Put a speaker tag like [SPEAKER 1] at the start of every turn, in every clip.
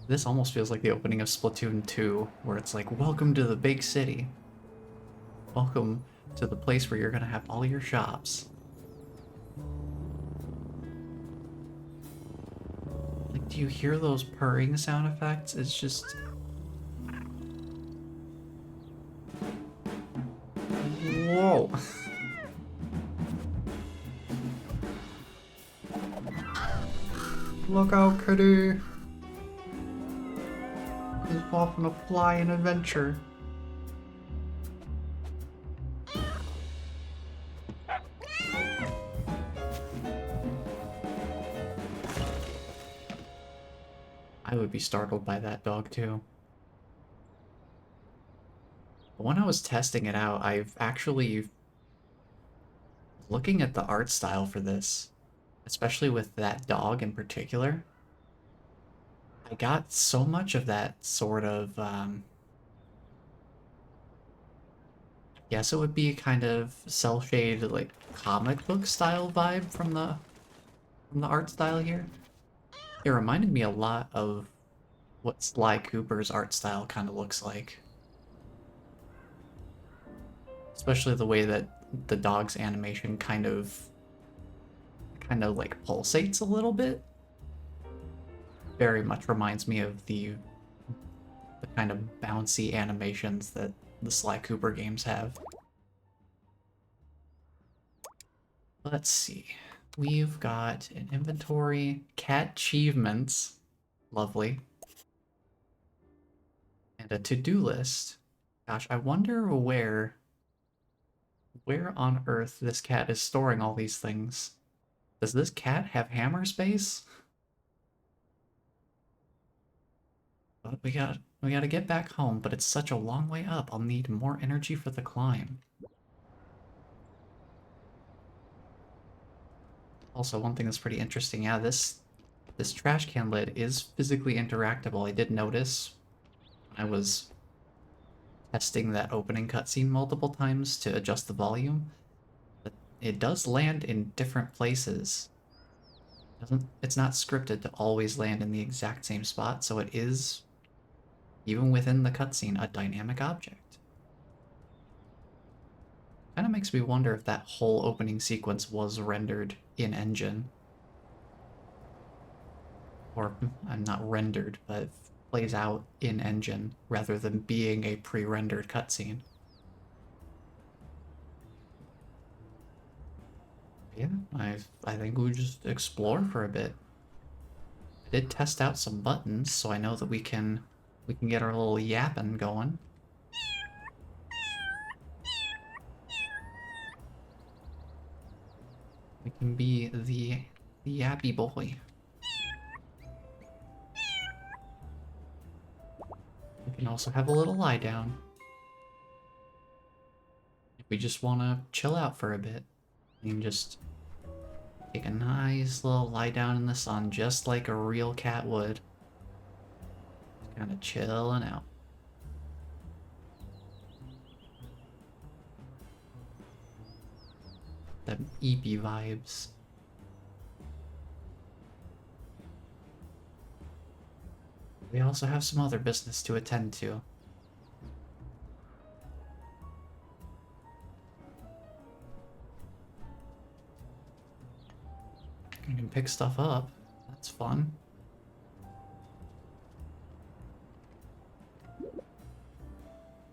[SPEAKER 1] This almost feels like the opening of Splatoon 2, where it's like, welcome to the big city. Welcome to the place where you're gonna have all your shops. Like, do you hear those purring sound effects? It's just... Whoa! Look out, kitty! He's off on a flying adventure. I would be startled by that dog too. But when I was testing it out, I've actually... Looking at the art style for this, especially with that dog in particular, I got so much of that sort of, guess it would be kind of cel-shaded, like, comic book style vibe from the art style here. It reminded me a lot of what Sly Cooper's art style kind of looks like. Especially the way that the dog's animation kind of like pulsates a little bit. Very much reminds me of the kind of bouncy animations that the Sly Cooper games have. Let's see. We've got an inventory, cat achievements, lovely, and a to-do list. Gosh, I wonder where on earth this cat is storing all these things. Does this cat have hammer space? But we gotta get back home, but it's such a long way up. I'll need more energy for the climb. Also, one thing that's pretty interesting, yeah, this trash can lid is physically interactable. I did notice when I was testing that opening cutscene multiple times to adjust the volume, but it does land in different places. It's not scripted to always land in the exact same spot, so it is, even within the cutscene, a dynamic object. Kind of makes me wonder if that whole opening sequence was rendered in engine. Or, not rendered, but plays out in engine rather than being a pre-rendered cutscene. Yeah, I think we just explore for a bit. I did test out some buttons, so I know that we can get our little yapping going. We can be the yappy boy. We can also have a little lie down if we just want to chill out for a bit. We can just take a nice little lie down in the sun, just like a real cat would. Just kind of chilling out. Them eepy vibes. We also have some other business to attend to. You can pick stuff up. That's fun.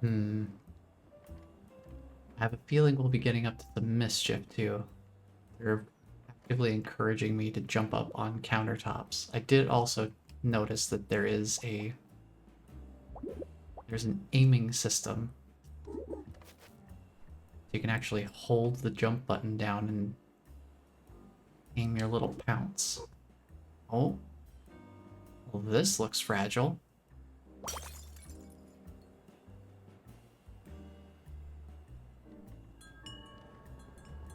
[SPEAKER 1] I have a feeling we'll be getting up to the mischief too. They're actively encouraging me to jump up on countertops. I did also notice that there's an aiming system. You can actually hold the jump button down and aim your little pounce. Oh, well, this looks fragile.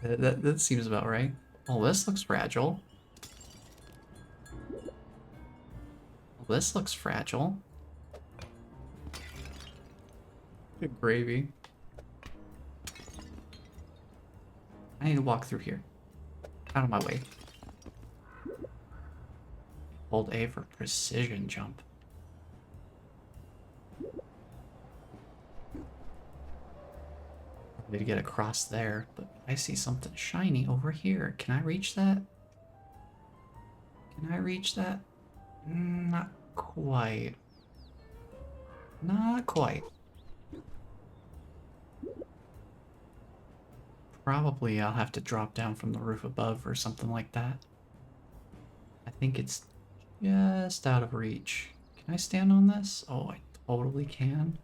[SPEAKER 1] That seems about right. Oh, this looks fragile. Well, this looks fragile. Good gravy. I need to walk through here. Out of my way. Hold A for precision jump. Need to get across there, but I see something shiny over here. Can I reach that? Can I reach that? Not quite. Not quite. Probably I'll have to drop down from the roof above or something like that. I think it's just out of reach. Can I stand on this? Oh, I totally can.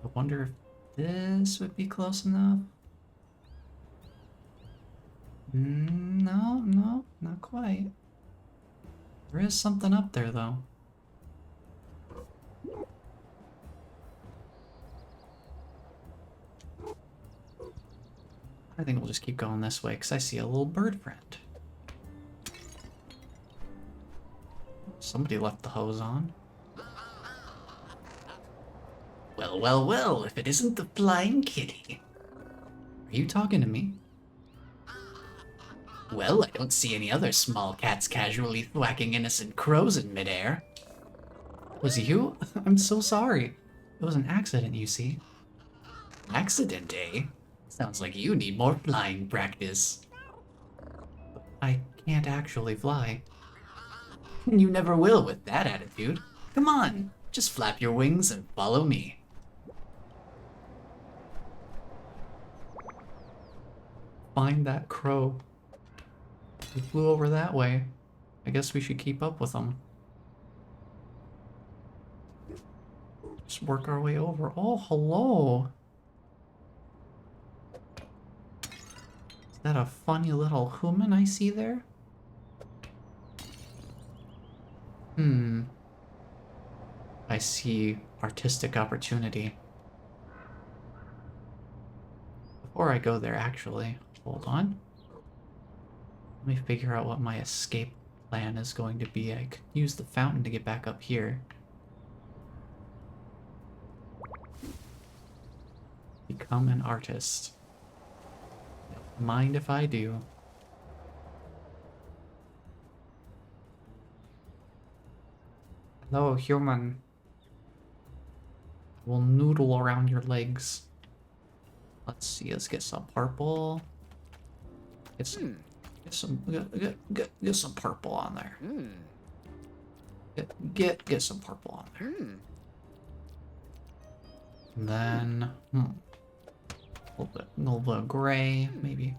[SPEAKER 1] I wonder if this would be close enough. No, no, not quite. There is something up there, though. I think we'll just keep going this way, because I see a little bird friend. Somebody left the hose on. Well, well, well, if it isn't the flying kitty. Are you talking to me? Well, I don't see any other small cats casually thwacking innocent crows in midair. Was it you? I'm so sorry. It was an accident, you see. Accident, eh? Sounds like you need more flying practice. I can't actually fly. You never will with that attitude. Come on, just flap your wings and follow me. Find that crow. He flew over that way. I guess we should keep up with him. Just work our way over. Oh, hello. Is that a funny little human I see there? I see artistic opportunity. Before I go there, actually, hold on. Let me figure out what my escape plan is going to be. I could use the fountain to get back up here. Become an artist. Mind if I do. Hello, human. We'll noodle around your legs. Let's see, let's get some purple. Get some purple on there. Get some purple on there. And then a little bit of gray, maybe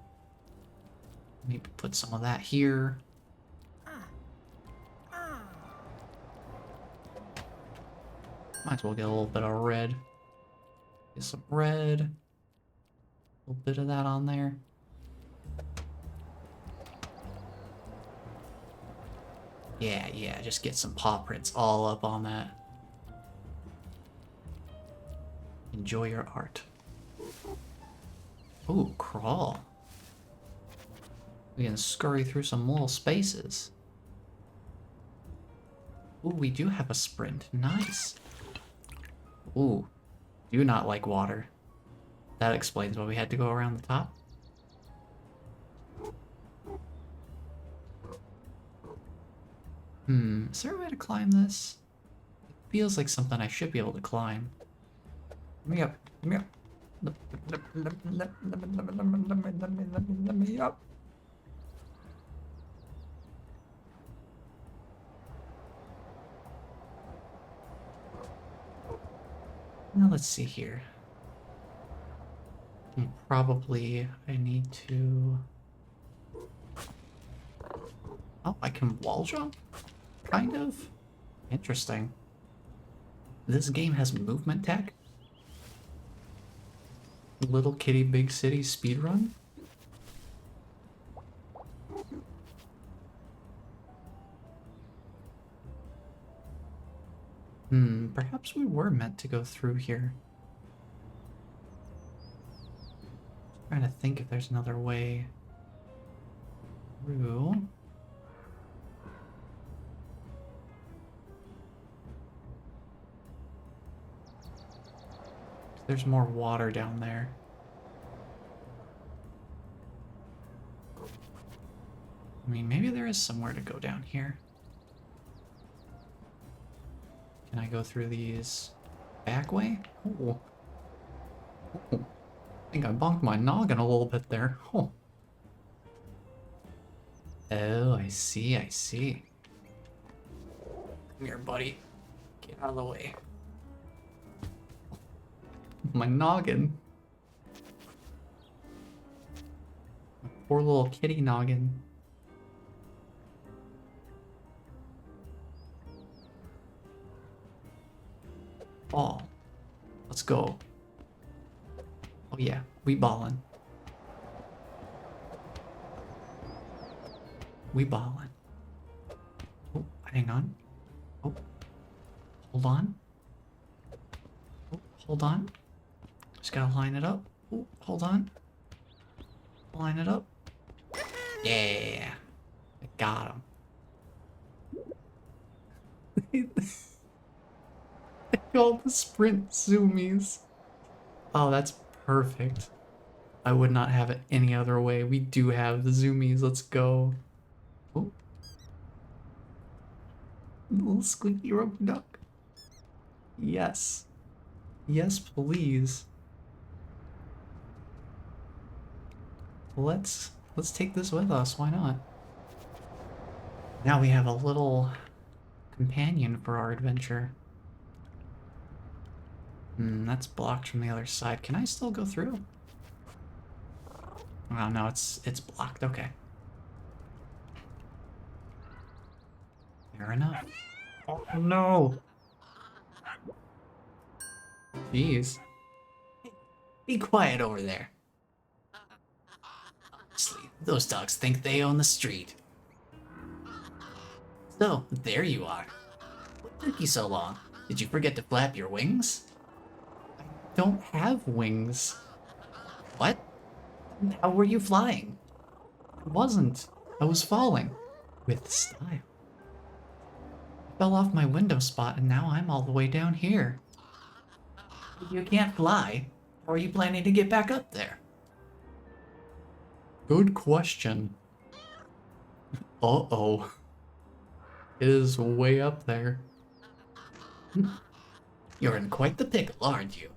[SPEAKER 1] put some of that here. Might as well get a little bit of red. Get some red. A little bit of that on there. Yeah, just get some paw prints all up on that. Enjoy your art. Ooh, crawl. We can scurry through some little spaces. Ooh, we do have a sprint. Nice. Ooh, do not like water. That explains why we had to go around the top. Is there a way to climb this? It feels like something I should be able to climb. Let me up. Let me up. Let me up. Now let's see here. Probably I need to... Oh, I can wall jump? Kind of? Interesting. This game has movement tech? Little Kitty Big City speedrun? Perhaps we were meant to go through here. Just trying to think if there's another way through. There's more water down there. I mean, maybe there is somewhere to go down here. Can I go through these? Back way? Oh. Oh. I think I bonked my noggin a little bit there. Oh. Oh, I see, I see. Come here, buddy. Get out of the way. My noggin. My poor little kitty noggin. Oh. Let's go. Oh yeah, we ballin'. We ballin'. Oh, hang on. Oh, hold on. Oh, hold on. Just gotta line it up. Oh, hold on. Line it up. Yeah. I got him. They call the sprint zoomies. Oh, that's perfect. I would not have it any other way. We do have the zoomies. Let's go. Oh. Little squeaky rubber duck. Yes. Yes, please. Let's take this with us. Why not? Now we have a little companion for our adventure. That's blocked from the other side. Can I still go through? Oh no, it's blocked. Okay. Fair enough. Oh no. Jeez. Be quiet over there. Honestly, those dogs think they own the street. So, there you are. What took you so long? Did you forget to flap your wings? I don't have wings. What? How were you flying? I wasn't. I was falling. With style. I fell off my window spot and now I'm all the way down here. You can't fly. How are you planning to get back up there? Good question. Uh-oh. It is way up there. You're in quite the pickle, aren't you?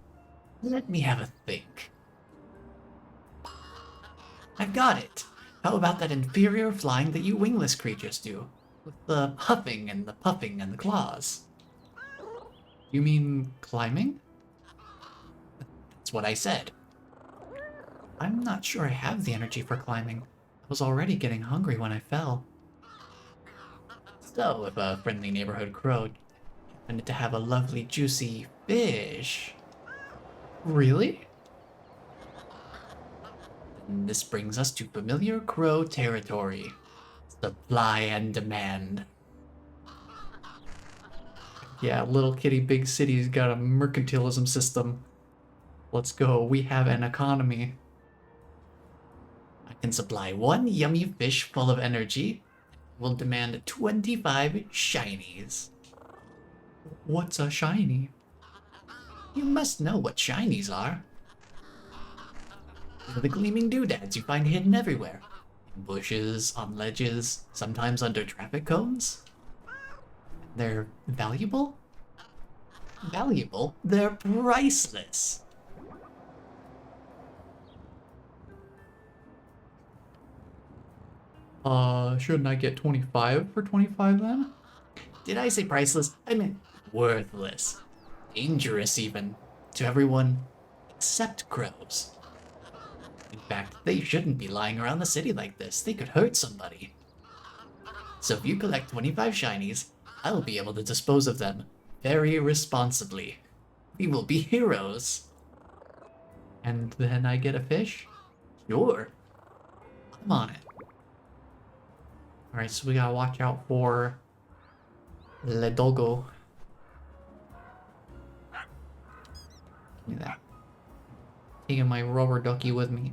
[SPEAKER 1] Let me have a think. I've got it. How about that inferior flying that you wingless creatures do? With the huffing and the puffing and the claws. You mean climbing? That's what I said. I'm not sure I have the energy for climbing. I was already getting hungry when I fell. So, if a friendly neighborhood crow happened to have a lovely juicy fish... Really? And this brings us to familiar crow territory. Supply and demand. Yeah, little kitty big city's got a mercantilism system. Let's go, we have an economy. I can supply one yummy fish full of energy. Will demand 25 shinies. What's a shiny? You must know what shinies are. They're the gleaming doodads you find hidden everywhere. In bushes, on ledges, sometimes under traffic cones. They're valuable? Valuable? They're priceless. Shouldn't I get 25 for 25 then? Did I say priceless? I meant worthless. Dangerous even. To everyone except crows. In fact, they shouldn't be lying around the city like this. They could hurt somebody. So if you collect 25 shinies, I'll be able to dispose of them very responsibly. We will be heroes. And then I get a fish? Sure. I'm on it. Alright, so we gotta watch out for Le Dogo. Give me that. Taking my rubber ducky with me.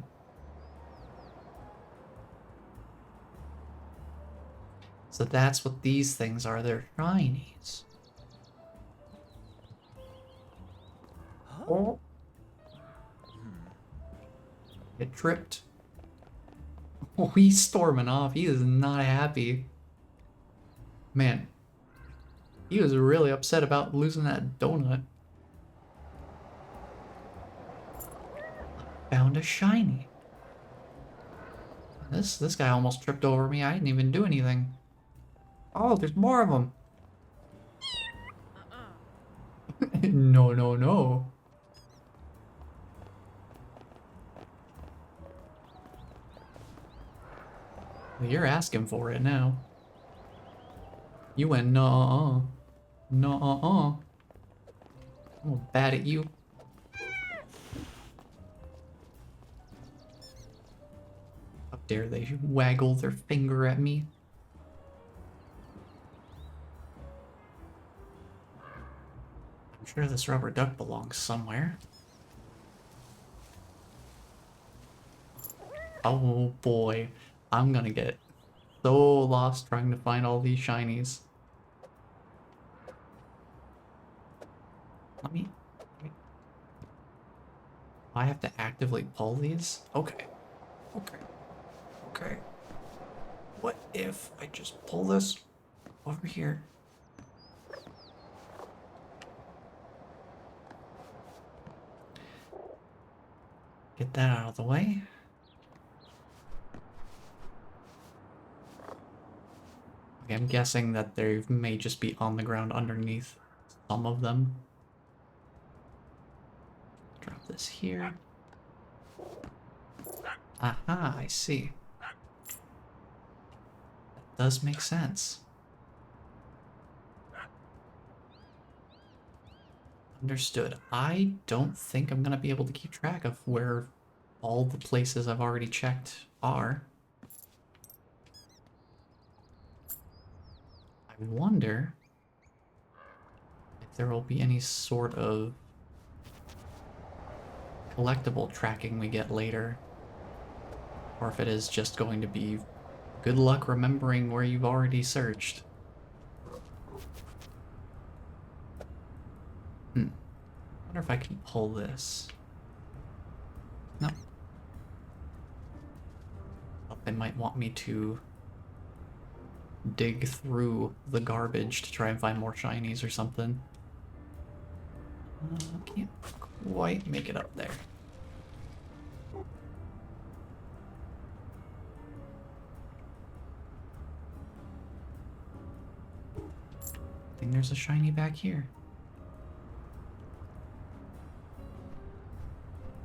[SPEAKER 1] So that's what these things are. They're shinies. Oh. Get tripped. Oh, he's storming off. He is not happy. Man. He was really upset about losing that donut. Found a shiny. This guy almost tripped over me. I didn't even do anything. Oh, there's more of them. No, no, no. Well, you're asking for it now. You went no-uh. No-uh-uh. I'm bad at you. How dare they waggle their finger at me? I'm sure this rubber duck belongs somewhere. Oh boy, I'm gonna get so lost trying to find all these shinies. Let me... I have to actively pull these? Okay. Okay. Okay. What if I just pull this over here? Get that out of the way. Okay, I'm guessing that they may just be on the ground underneath some of them. Drop this here. Aha, I see. That does make sense. Understood. I don't think I'm gonna be able to keep track of where all the places I've already checked are. I wonder if there will be any sort of collectible tracking we get later. Or if it is just going to be good luck remembering where you've already searched. I wonder if I can pull this. No. Well, they might want me to dig through the garbage to try and find more shinies or something. Can't quite make it up there. I think there's a shiny back here.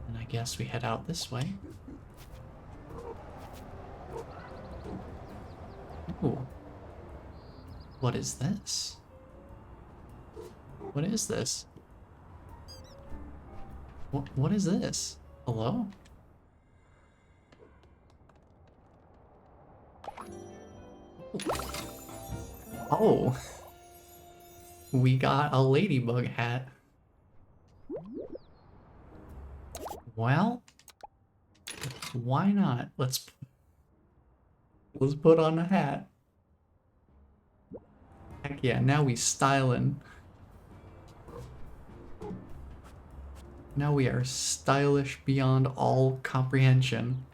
[SPEAKER 1] And I guess we head out this way. Ooh. What is this? What is this? What is this? Hello? Oh. We got a ladybug hat. Well, why not? Let's put on a hat. Heck yeah, now we stylin'. Now we are stylish beyond all comprehension.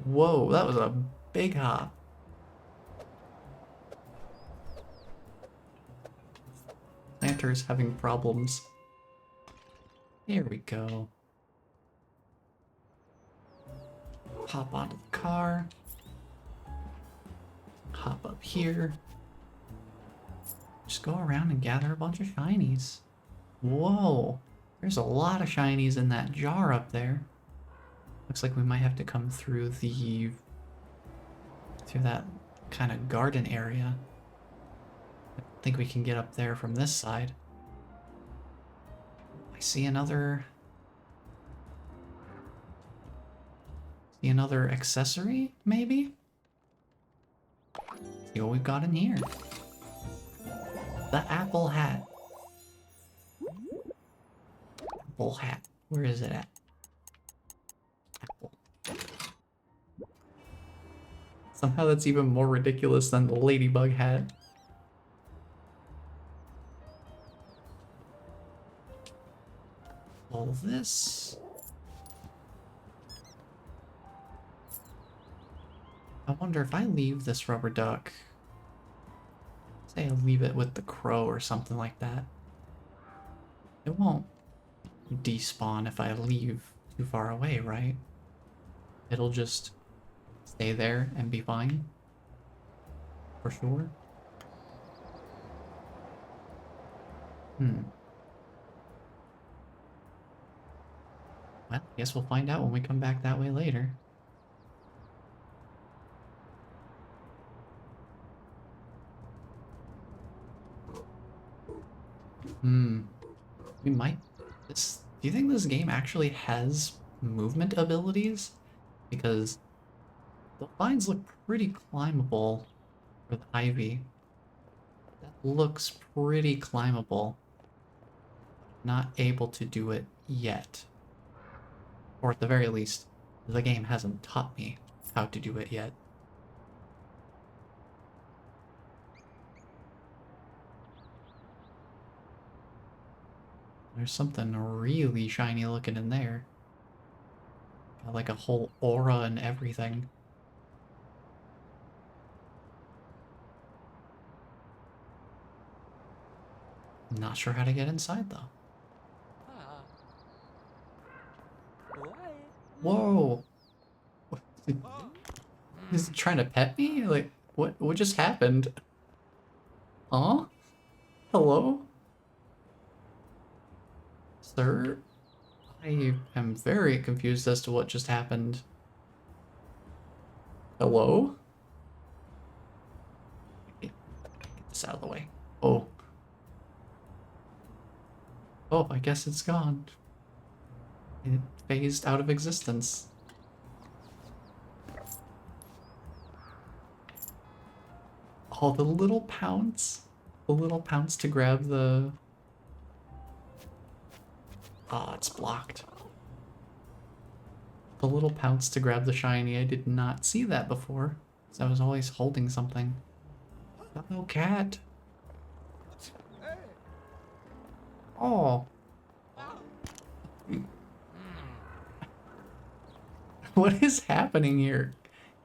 [SPEAKER 1] Whoa, that was a big hop. Planter's having problems. Here we go. Hop onto the car. Hop up here. Just go around and gather a bunch of shinies. Whoa, there's a lot of shinies in that jar up there. Looks like we might have to come through that kind of garden area. I think we can get up there from this side. I see another accessory, maybe? See what we've got in here. The apple hat. Apple hat. Where is it at? Apple. Somehow that's even more ridiculous than the ladybug hat. All this. I wonder if I leave this rubber duck. Say I leave it with the crow or something like that. It won't despawn if I leave too far away, right? It'll just stay there and be fine. For sure. Hmm. Well, I guess we'll find out when we come back that way later. Hmm. We might... Do you think this game actually has movement abilities? Because the vines look pretty climbable for the ivy. That looks pretty climbable. Not able to do it yet. Or at the very least, the game hasn't taught me how to do it yet. There's something really shiny looking in there. Got like a whole aura and everything. Not sure how to get inside though. Whoa! Is it trying to pet me? Like, what just happened? Huh? Hello? Sir? I am very confused as to what just happened. Hello? Get this out of the way. Oh. Oh, I guess it's gone. It phased out of existence. Oh, the little pounce. The little pounce to grab the... Ah, it's blocked. The little pounce to grab the shiny. I did not see that before. So I was always holding something. Hello, cat. Oh. What is happening here?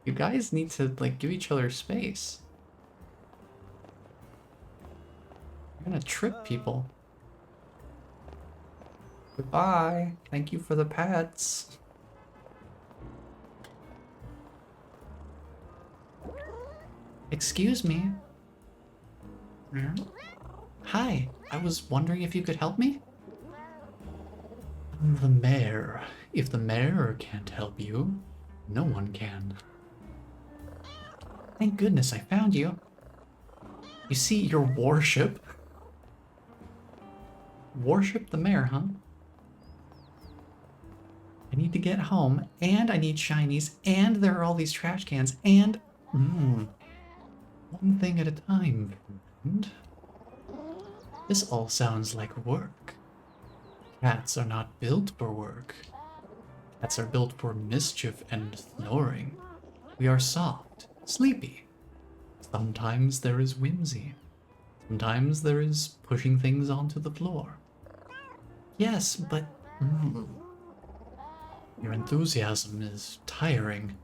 [SPEAKER 1] You guys need to, like, give each other space. You're gonna trip people. Goodbye. Thank you for the pets. Excuse me. Hi, I was wondering if you could help me? I'm the mayor. If the mayor can't help you, no one can. Thank goodness I found you. You see, your worship. Worship the mayor, huh? I need to get home, and I need shinies, and there are all these trash cans, and... one thing at a time, friend. This all sounds like work. Cats are not built for work. Cats are built for mischief and snoring. We are soft, sleepy. Sometimes there is whimsy. Sometimes there is pushing things onto the floor. Yes, but... Your enthusiasm is tiring.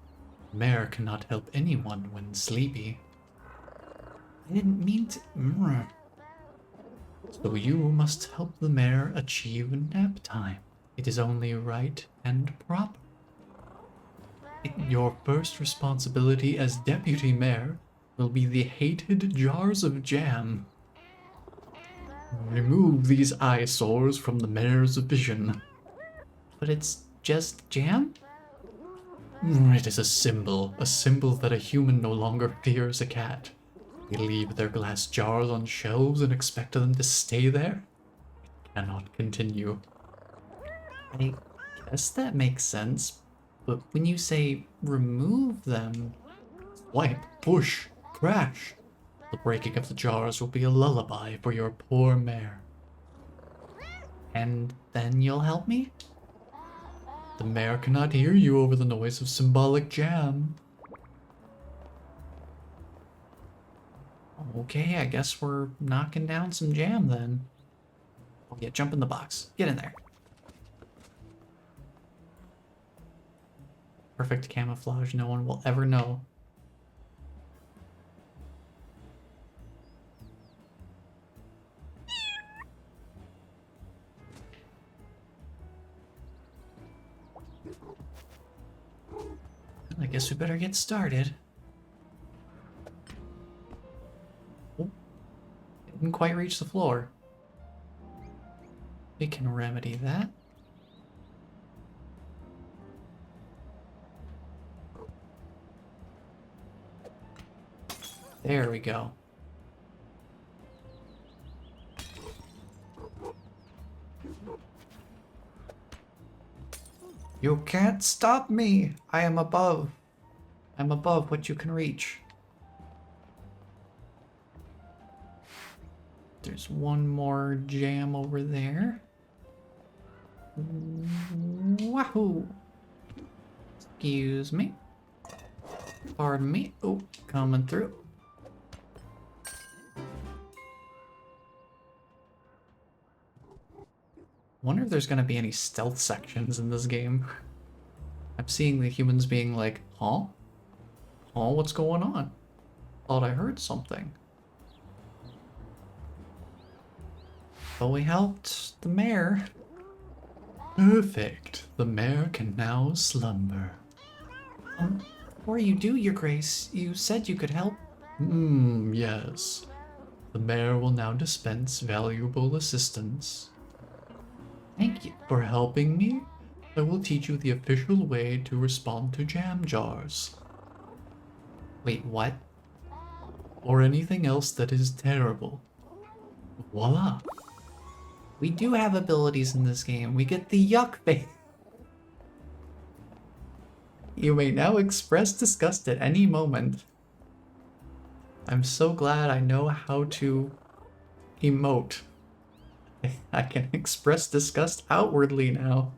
[SPEAKER 1] The mayor cannot help anyone when sleepy. I didn't mean to... So you must help the mayor achieve nap time. It is only right and proper. Your first responsibility as deputy mayor will be the hated jars of jam. Remove these eyesores from the mayor's vision. But it's just jam? It is a symbol that a human no longer fears a cat. They leave their glass jars on shelves and expect them to stay there? It cannot continue. I guess that makes sense, but when you say remove them... Swipe, push, crash. The breaking of the jars will be a lullaby for your poor mare. And then you'll help me? The mare cannot hear you over the noise of symbolic jam. Okay, I guess we're knocking down some jam then. Oh yeah, jump in the box. Get in there. Perfect camouflage, no one will ever know. I guess we better get started. Oh, didn't quite reach the floor. We can remedy that. There we go. You can't stop me! I am above. I'm above what you can reach. There's one more jam over there. Wahoo! Excuse me. Pardon me. Oh, coming through. Wonder if there's gonna be any stealth sections in this game. I'm seeing the humans being like, huh? Huh, what's going on? Thought I heard something. But we helped the mayor. Perfect. The mayor can now slumber. Before you do, Your Grace, you said you could help. Yes. The mayor will now dispense valuable assistance. Thank you. For helping me, I will teach you the official way to respond to jam jars. Wait, what? Or anything else that is terrible. Voila. We do have abilities in this game. We get the yuck face. You may now express disgust at any moment. I'm so glad I know how to emote. I can express disgust outwardly now.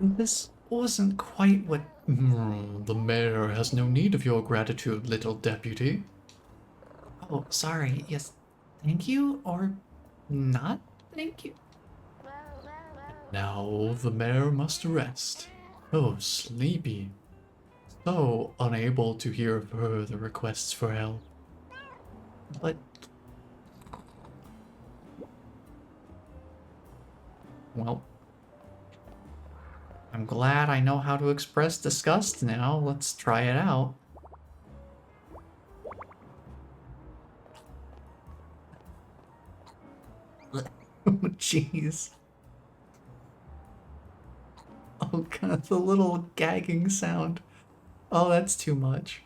[SPEAKER 1] This wasn't quite what... The mayor has no need of your gratitude, little deputy. Oh, sorry. Yes, thank you, or not thank you? Now the mayor must rest. So sleepy. So unable to hear further requests for help. But... Well... I'm glad I know how to express disgust now. Let's try it out. Oh, jeez. Oh god, the little gagging sound. Oh, that's too much.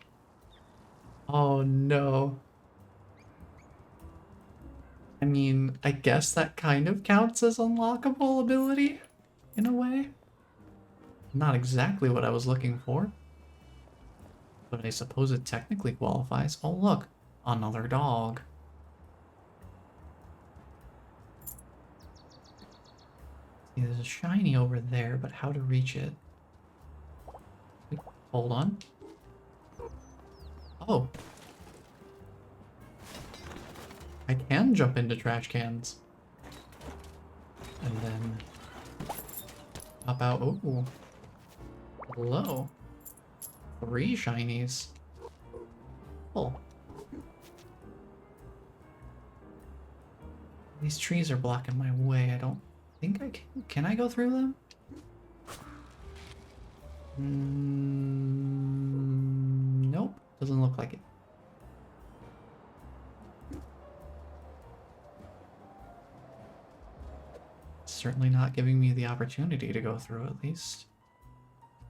[SPEAKER 1] Oh no. I mean, I guess that kind of counts as unlockable ability, in a way. Not exactly what I was looking for. But I suppose it technically qualifies. Oh look, another dog. See, there's a shiny over there, but how to reach it? Wait, hold on. Oh. I can jump into trash cans. And then pop out. Oh. Hello. 3 shinies. Oh. These trees are blocking my way. I don't think I can. Can I go through them? Nope. Doesn't look like it. Certainly not giving me the opportunity to go through, at least.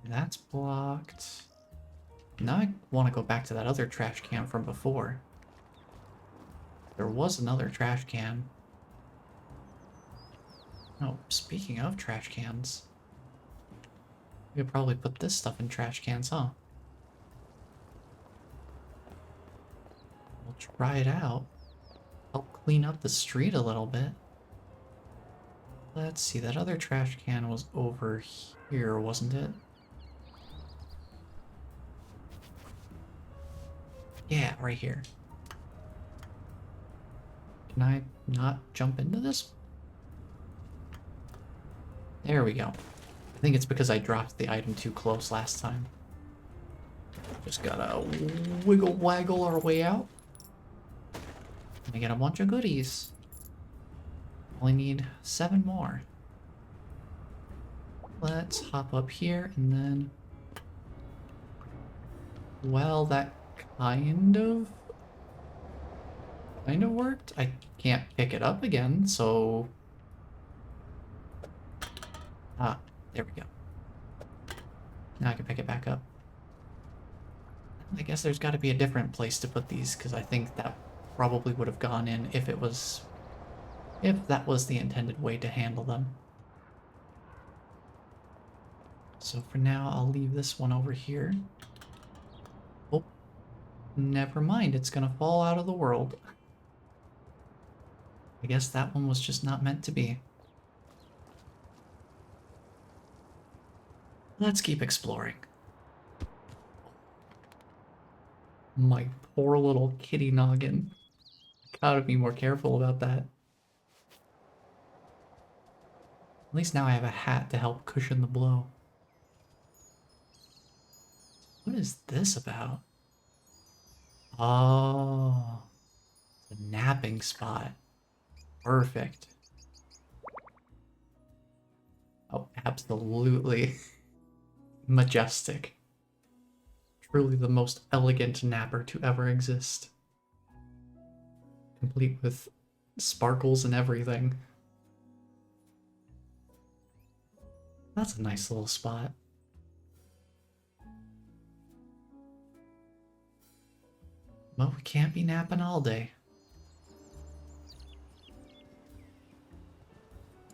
[SPEAKER 1] That's blocked. Now I want to go back to that other trash can from before. There was another trash can. Oh, speaking of trash cans, we could probably put this stuff in trash cans, huh? We'll try it out. Help clean up the street a little bit. Let's see, that other trash can was over here, wasn't it? Yeah, right here. Can I not jump into this? There we go. I think it's because I dropped the item too close last time. Just gotta wiggle waggle our way out. And we get a bunch of goodies. Only need 7 more. Let's hop up here and then Well, that kind of worked. I can't pick it up again, so... Ah, there we go. Now I can pick it back up. I guess there's got to be a different place to put these, because I think that probably would have gone in if it was... if that was the intended way to handle them. So for now, I'll leave this one over here. Oh, never mind, it's gonna fall out of the world. I guess that one was just not meant to be. Let's keep exploring. My poor little kitty noggin. Gotta be more careful about that. At least now I have a hat to help cushion the blow. What is this about? Oh, the napping spot. Perfect. Oh, absolutely. Majestic. Truly the most elegant napper to ever exist. Complete with sparkles and everything. That's a nice little spot. Well, we can't be napping all day.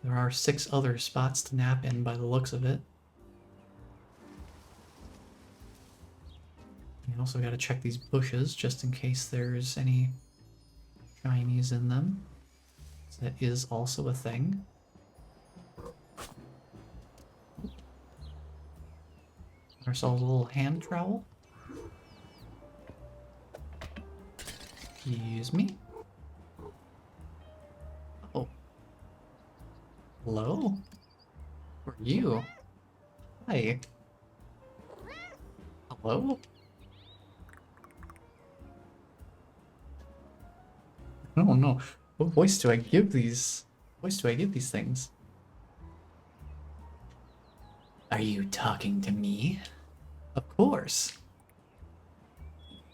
[SPEAKER 1] There are 6 other spots to nap in by the looks of it. You also gotta check these bushes just in case there's any shinies in them. So that is also a thing. Ourselves a little hand trowel. Excuse me. Oh. Hello? Who are you? Hi. Hello? I don't know. What voice do I give these? What voice do I give these things? Are you talking to me? Of course.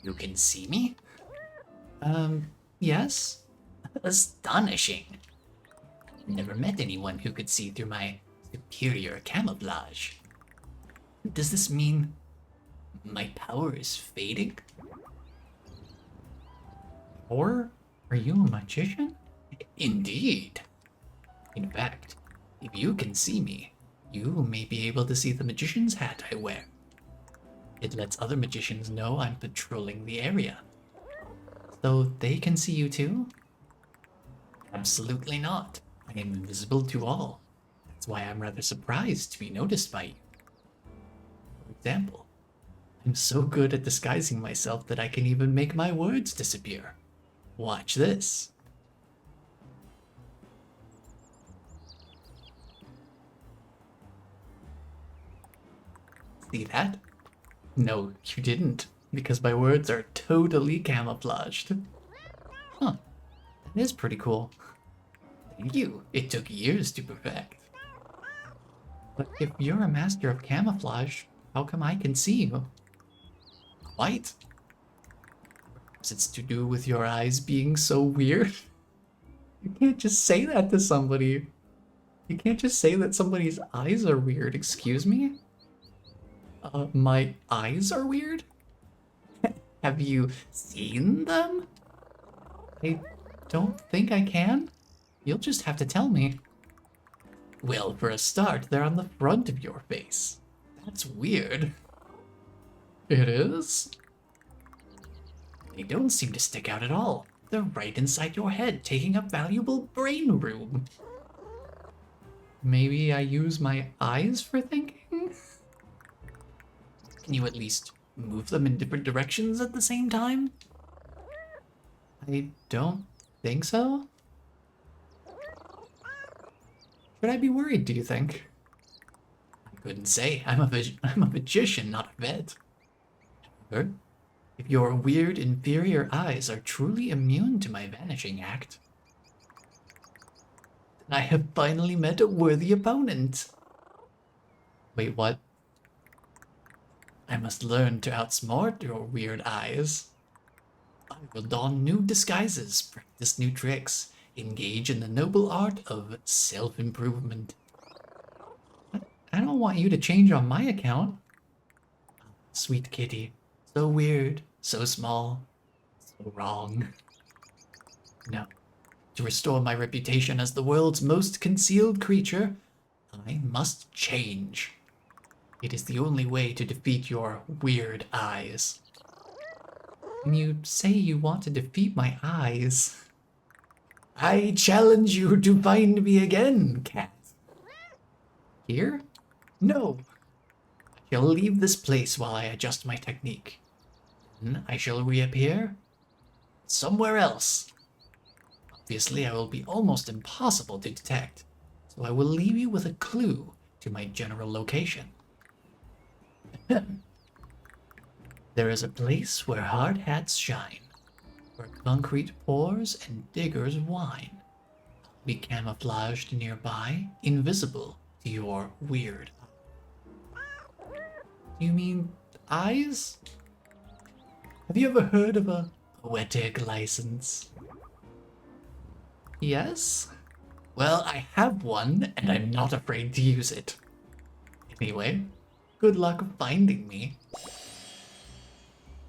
[SPEAKER 1] You can see me? Yes. Astonishing. Never met anyone who could see through my superior camouflage. Does this mean my power is fading? Or are you a magician? Indeed. In fact, if you can see me, you may be able to see the magician's hat I wear. It lets other magicians know I'm patrolling the area. So they can see you too? Absolutely not. I am invisible to all. That's why I'm rather surprised to be noticed by you. For example, I'm so good at disguising myself that I can even make my words disappear. Watch this. See that? No, you didn't, because my words are totally camouflaged. Huh, that is pretty cool. Thank you. It took years to perfect. But if you're a master of camouflage, how come I can see you? Quite. Perhaps it's to do with your eyes being so weird. You can't just say that to somebody. You can't just say that somebody's eyes are weird, excuse me? My eyes are weird? Have you seen them? I don't think I can. You'll just have to tell me. Well, for a start, they're on the front of your face. That's weird. It is? They don't seem to stick out at all. They're right inside your head, taking up valuable brain room. Maybe I use my eyes for thinking? Can you at least move them in different directions at the same time? I don't think so. Should I be worried, do you think? I couldn't say. I'm a magician, not a vet. However, if your weird inferior eyes are truly immune to my vanishing act, then I have finally met a worthy opponent. Wait, what? I must learn to outsmart your weird eyes. I will don new disguises, practice new tricks, engage in the noble art of self-improvement. I don't want you to change on my account. Sweet kitty. So weird, so small, so wrong. No. To restore my reputation as the world's most concealed creature, I must change. It is the only way to defeat your weird eyes. When you say you want to defeat my eyes, I challenge you to find me again, cat. Here? No. I shall leave this place while I adjust my technique. Then I shall reappear somewhere else. Obviously, I will be almost impossible to detect, so I will leave you with a clue to my general location. There is a place where hard hats shine, where concrete pours and diggers whine. I'll be camouflaged nearby, invisible to your weird eye. Do you mean eyes? Have you ever heard of a poetic license? Yes? Well, I have one, and I'm not afraid to use it. Anyway, good luck finding me.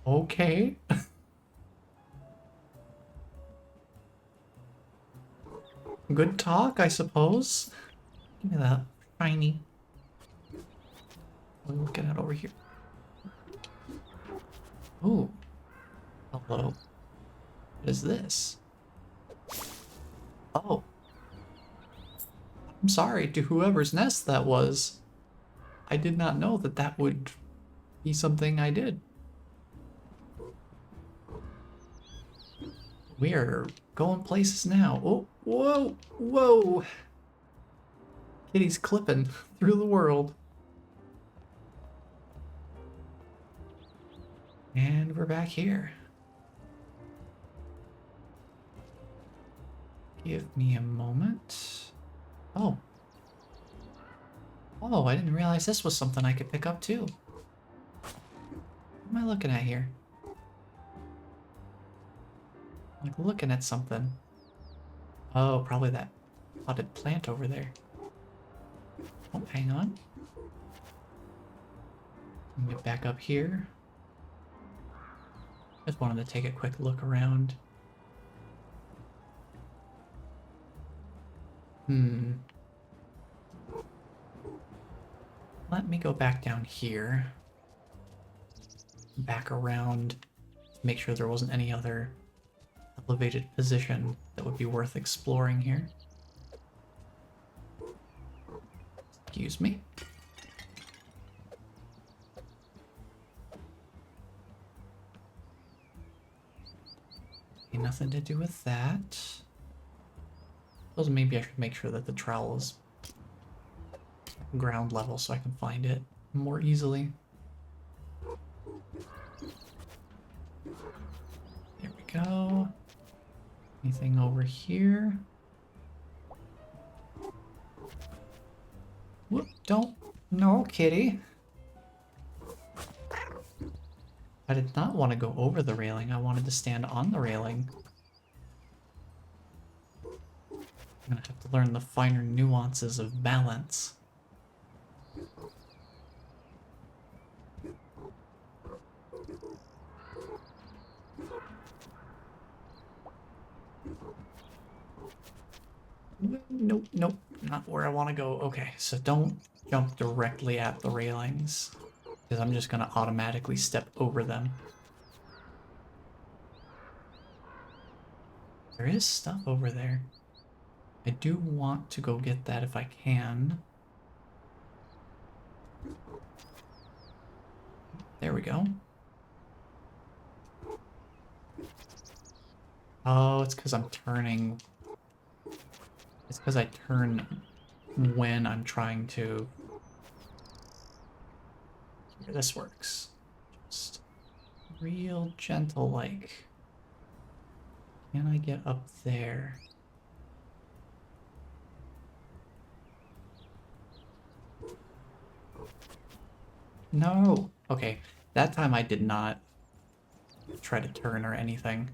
[SPEAKER 1] Okay. Good talk, I suppose. Give me that shiny. What are we looking at over here? Ooh. Hello. What is this? Oh. I'm sorry to whoever's nest that was. I did not know that that would be something I did. We are going places now. Oh, whoa, whoa. Kitty's clipping through the world. And we're back here. Give me a moment. Oh. Oh, I didn't realize this was something I could pick up too. What am I looking at here? Like looking at something. Oh, probably that potted plant over there. Oh, hang on. Get back up here. Just wanted to take a quick look around. Let me go back down here. Back around. Make sure there wasn't any other elevated position that would be worth exploring here. Excuse me. Nothing to do with that. Suppose maybe I should make sure that the trowel is ground level so I can find it more easily. There we go. Anything over here? Whoop, don't. No, kitty. I did not want to go over the railing. I wanted to stand on the railing. I'm gonna have to learn the finer nuances of balance. Nope, nope, not where I want to go. Okay, so don't jump directly at the railings, because I'm just gonna automatically step over them. There is stuff over there. I do want to go get that if I can. There we go. Oh, it's because I'm turning. It's because I turn when I'm trying to. Here, this works. Just real gentle, like. Can I get up there? No. Okay, that time I did not try to turn or anything.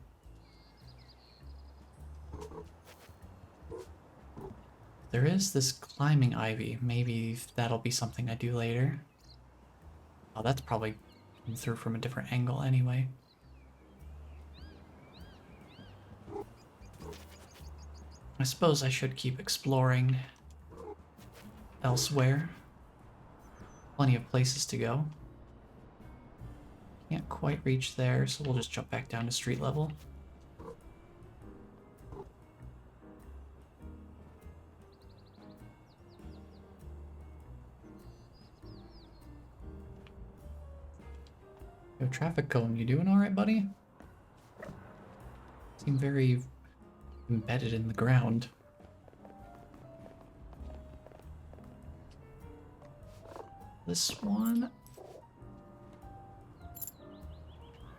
[SPEAKER 1] There is this climbing ivy. Maybe that'll be something I do later. Oh, that's probably come through from a different angle anyway. I suppose I should keep exploring elsewhere. Plenty of places to go. Can't quite reach there, so we'll just jump back down to street level. Yo, traffic cone, you doing alright, buddy? Seem very embedded in the ground. This one...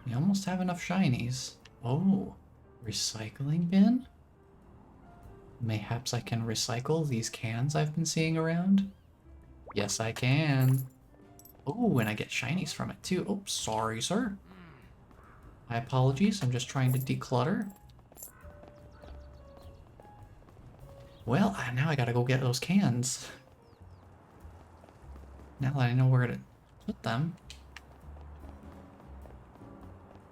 [SPEAKER 1] We almost have enough shinies. Oh, recycling bin? Mayhaps I can recycle these cans I've been seeing around? Yes, I can. Oh, and I get shinies from it too. Oh, sorry, sir. My apologies, I'm just trying to declutter. Well, now I gotta go get those cans. Now that I know where to put them,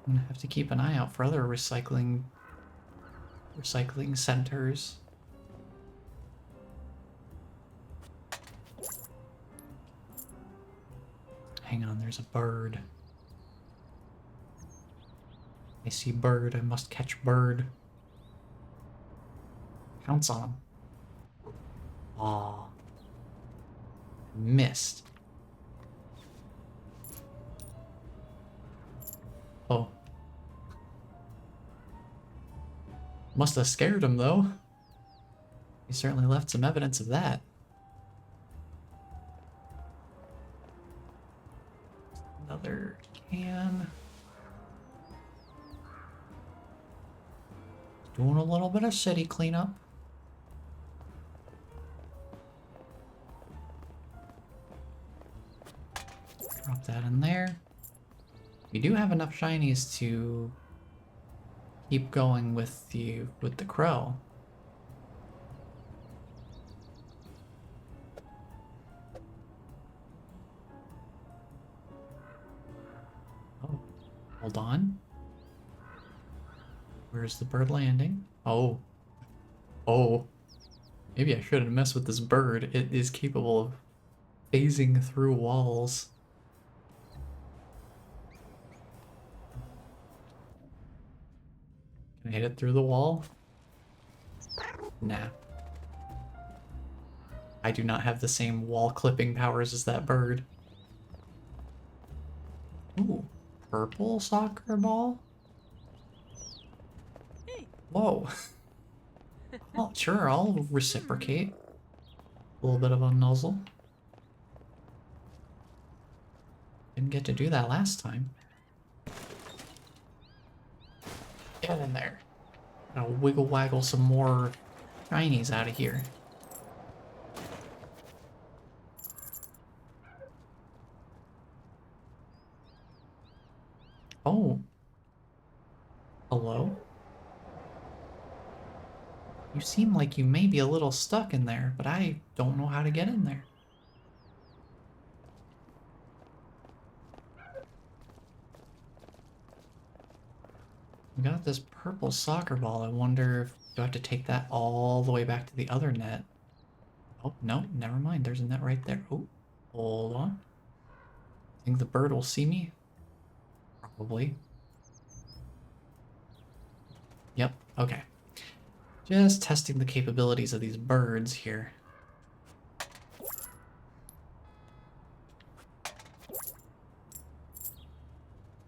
[SPEAKER 1] I'm gonna have to keep an eye out for other recycling centers. Hang on, there's a bird. I see bird, I must catch bird. Pounce on him. Aw. Missed. Oh. Must have scared him, though. He certainly left some evidence of that. Another can. Doing a little bit of city cleanup. Drop that in there. We do have enough shinies to keep going with the crow. Oh, hold on. Where's the bird landing? Oh. Oh. Maybe I shouldn't mess with this bird. It is capable of phasing through walls. Can I hit it through the wall? Nah. I do not have the same wall clipping powers as that bird. Ooh, purple soccer ball? Whoa. Oh, sure, I'll reciprocate. A little bit of a nuzzle. Didn't get to do that last time. Get in there. I'll wiggle waggle some more shinies out of here. Oh. Hello? You seem like you may be a little stuck in there, but I don't know how to get in there. We got this purple soccer ball. I wonder if do I have to take that all the way back to the other net? Oh, no, never mind. There's a net right there. Oh, hold on. Think the bird will see me? Probably. Yep, okay. Just testing the capabilities of these birds here.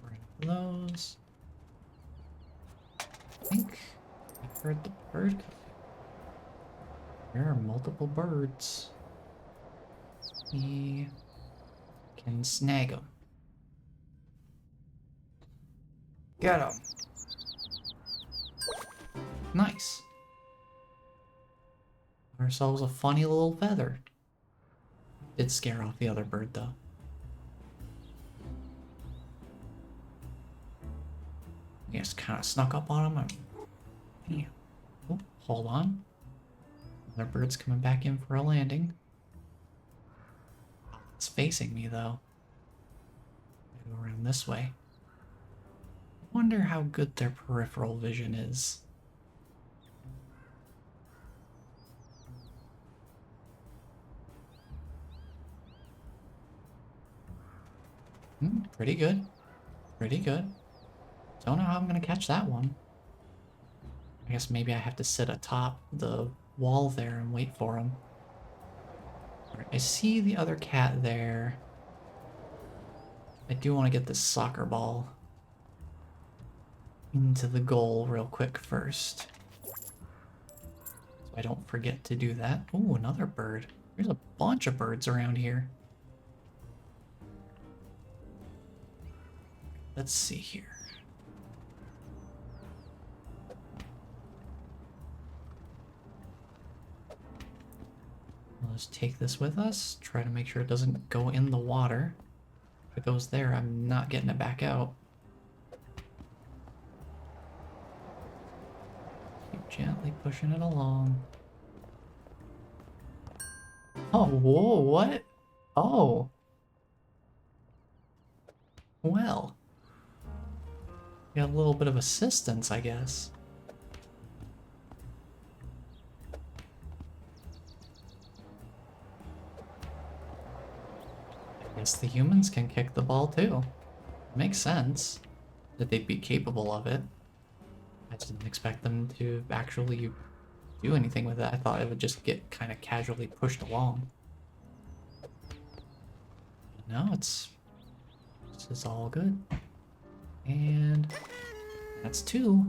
[SPEAKER 1] Bring those. I think I heard the bird. There are multiple birds. We can snag them. Get them. Nice. Ourselves a funny little feather. Did scare off the other bird though. Just kind of snuck up on him. Yeah. Oh, hold on. Another bird's coming back in for a landing. It's facing me though. Go around this way. I wonder how good their peripheral vision is. Pretty good. Pretty good. Don't know how I'm gonna catch that one. I guess maybe I have to sit atop the wall there and wait for him. Alright, I see the other cat there. I do want to get this soccer ball into the goal real quick first. So I don't forget to do that. Oh, another bird. There's a bunch of birds around here. Let's see here. Let's take this with us. Try to make sure it doesn't go in the water. If it goes there, I'm not getting it back out. Keep gently pushing it along. Oh, whoa, what? Oh. Well. Got a little bit of assistance, I guess. I guess the humans can kick the ball too. Makes sense that they'd be capable of it. I just didn't expect them to actually do anything with it. I thought it would just get kind of casually pushed along. No, this is all good. And that's 2.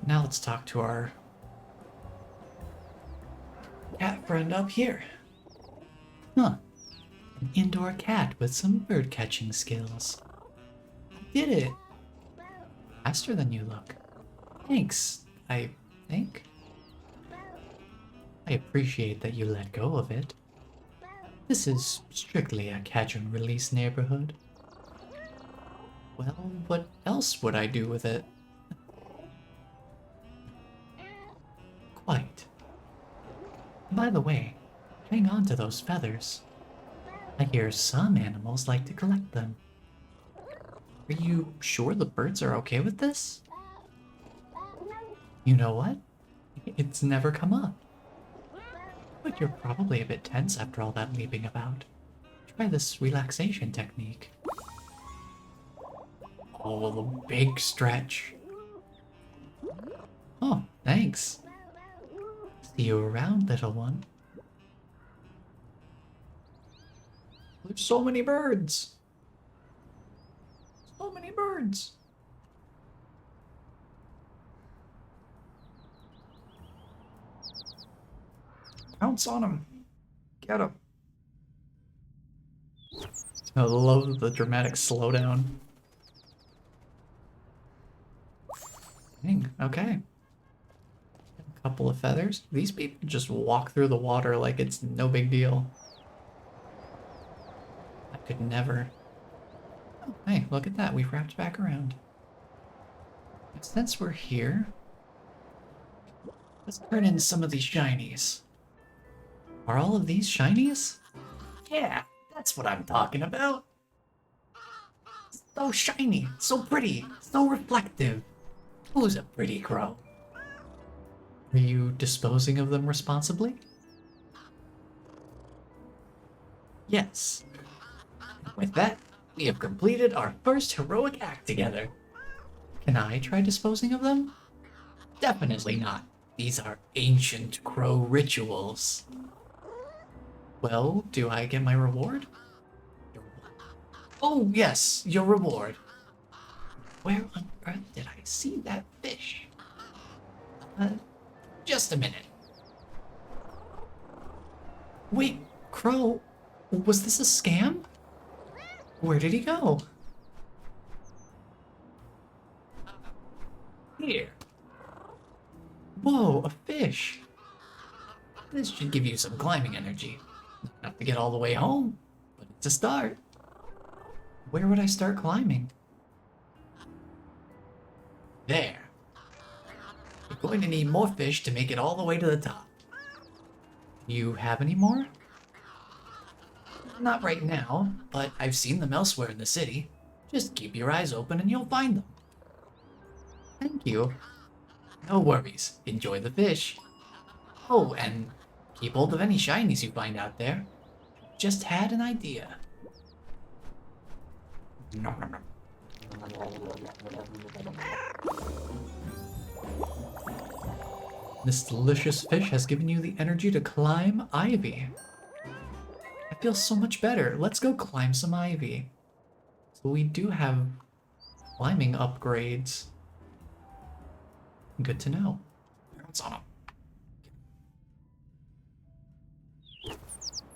[SPEAKER 1] Now let's talk to our cat friend up here. Huh. An indoor cat with some bird catching skills. I did it. Faster than you look. Thanks, I think. I appreciate that you let go of it. This is strictly a catch and release neighborhood. Well, what else would I do with it? Quite. By the way, hang on to those feathers. I hear some animals like to collect them. Are you sure the birds are okay with this? You know what? It's never come up. But you're probably a bit tense after all that leaping about. Try this relaxation technique. Oh, the big stretch. Oh, thanks. See you around, little one. There's so many birds. So many birds. Pounce on him. Get him. I love the dramatic slowdown. Dang, okay. A couple of feathers. These people just walk through the water like it's no big deal. I could never. Oh, hey, look at that. We've wrapped back around. Since we're here, let's turn in some of these shinies. Are all of these shinies? Yeah, that's what I'm talking about. So shiny, so pretty, so reflective. Who's a pretty crow? Are you disposing of them responsibly? Yes. With that, we have completed our first heroic act together. Can I try disposing of them? Definitely not. These are ancient crow rituals. Well, do I get my reward? Oh, yes, your reward. Where on earth did I see that fish? Just a minute. Wait, Crow, was this a scam? Where did he go? Here. Whoa, a fish. This should give you some climbing energy. Not to get all the way home, but it's a start. Where would I start climbing? There. You're going to need more fish to make it all the way to the top. You have any more? Not right now, but I've seen them elsewhere in the city. Just keep your eyes open and you'll find them. Thank you. No worries. Enjoy the fish. Oh, and keep hold of any shinies you find out there. Just had an idea. Nom, nom, nom. This delicious fish has given you the energy to climb ivy. I feel so much better. Let's go climb some ivy. So we do have climbing upgrades. Good to know. What's on them?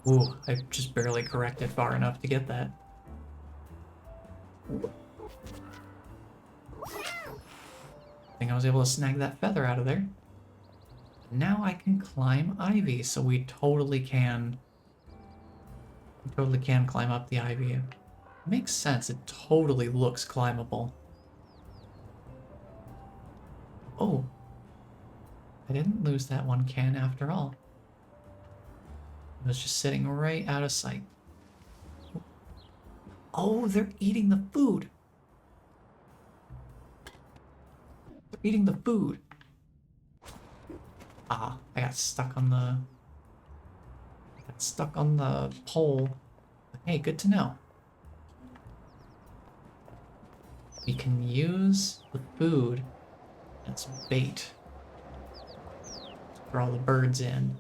[SPEAKER 1] Ooh, I just barely corrected far enough to get that. I think I was able to snag that feather out of there. Now I can climb ivy, so we totally can. We totally can climb up the ivy. It makes sense. It totally looks climbable. Oh, I didn't lose that one can after all. It was just sitting right out of sight. Oh, they're eating the food. They're eating the food. Ah, I got stuck on the... pole. Hey, good to know. We can use the food as bait. Draw the birds in.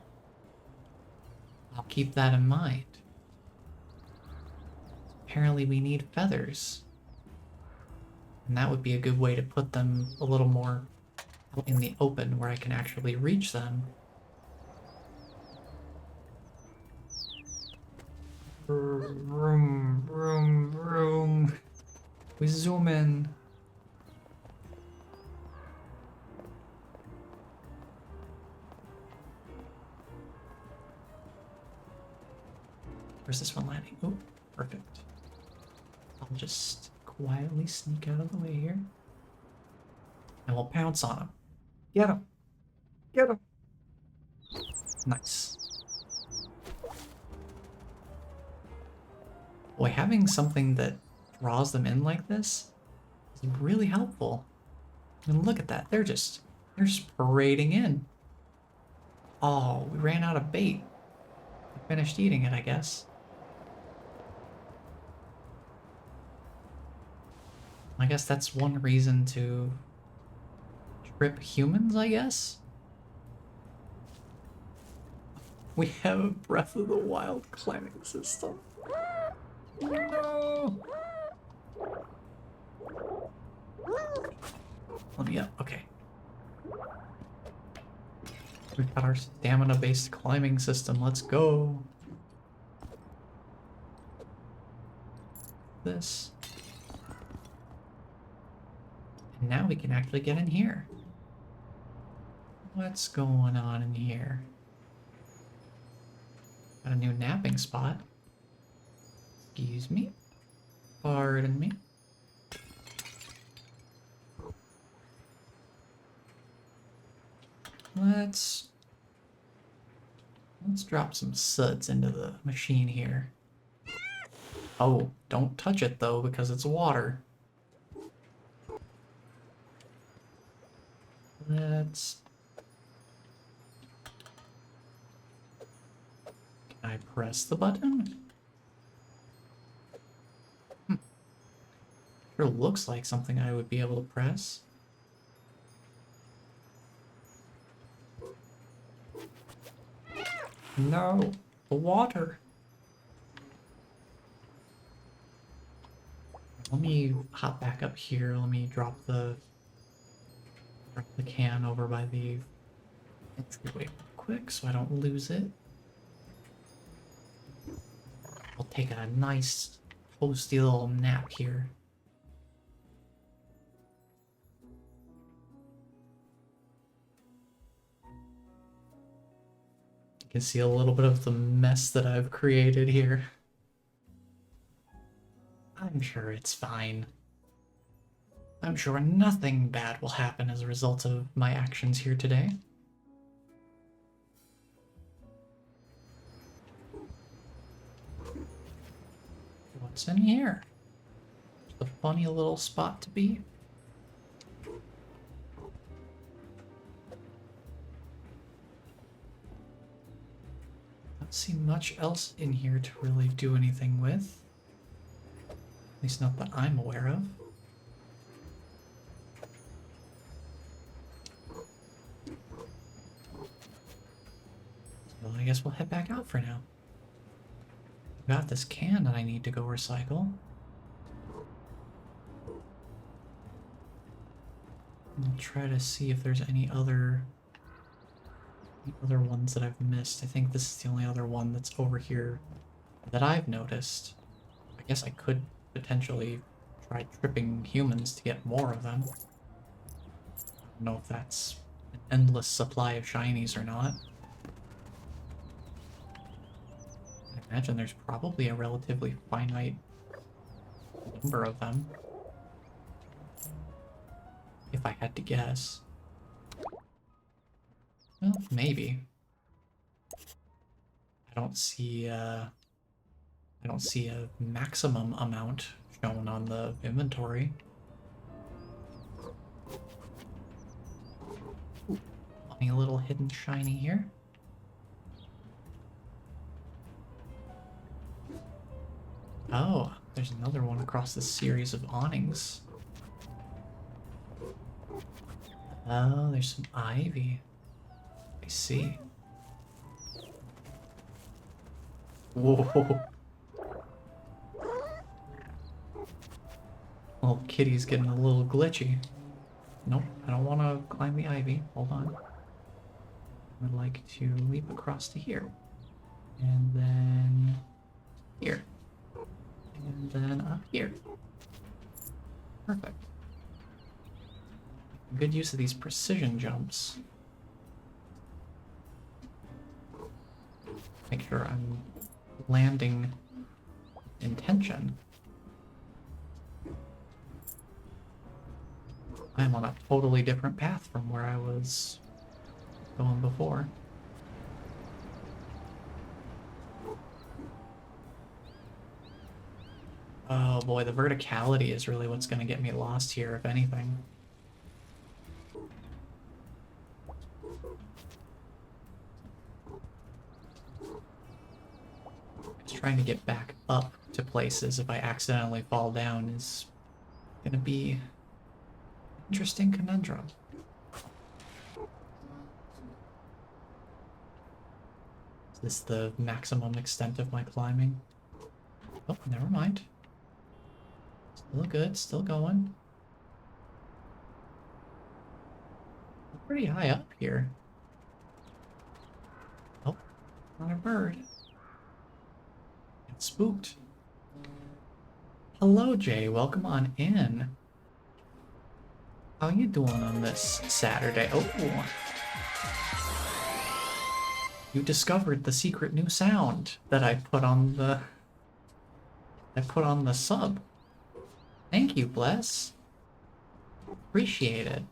[SPEAKER 1] I'll keep that in mind. Apparently we need feathers. And that would be a good way to put them a little more out in the open where I can actually reach them. Vroom, vroom, vroom. We zoom in. Where's this one landing? Oh, perfect. I'll just quietly sneak out of the way here. And we'll pounce on him. Get him! Get him! Nice. Boy, having something that draws them in like this is really helpful. And look at that, they're just parading in. Oh, we ran out of bait. I finished eating it, I guess. I guess that's one reason to trip humans, I guess? We have a Breath of the Wild climbing system. No! Let me up, okay. We've got our stamina-based climbing system, let's go! This. And now we can actually get in here. What's going on in here? Got a new napping spot. Excuse me. Pardon me. Let's drop some suds into the machine here. Oh, don't touch it though because it's water. Let's... Can I press the button? Sure looks like something I would be able to press. No, the water. Let me hop back up here. Let me drop the can over by the entryway real quick so I don't lose it. I'll take a nice toasty little nap here. You can see a little bit of the mess that I've created here. I I'm sure it's fine. I'm sure nothing bad will happen as a result of my actions here today. What's in here? It's a funny little spot to be. Don't see much else in here to really do anything with. At least not that I'm aware of. Well, I guess we'll head back out for now. I've got this can that I need to go recycle. I'll try to see if there's any other ones that I've missed. I think this is the only other one that's over here that I've noticed. I guess I could potentially try tripping humans to get more of them. I don't know if that's an endless supply of shinies or not. I imagine there's probably a relatively finite number of them. If I had to guess. Well, maybe. I don't see a maximum amount shown on the inventory. Ooh, funny little hidden shiny here. Oh, there's another one across this series of awnings. Oh, there's some ivy. I see. Whoa. Little kitty's getting a little glitchy. Nope, I don't want to climb the ivy. Hold on. I would like to leap across to here. And then here. And then up here. Perfect. Good use of these precision jumps. Make sure I'm landing in tension. I'm on a totally different path from where I was going before. Oh boy, the verticality is really what's going to get me lost here, if anything. Just trying to get back up to places if I accidentally fall down is going to be an interesting conundrum. Is this the maximum extent of my climbing? Oh, never mind. Still good, still going. I'm pretty high up here. Oh, not a bird. Got spooked. Hello, Jay. Welcome on in. How you doing on this Saturday? Oh, you discovered the secret new sound that I put on the sub. Thank you, Bless. Appreciate it.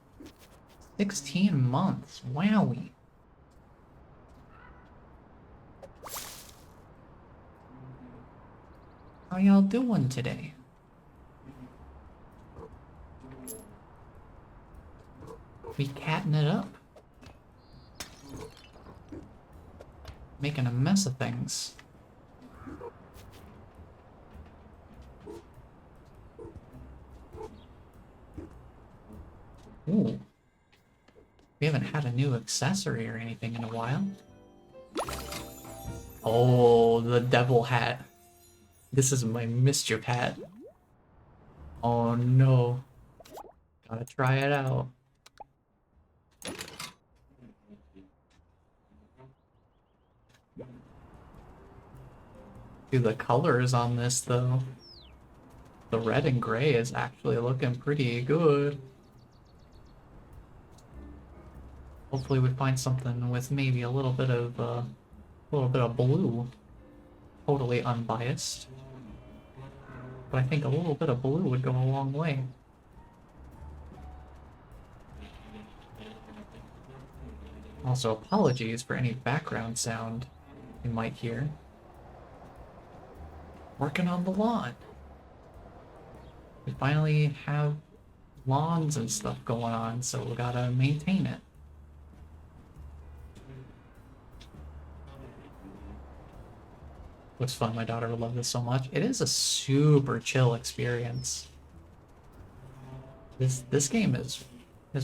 [SPEAKER 1] 16 months. Wowie. How y'all doing today? We catting it up. Making a mess of things. Ooh. We haven't had a new accessory or anything in a while. Oh, the devil hat. This is my mischief hat. Oh no. Gotta try it out. Dude, the colors on this though. The red and gray is actually looking pretty good. Hopefully we find something with maybe a little bit of blue. Totally unbiased. but I think a little bit of blue would go a long way. Also, apologies for any background sound you might hear. Working on the lawn. We finally have lawns and stuff going on, so we gotta maintain it. Looks fun. My daughter would love this so much. It is a super chill experience. This game has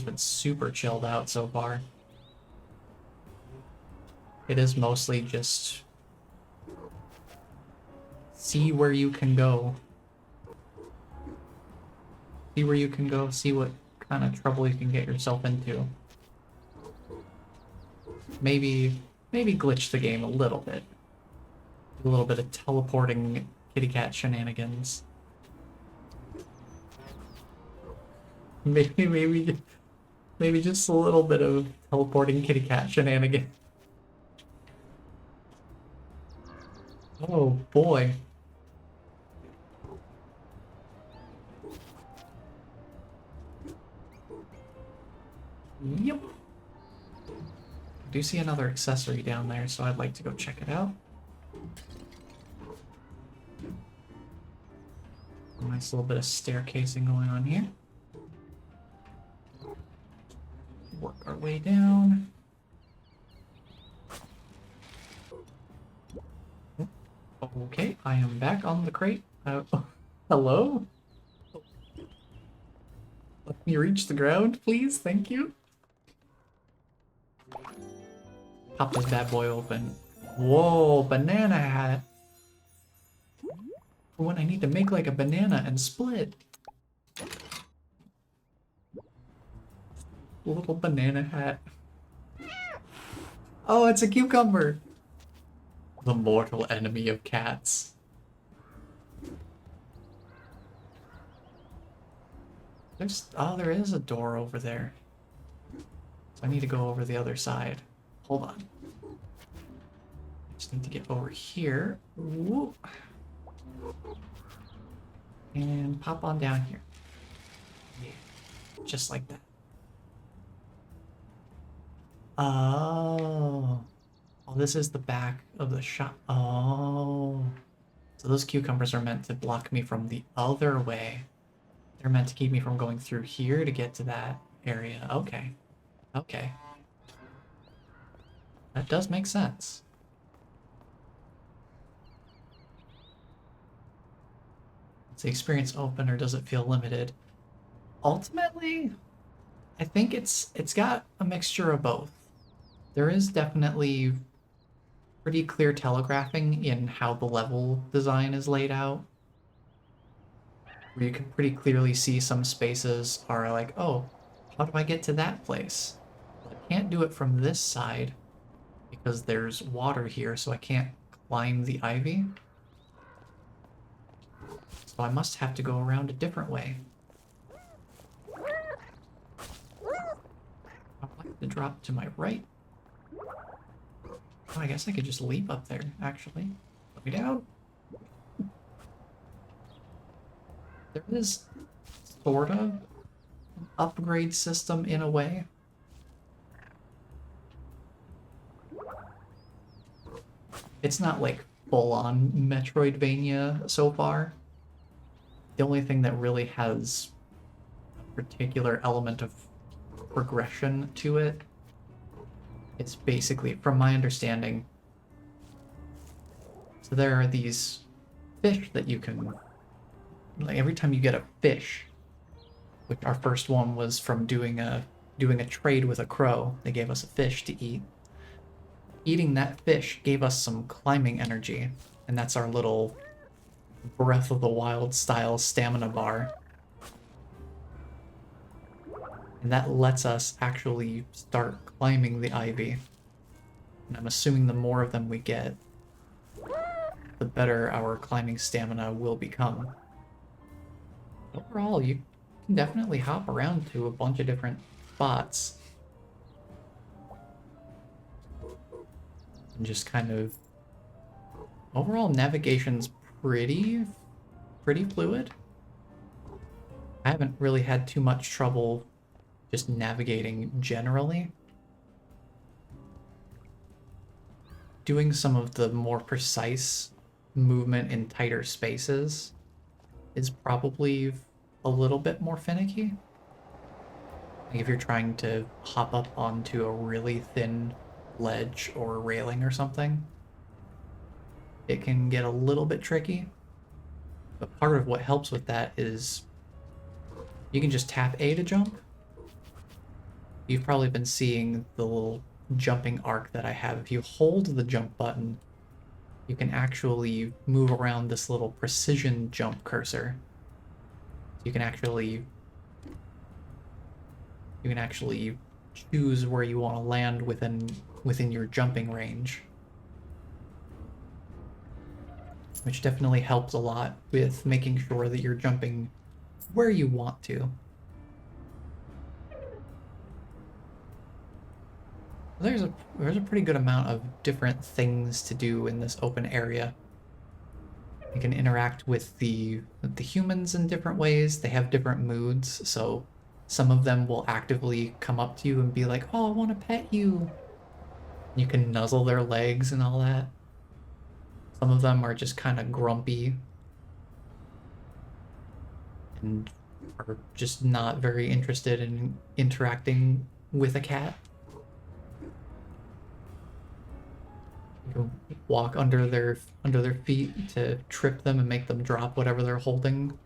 [SPEAKER 1] been super chilled out so far. It is mostly just see where you can go. See where you can go, see what kind of trouble you can get yourself into. Maybe glitch the game a little bit. Do a little bit of teleporting kitty cat shenanigans. Maybe just a little bit of teleporting kitty cat shenanigans. Oh boy. Yep. I do see another accessory down there, so I'd like to go check it out. A nice little bit of staircasing going on here. Work our way down. Okay, I am back on the crate. Hello? Let me reach the ground, please. Thank you. Pop this bad boy open. Whoa, banana hat. For when I need to make like a banana and split. Little banana hat. Oh, it's a cucumber. The mortal enemy of cats. There is a door over there. So I need to go over the other side. Hold on. Just need to get over here. Whoop. And pop on down here. Yeah, just like that. Oh. Oh, this is the back of the shop. Oh. So those cucumbers are meant to block me from the other way. They're meant to keep me from going through here to get to that area. Okay. Okay. That does make sense. Is the experience open or does it feel limited? Ultimately, I think it's got a mixture of both. There is definitely pretty clear telegraphing in how the level design is laid out. Where you can pretty clearly see some spaces are like, oh, how do I get to that place? Well, I can't do it from this side because there's water here, so I can't climb the ivy. So I must have to go around a different way. I'd like to drop to my right. Oh, I guess I could just leap up there, actually. Let me down. There is sort of an upgrade system in a way. It's not like full-on Metroidvania so far. The only thing that really has a particular element of progression to it is basically, from my understanding, so there are these fish that you can, like every time you get a fish, which our first one was from doing a trade with a crow, they gave us a fish to eat. Eating that fish gave us some climbing energy, and that's our little Breath of the Wild style stamina bar. And that lets us actually start climbing the ivy. And I'm assuming the more of them we get, the better our climbing stamina will become. Overall, you can definitely hop around to a bunch of different spots. And just kind of... Overall, navigation's pretty pretty fluid. I haven't really had too much trouble just navigating generally. Doing some of the more precise movement in tighter spaces is probably a little bit more finicky. Like if you're trying to hop up onto a really thin ledge or railing or something, it can get a little bit tricky. But part of what helps with that is you can just tap A to jump. You've probably been seeing the little jumping arc that I have. If you hold the jump button, you can actually move around this little precision jump cursor. You can actually choose where you want to land within your jumping range, which definitely helps a lot with making sure that you're jumping where you want to. There's a pretty good amount of different things to do in this open area. You can interact with the humans in different ways. They have different moods, so some of them will actively come up to you and be like, "Oh, I want to pet you." You can nuzzle their legs and all that. Some of them are just kind of grumpy and are just not very interested in interacting with a cat. You can walk under their feet to trip them and make them drop whatever they're holding,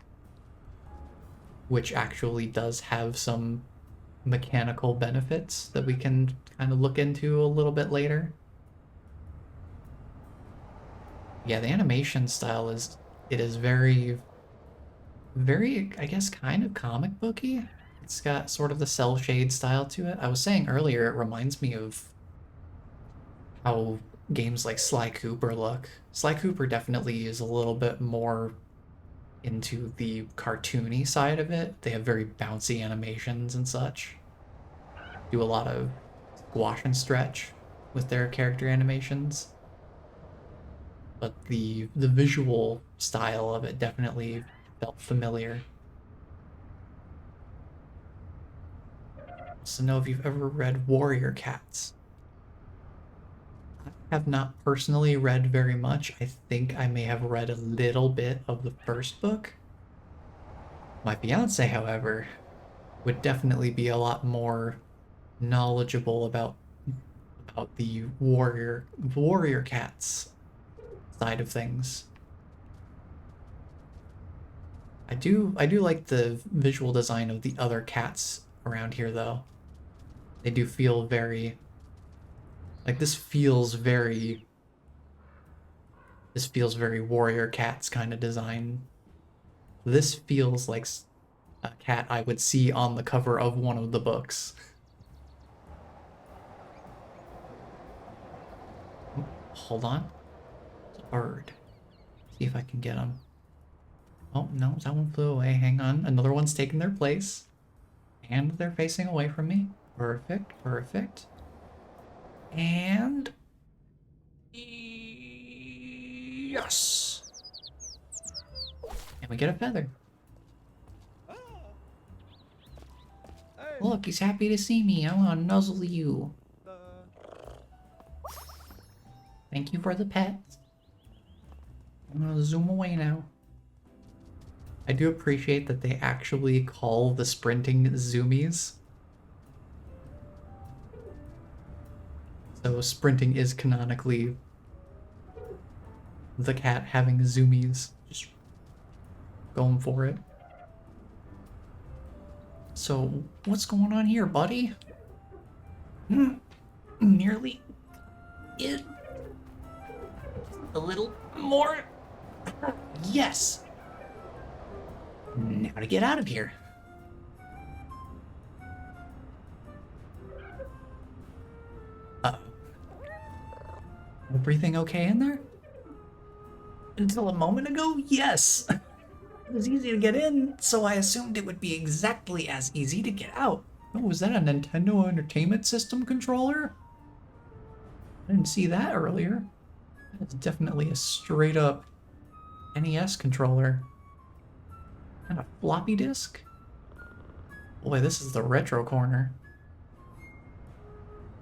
[SPEAKER 1] which actually does have some mechanical benefits that we can kind of look into a little bit later. Yeah, the animation style is very, I guess, kind of comic booky. It's got sort of the cell shade style to it. I was saying earlier, it reminds me of how games like Sly Cooper look. Sly Cooper definitely is a little bit more into the cartoony side of it. They have very bouncy animations and such. Do a lot of squash and stretch with their character animations. But the visual style of it definitely felt familiar. So know if you've ever read Warrior Cats. I have not personally read very much. I think I may have read a little bit of the first book. My fiance, however, would definitely be a lot more knowledgeable about the warrior cats side of things. I do like the visual design of the other cats around here though. They do feel very like this feels very warrior cats kind of design. This feels like a cat I would see on the cover of one of the books. Hold on. It's a bird. See if I can get him. Oh, no, that one flew away. Hang on. Another one's taking their place. And they're facing away from me. Perfect, perfect. And... yes! And we get a feather. Look, he's happy to see me. I want to nuzzle you. Thank you for the pet. I'm gonna zoom away now. I do appreciate that they actually call the sprinting zoomies. So sprinting is canonically the cat having zoomies. Just going for it. So, what's going on here, buddy? Nearly in. A little more. Yes. Now to get out of here. Uh-oh. Everything okay in there? Until a moment ago, yes. It was easy to get in, so I assumed it would be exactly as easy to get out. Oh, was that a Nintendo Entertainment System controller? I didn't see that earlier. That's definitely a straight up NES controller. And a floppy disk? Boy, this is the retro corner.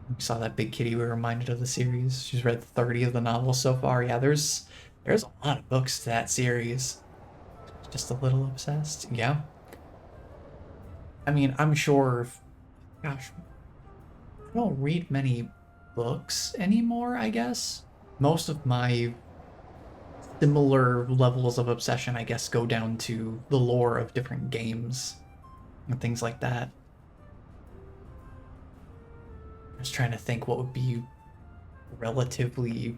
[SPEAKER 1] We saw that big kitty, we were reminded of the series. She's read 30 of the novels so far. Yeah, there's a lot of books to that series. Just a little obsessed. Yeah. I mean, I'm sure, gosh, I don't read many books anymore, I guess. Most of my similar levels of obsession, I guess, go down to the lore of different games and things like that. I was trying to think what would be relatively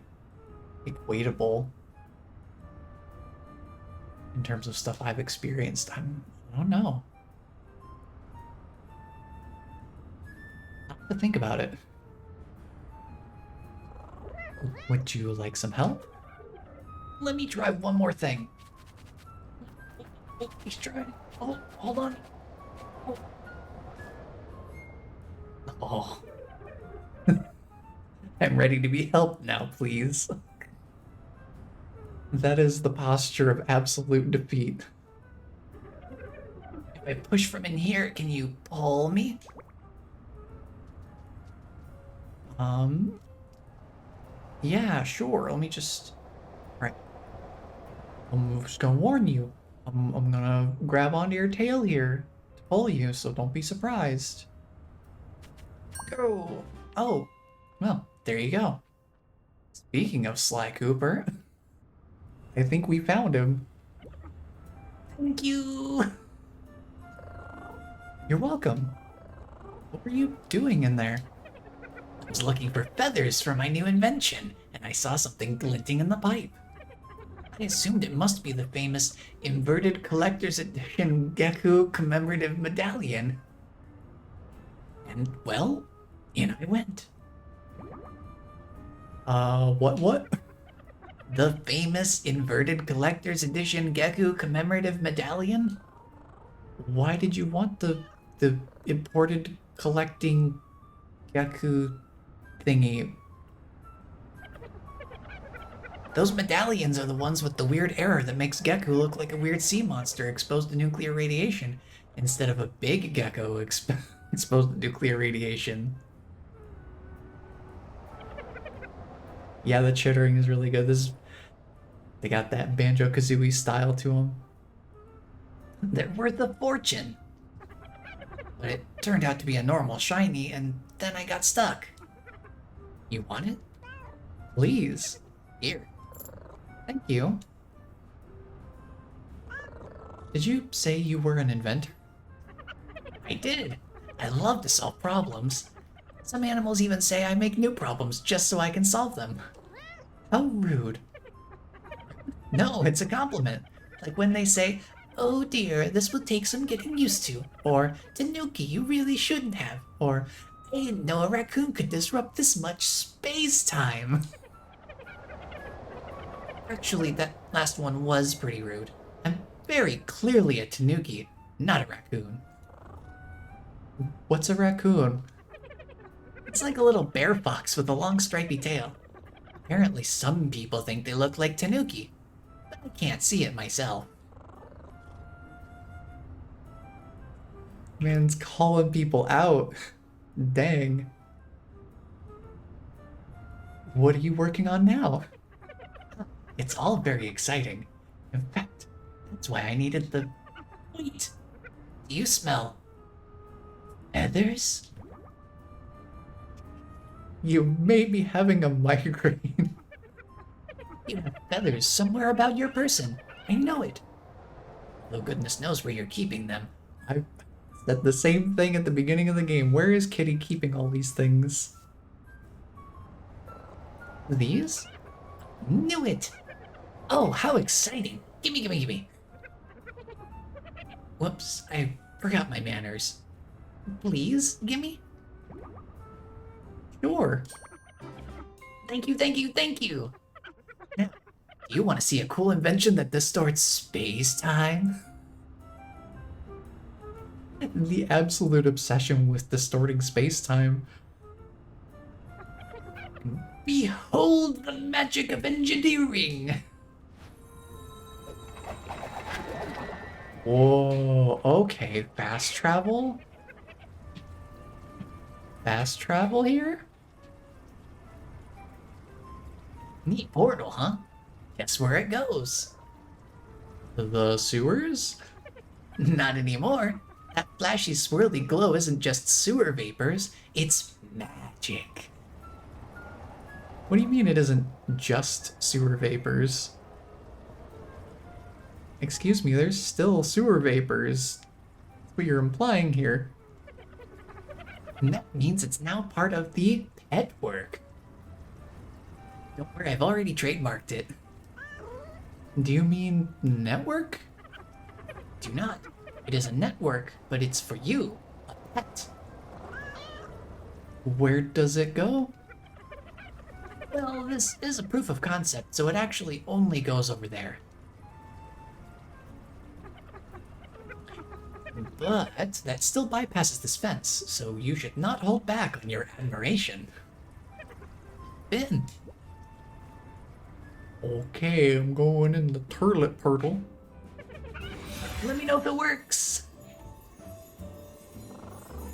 [SPEAKER 1] equatable in terms of stuff I've experienced. I don't know. I have to think about it. Would you like some help? Let me try one more thing. He's trying. Oh, hold on. Oh. I'm ready to be helped now, please. That is the posture of absolute defeat. If I push from in here, can you pull me? Yeah, sure. Let me just... Right. I'm just gonna warn you. I'm gonna grab onto your tail here to pull you, so don't be surprised. Go! Oh, well, there you go. Speaking of Sly Cooper, I think we found him. Thank you! You're welcome. What were you doing in there? I was looking for feathers for my new invention, and I saw something glinting in the pipe. I assumed it must be the famous inverted collector's edition Geku commemorative medallion. And, well, in I went. What? The famous inverted collector's edition Geku commemorative medallion? Why did you want the imported collecting Geku thingy? Those medallions are the ones with the weird error that makes Geku look like a weird sea monster exposed to nuclear radiation, instead of a big gecko exposed to nuclear radiation. Yeah, the chittering is really good. They got that Banjo-Kazooie style to them. They're worth a fortune. But it turned out to be a normal shiny, and then I got stuck. You want it? Please. Here. Thank you. Did you say you were an inventor? I did. I love to solve problems. Some animals even say I make new problems just so I can solve them. How rude. No, it's a compliment. Like when they say, "Oh dear, this will take some getting used to," or "Tanuki, you really shouldn't have," or "I didn't know a raccoon could disrupt this much space-time." Actually, that last one was pretty rude. I'm very clearly a tanuki, not a raccoon. What's a raccoon? It's like a little bear fox with a long stripy tail. Apparently some people think they look like tanuki, but I can't see it myself. Man's calling people out. Dang. What are you working on now? It's all very exciting. In fact, that's why I needed the... Wait! Do you smell... feathers? You may be having a migraine. You have feathers somewhere about your person. I know it. Though goodness knows where you're keeping them. I said the same thing at the beginning of the game. Where is Kitty keeping all these things? These? Knew it! Oh, how exciting! Gimme! Whoops, I forgot my manners. Please, gimme? Sure. Thank you! Now, do you want to see a cool invention that distorts space-time? The absolute obsession with distorting space-time. Behold the magic of engineering! Whoa, okay, fast travel? Fast travel here?
[SPEAKER 2] Neat portal, huh? Guess where it goes?
[SPEAKER 1] The sewers?
[SPEAKER 2] Not anymore. That flashy swirly glow isn't just sewer vapors, it's magic.
[SPEAKER 1] What do you mean it isn't just sewer vapors? Excuse me, there's still sewer vapors. That's what you're implying here.
[SPEAKER 2] And that means it's now part of the pet work. Don't worry, I've already trademarked it.
[SPEAKER 1] Do you mean network?
[SPEAKER 2] Do not. It is a network, but it's for you, a pet.
[SPEAKER 1] Where does it go?
[SPEAKER 2] Well, this is a proof of concept, so it actually only goes over there. But that still bypasses this fence, so you should not hold back on your admiration. Finn,
[SPEAKER 1] Okay, I'm going in the turlet portal.
[SPEAKER 2] let me know if it works.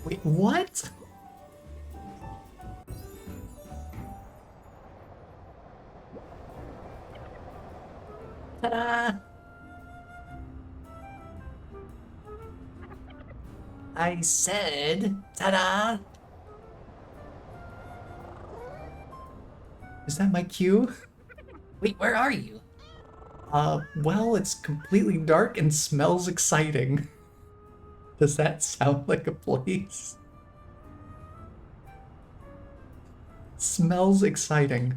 [SPEAKER 1] Wait, what?
[SPEAKER 2] Ta-da! I said, ta-da!
[SPEAKER 1] Is that my cue?
[SPEAKER 2] Wait, where are you?
[SPEAKER 1] Well, it's completely dark and smells exciting. Does that sound like a place? Smells exciting.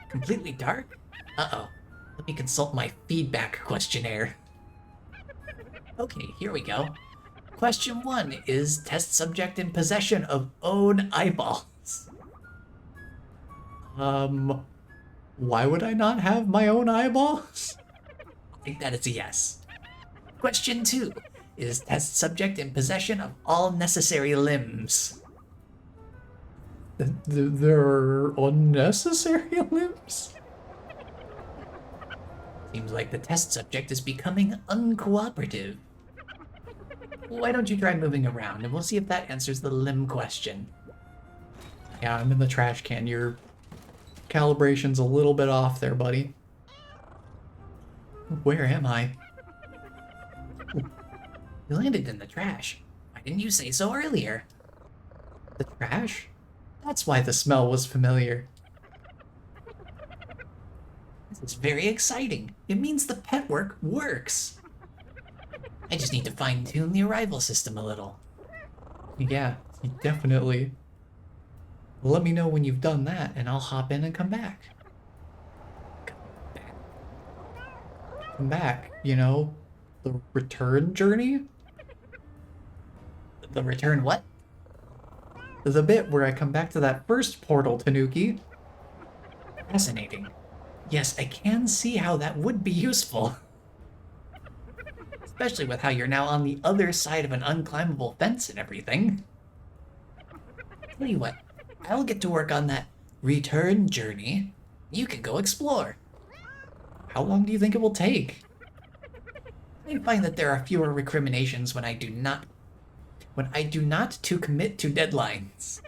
[SPEAKER 2] Completely dark? Uh-oh. Let me consult my feedback questionnaire. Okay, here we go. Question 1 is test subject in possession of own eyeballs.
[SPEAKER 1] Why would I not have my own eyeballs?
[SPEAKER 2] I think that is a yes. Question 2 is test subject in possession of all necessary limbs.
[SPEAKER 1] They're unnecessary limbs?
[SPEAKER 2] Seems like the test subject is becoming uncooperative. Why don't you try moving around and we'll see if that answers the limb question.
[SPEAKER 1] Yeah, I'm in the trash can. Your calibration's a little bit off there, buddy. Where am I?
[SPEAKER 2] You landed in the trash. Why didn't you say so earlier?
[SPEAKER 1] The trash? That's why the smell was familiar.
[SPEAKER 2] This is very exciting. It means the pet work works. I just need to fine-tune the arrival system a little.
[SPEAKER 1] Yeah, definitely. Let me know when you've done that, and I'll hop in and come back. Come back, you know, the return journey?
[SPEAKER 2] The return what?
[SPEAKER 1] The bit where I come back to that first portal, Tanuki.
[SPEAKER 2] Fascinating. Yes, I can see how that would be useful. Especially with how you're now on the other side of an unclimbable fence and everything. Tell you what, I'll get to work on that return journey. You can go explore.
[SPEAKER 1] How long do you think it will take?
[SPEAKER 2] I find that there are fewer recriminations when I do not to commit to deadlines.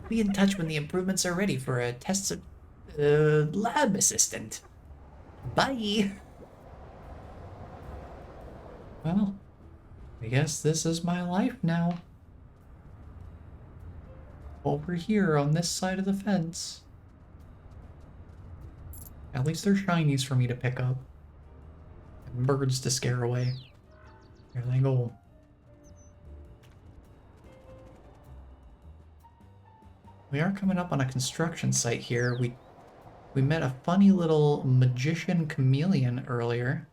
[SPEAKER 2] Be in touch when the improvements are ready for a test lab assistant. Bye.
[SPEAKER 1] Well, I guess this is my life now. Over here on this side of the fence. At least they're shinies for me to pick up. And birds to scare away. Here they go. We are coming up on a construction site here. We met a funny little magician chameleon earlier.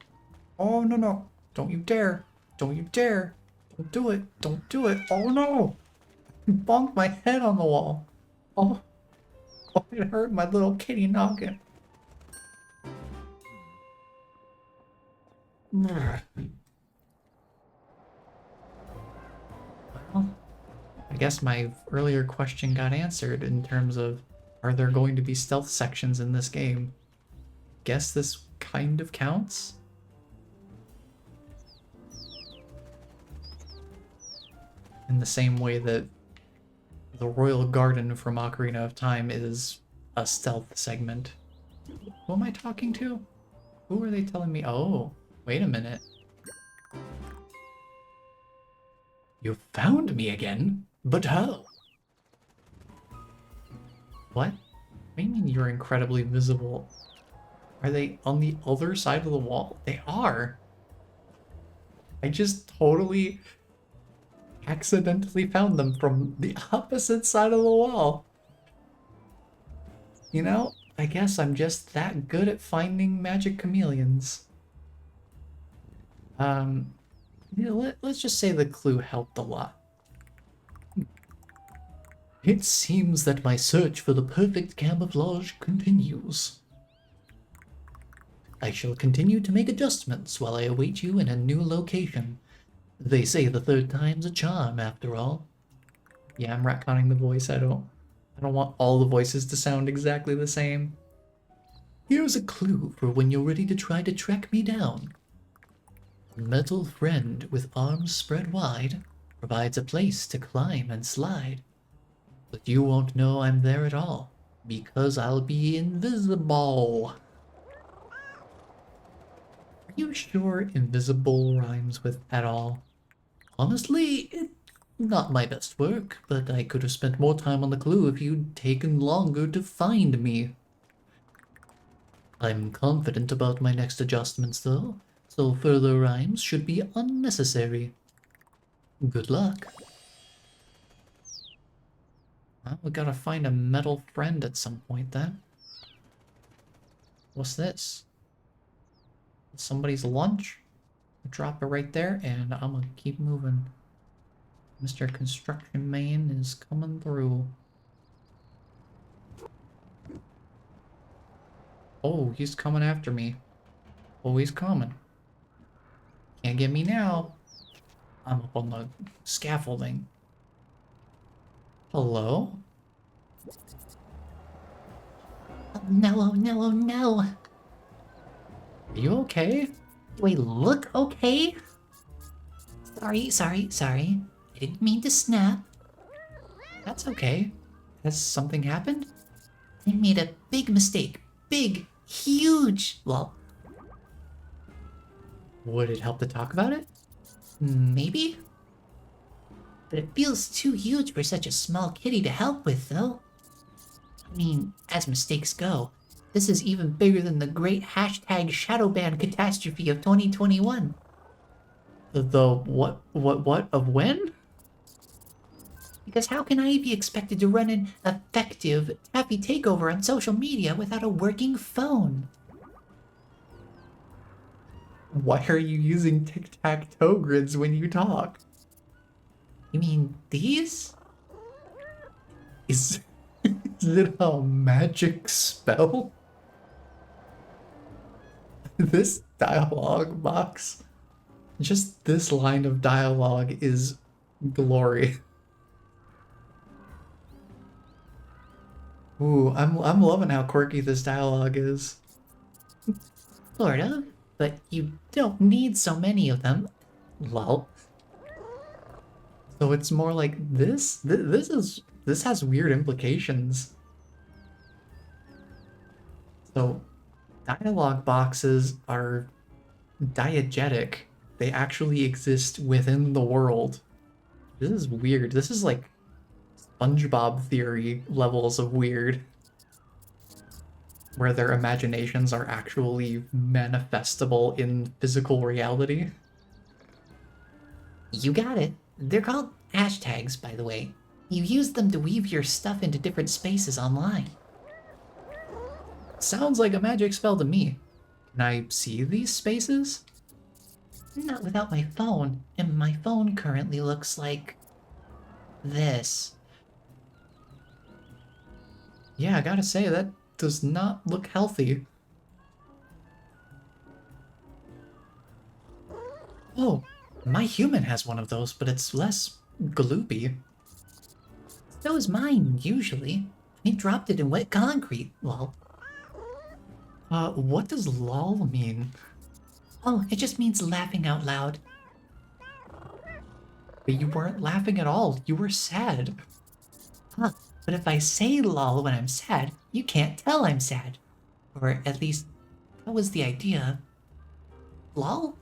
[SPEAKER 1] Oh, no, no. Don't you dare. Don't you dare. Don't do it. Don't do it. Oh, no. I bonked my head on the wall. Oh, it hurt my little kitty noggin. Well, I guess my earlier question got answered in terms of, are there going to be stealth sections in this game? Guess this kind of counts? In the same way that the Royal Garden from Ocarina of Time is a stealth segment. Who am I talking to? Who are they telling me? Oh, wait a minute.
[SPEAKER 2] You found me again? But how?
[SPEAKER 1] What? What do you mean you're incredibly visible? Are they on the other side of the wall? They are. I just totally accidentally found them from the opposite side of the wall. You know, I guess I'm just that good at finding magic chameleons. Yeah, let's just say the clue helped a lot.
[SPEAKER 2] It seems that my search for the perfect camouflage continues. I shall continue to make adjustments while I await you in a new location. They say the third time's a charm, after all.
[SPEAKER 1] Yeah, I'm retconning the voice. I don't want all the voices to sound exactly the same.
[SPEAKER 2] Here's a clue for when you're ready to try to track me down. Metal friend with arms spread wide provides a place to climb and slide. But you won't know I'm there at all, because I'll be invisible.
[SPEAKER 1] Are you sure invisible rhymes with at all?
[SPEAKER 2] Honestly, it's not my best work, but I could have spent more time on the clue if you'd taken longer to find me. I'm confident about my next adjustments, though, so further rhymes should be unnecessary. Good luck.
[SPEAKER 1] Well, we gotta find a metal friend at some point then. What's this? Somebody's lunch? Drop it right there, and I'm gonna keep moving. Mr. Construction Man is coming through. Oh, he's coming after me. Oh, he's coming. Can't get me now. I'm up on the scaffolding. Hello?
[SPEAKER 2] Oh no, oh no, oh no.
[SPEAKER 1] Are you okay?
[SPEAKER 2] Do I look okay? Sorry. I didn't mean to snap.
[SPEAKER 1] That's okay. Has something happened?
[SPEAKER 2] I made a big mistake. Big, huge. Well,
[SPEAKER 1] Would it help to talk about it?
[SPEAKER 2] maybe? But it feels too huge for such a small kitty to help with, though. I mean, as mistakes go, this is even bigger than the great hashtag Shadowban catastrophe of 2021.
[SPEAKER 1] The what of when?
[SPEAKER 2] Because how can I be expected to run an effective happy takeover on social media without a working phone?
[SPEAKER 1] Why are you using tic-tac-toe grids when you talk?
[SPEAKER 2] You mean these?
[SPEAKER 1] Is it a magic spell? This dialogue box, just this line of dialogue is glory. Ooh, I'm loving how quirky this dialogue is.
[SPEAKER 2] Sort of, but you don't need so many of them. Lol.
[SPEAKER 1] So it's more like this? This has weird implications. So dialogue boxes are diegetic. They actually exist within the world. This is weird. This is like SpongeBob theory levels of weird. Where their imaginations are actually manifestable in physical reality.
[SPEAKER 2] You got it. They're called hashtags, by the way. You use them to weave your stuff into different spaces online.
[SPEAKER 1] Sounds like a magic spell to me. Can I see these spaces?
[SPEAKER 2] Not without my phone, and my phone currently looks like this.
[SPEAKER 1] Yeah, I gotta say, that does not look healthy. Oh, my human has one of those, but it's less gloopy.
[SPEAKER 2] So is mine, usually. I dropped it in wet concrete. Well,
[SPEAKER 1] What does lol mean?
[SPEAKER 2] oh, it just means laughing out loud.
[SPEAKER 1] But you weren't laughing at all. You were sad.
[SPEAKER 2] Huh, but if I say lol when I'm sad, you can't tell I'm sad. Or at least, that was the idea. Lol?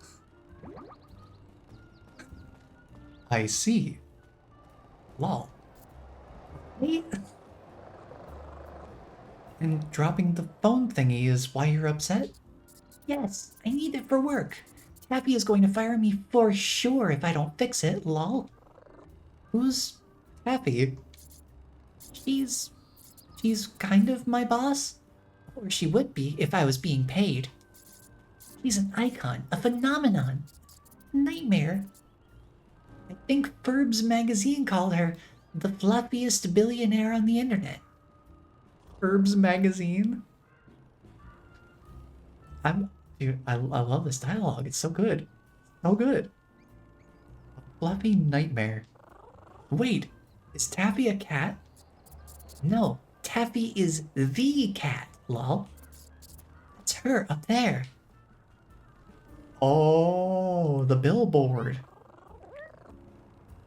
[SPEAKER 1] I see.
[SPEAKER 2] Lol. Wait.
[SPEAKER 1] And dropping the phone thingy is why you're upset?
[SPEAKER 2] Yes, I need it for work. Taffy is going to fire me for sure if I don't fix it, lol.
[SPEAKER 1] Who's happy?
[SPEAKER 2] She's kind of my boss. Or she would be if I was being paid. She's an icon, a phenomenon. Nightmare. I think Forbes magazine called her the fluffiest billionaire on the internet.
[SPEAKER 1] Herbs magazine? Dude, I love this dialogue. It's so good. So good. A fluffy nightmare. Wait, is Taffy a cat?
[SPEAKER 2] No, Taffy is the cat, lol. That's her up there.
[SPEAKER 1] Oh, the billboard.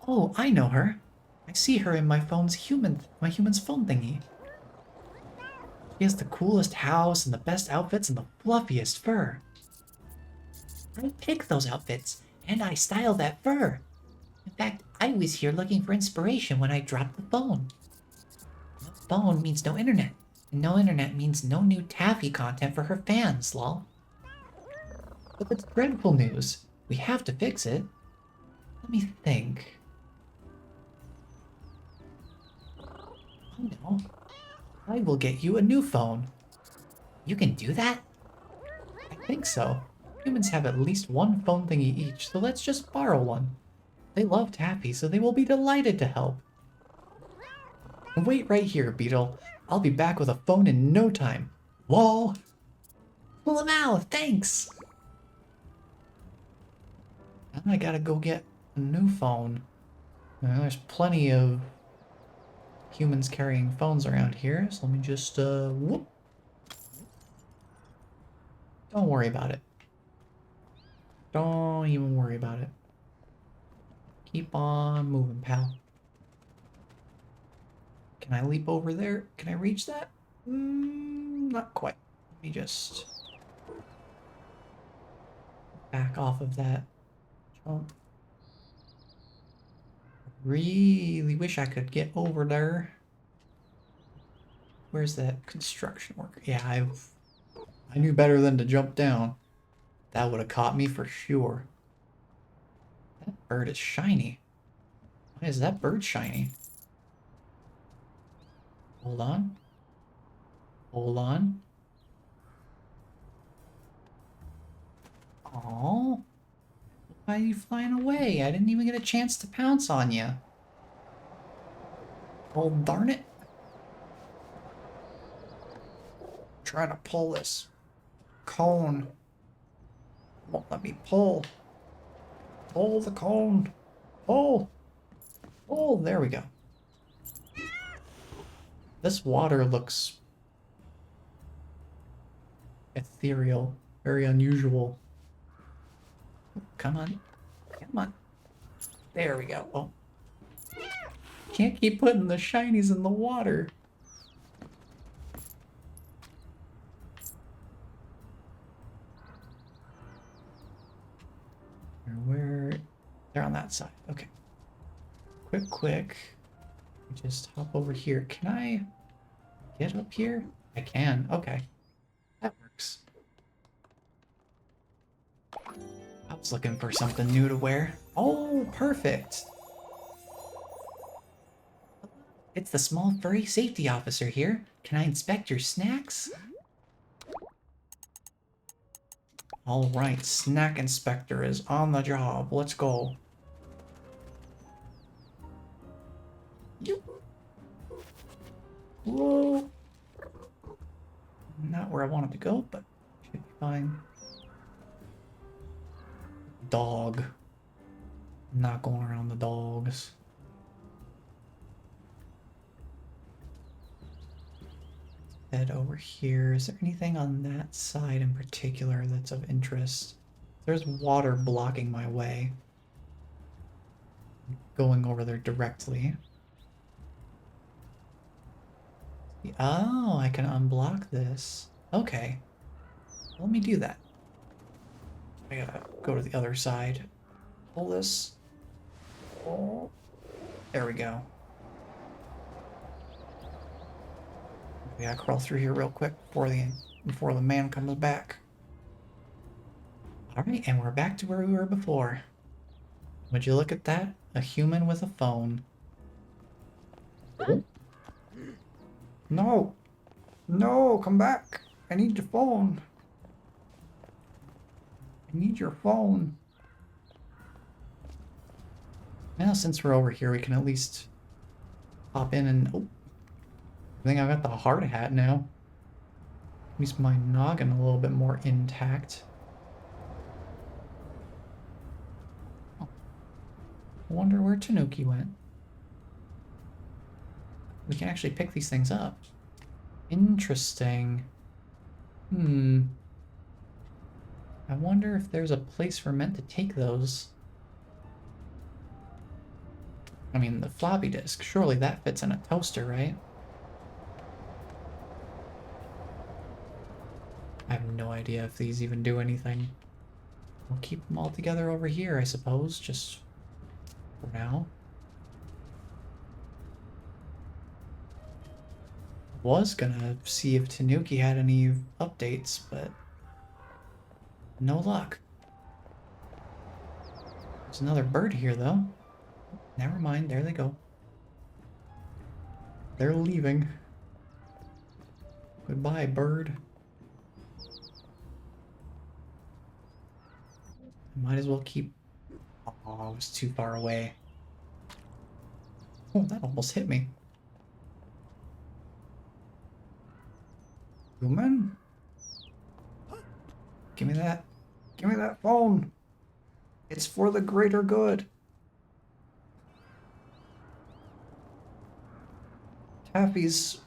[SPEAKER 1] Oh, I know her. I see her in my human's phone thingy. She has the coolest house and the best outfits and the fluffiest fur.
[SPEAKER 2] I pick those outfits, and I style that fur. In fact, I was here looking for inspiration when I dropped the phone. No phone means no internet, and no internet means no new Taffy content for her fans, lol.
[SPEAKER 1] But that's dreadful news. We have to fix it. Let me think. I know. I will get you a new phone.
[SPEAKER 2] You can do that?
[SPEAKER 1] I think so. Humans have at least one phone thingy each, so let's just borrow one. They love Taffy, so they will be delighted to help. Wait right here, Beetle. I'll be back with a phone in no time. Lol.
[SPEAKER 2] Pull him out, thanks!
[SPEAKER 1] Now I gotta go get a new phone. There's plenty of humans carrying phones around here, so let me just, whoop. Don't worry about it. Don't even worry about it. Keep on moving, pal. Can I leap over there? Can I reach that? Not quite. Let me just back off of that jump. Really wish I could get over there. Where's that construction worker? Yeah, I knew better than to jump down. That would have caught me for sure. That bird is shiny. Why is that bird shiny? Hold on. Hold on. Oh, why are you flying away? I didn't even get a chance to pounce on you. Oh, darn it. Try to pull this cone. Won't let me pull. Pull the cone. Pull. Pull. There we go. This water looks ethereal, very unusual. Come on. Come on. There we go. Oh. Can't keep putting the shinies in the water. Where? They're on that side. Okay. Quick. Just hop over here. Can I get up here? I can. Okay. That works. I was looking for something new to wear. Oh, perfect.
[SPEAKER 2] It's the small furry safety officer here. Can I inspect your snacks?
[SPEAKER 1] All right, Snack Inspector is on the job. Let's go. Whoa. Not where I wanted to go, but should be fine. Dog. Not going around the dogs. Head over here. Is there anything on that side in particular that's of interest? There's water blocking my way. going over there directly. Oh, I can unblock this. Okay. Let me do that. I gotta go to the other side. Pull this. Oh, there we go. We gotta crawl through here real quick before the man comes back. Alright, and we're back to where we were before. Would you look at that? A human with a phone. No! No, come back! I need your phone. I need your phone. Now, since we're over here, we can at least hop in and... Oh, I think I got the hard hat now. At least my noggin a little bit more intact. Oh. I wonder where Tanuki went. We can actually pick these things up. Interesting. I wonder if there's a place we're meant to take those. I mean, the floppy disk, surely that fits in a toaster, right? I have no idea if these even do anything. We'll keep them all together over here, I suppose, just for now. Was gonna see if Tanuki had any updates, but no luck. There's another bird here, though. Never mind, there they go. They're leaving. Goodbye, bird. Might as well keep... Oh, I was too far away. Oh, that almost hit me. Human? Give me that. Give me that phone. It's for the greater good. Taffy's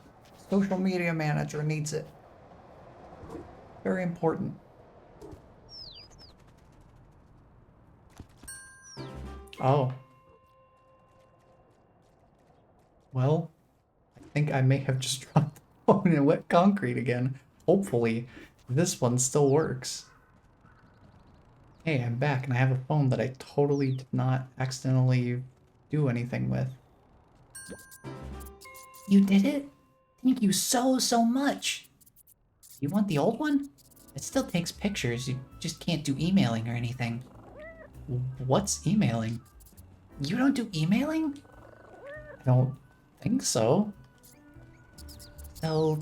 [SPEAKER 1] social media manager needs it. Very important. Oh. Well, I think I may have just dropped the phone in wet concrete again. Hopefully, this one still works. Hey, I'm back and I have a phone that I totally did not accidentally do anything with.
[SPEAKER 2] You did it? Thank you so much. You want the old one? It still takes pictures, you just can't do emailing or anything.
[SPEAKER 1] What's emailing?
[SPEAKER 2] You don't do emailing?
[SPEAKER 1] I don't think so.
[SPEAKER 2] So,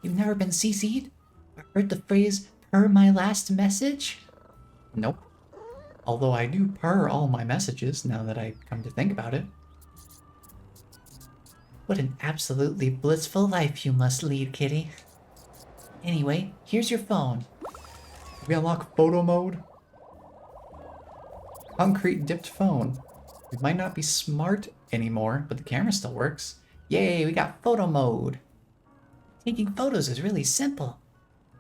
[SPEAKER 2] you've never been CC'd? Or heard the phrase, per my last message?
[SPEAKER 1] Nope. Although I do purr all my messages now that I come to think about it.
[SPEAKER 2] What an absolutely blissful life you must lead, kitty. Anyway, here's your phone.
[SPEAKER 1] We unlock photo mode. Concrete dipped phone. We might not be smart anymore, but the camera still works.
[SPEAKER 2] Yay, we got photo mode. Taking photos is really simple.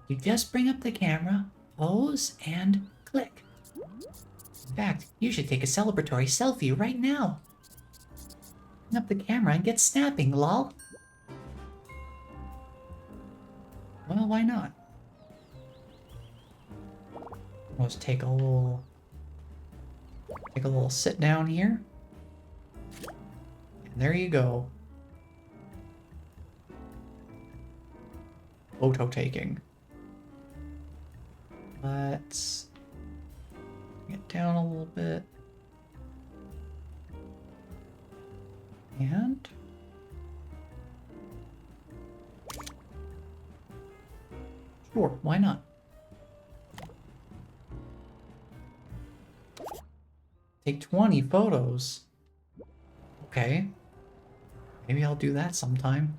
[SPEAKER 2] You just bring up the camera, pose, and click. In fact, you should take a celebratory selfie right now. Bring up the camera and get snapping, lol.
[SPEAKER 1] Well, why not? Let's take a little sit down here. And there you go. Photo taking. Let's get down a little bit. And sure, why not? Take 20 photos. Okay. Maybe I'll do that sometime.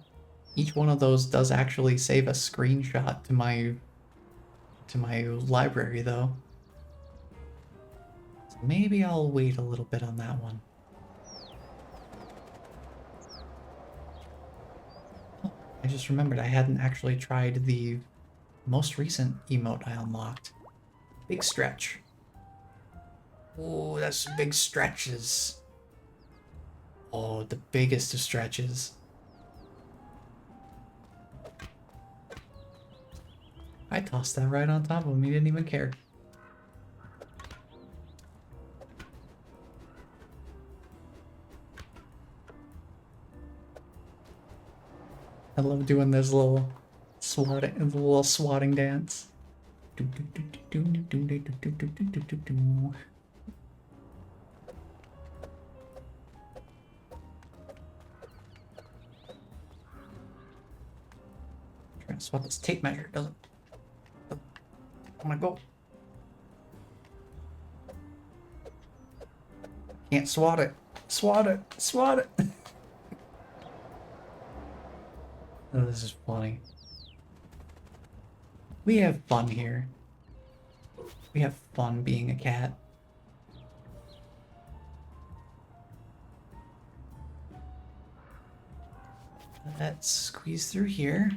[SPEAKER 1] Each one of those does actually save a screenshot to my library though. So maybe I'll wait a little bit on that one. Oh, I just remembered I hadn't actually tried the most recent emote I unlocked. Big stretch. Ooh, that's big stretches. Oh, the biggest of stretches. I tossed that right on top of him. He didn't even care. I love doing this little swatting dance. Trying to swat this tape measure. Doesn't. I'm gonna go. Can't swat it. Swat it. Swat it. Oh, this is funny. We have fun here. We have fun being a cat. Let's squeeze through here.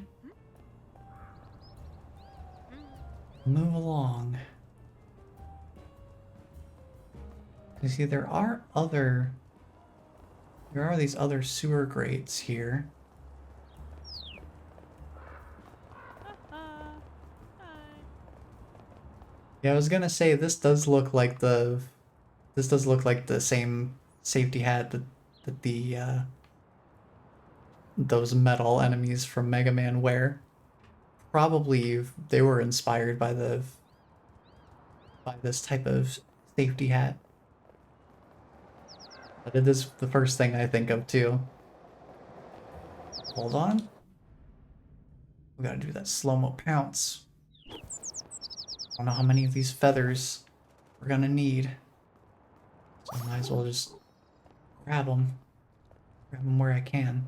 [SPEAKER 1] Move along. You see, there are these other sewer grates here. Yeah, I was gonna say this does look like the same safety hat that those metal enemies from Mega Man wear. Probably they were inspired by this type of safety hat. But it is the first thing I think of too. Hold on. We gotta do that slow-mo pounce. I don't know how many of these feathers we're gonna need. So I might as well just grab them. Grab them where I can.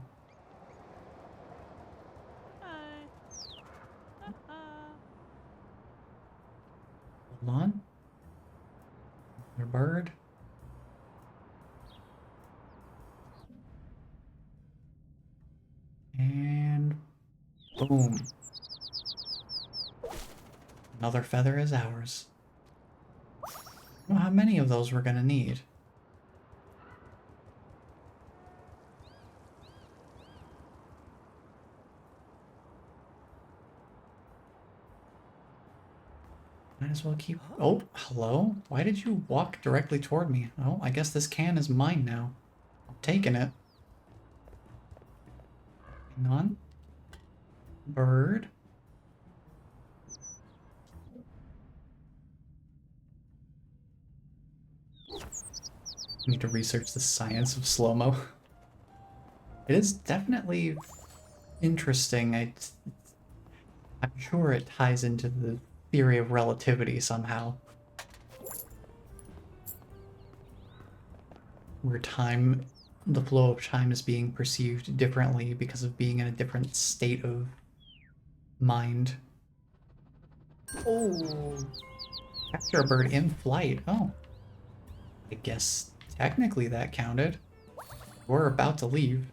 [SPEAKER 1] Hold on. Another bird. And boom. Another feather is ours. I don't know how many of those we're gonna need. Might as well keep... Oh, hello? Why did you walk directly toward me? Oh, I guess this can is mine now. I'm taking it. Hang on. Bird. I need to research the science of slow-mo. It is definitely interesting. I'm sure it ties into the theory of relativity somehow. Where the flow of time is being perceived differently because of being in a different state of mind. Oh, capture a bird in flight. Oh, I guess technically that counted. We're about to leave.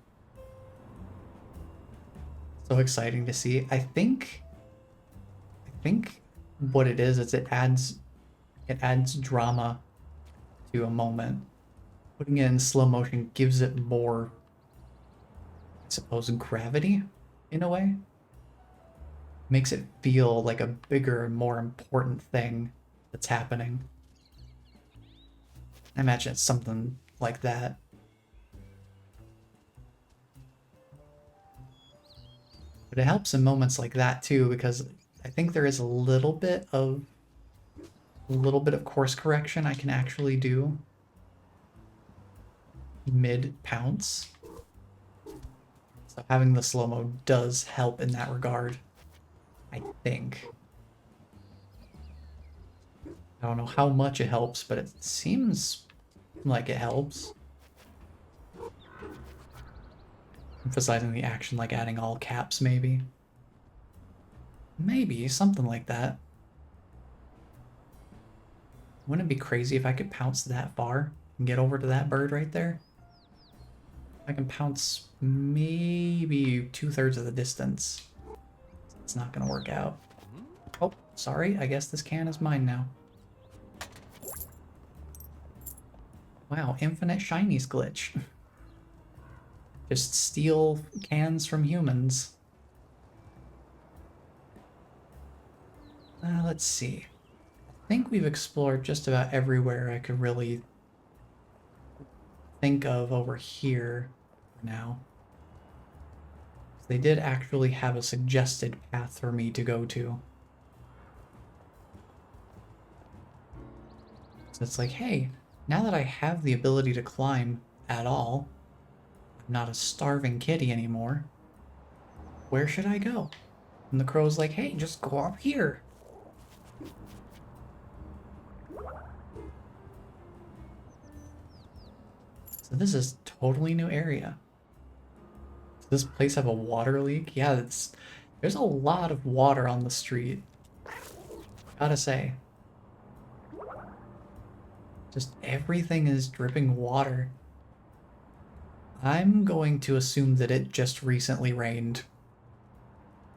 [SPEAKER 1] So exciting to see. I think what it is it adds drama to a moment. Putting it in slow motion gives it more, I suppose, gravity in a way. Makes it feel like a bigger, more important thing that's happening. I imagine it's something like that. But it helps in moments like that too, because I think there is a little bit of course correction I can actually do mid pounce. So having the slow-mo does help in that regard, I think. I don't know how much it helps, but it seems like it helps. Emphasizing the action, like adding all caps, maybe. Maybe, something like that. Wouldn't it be crazy if I could pounce that far and get over to that bird right there? I can pounce maybe 2/3 of the distance. It's not gonna work out. Oh, sorry, I guess this can is mine now. Wow, infinite shinies glitch. Just steal cans from humans. Let's see. I think we've explored just about everywhere I could really think of over here now. They did actually have a suggested path for me to go to. So it's like, hey, now that I have the ability to climb at all, I'm not a starving kitty anymore. Where should I go? And the crow's like, hey, just go up here. So this is a totally new area. Does this place have a water leak? Yeah, there's a lot of water on the street. Gotta say. Just everything is dripping water. I'm going to assume that it just recently rained.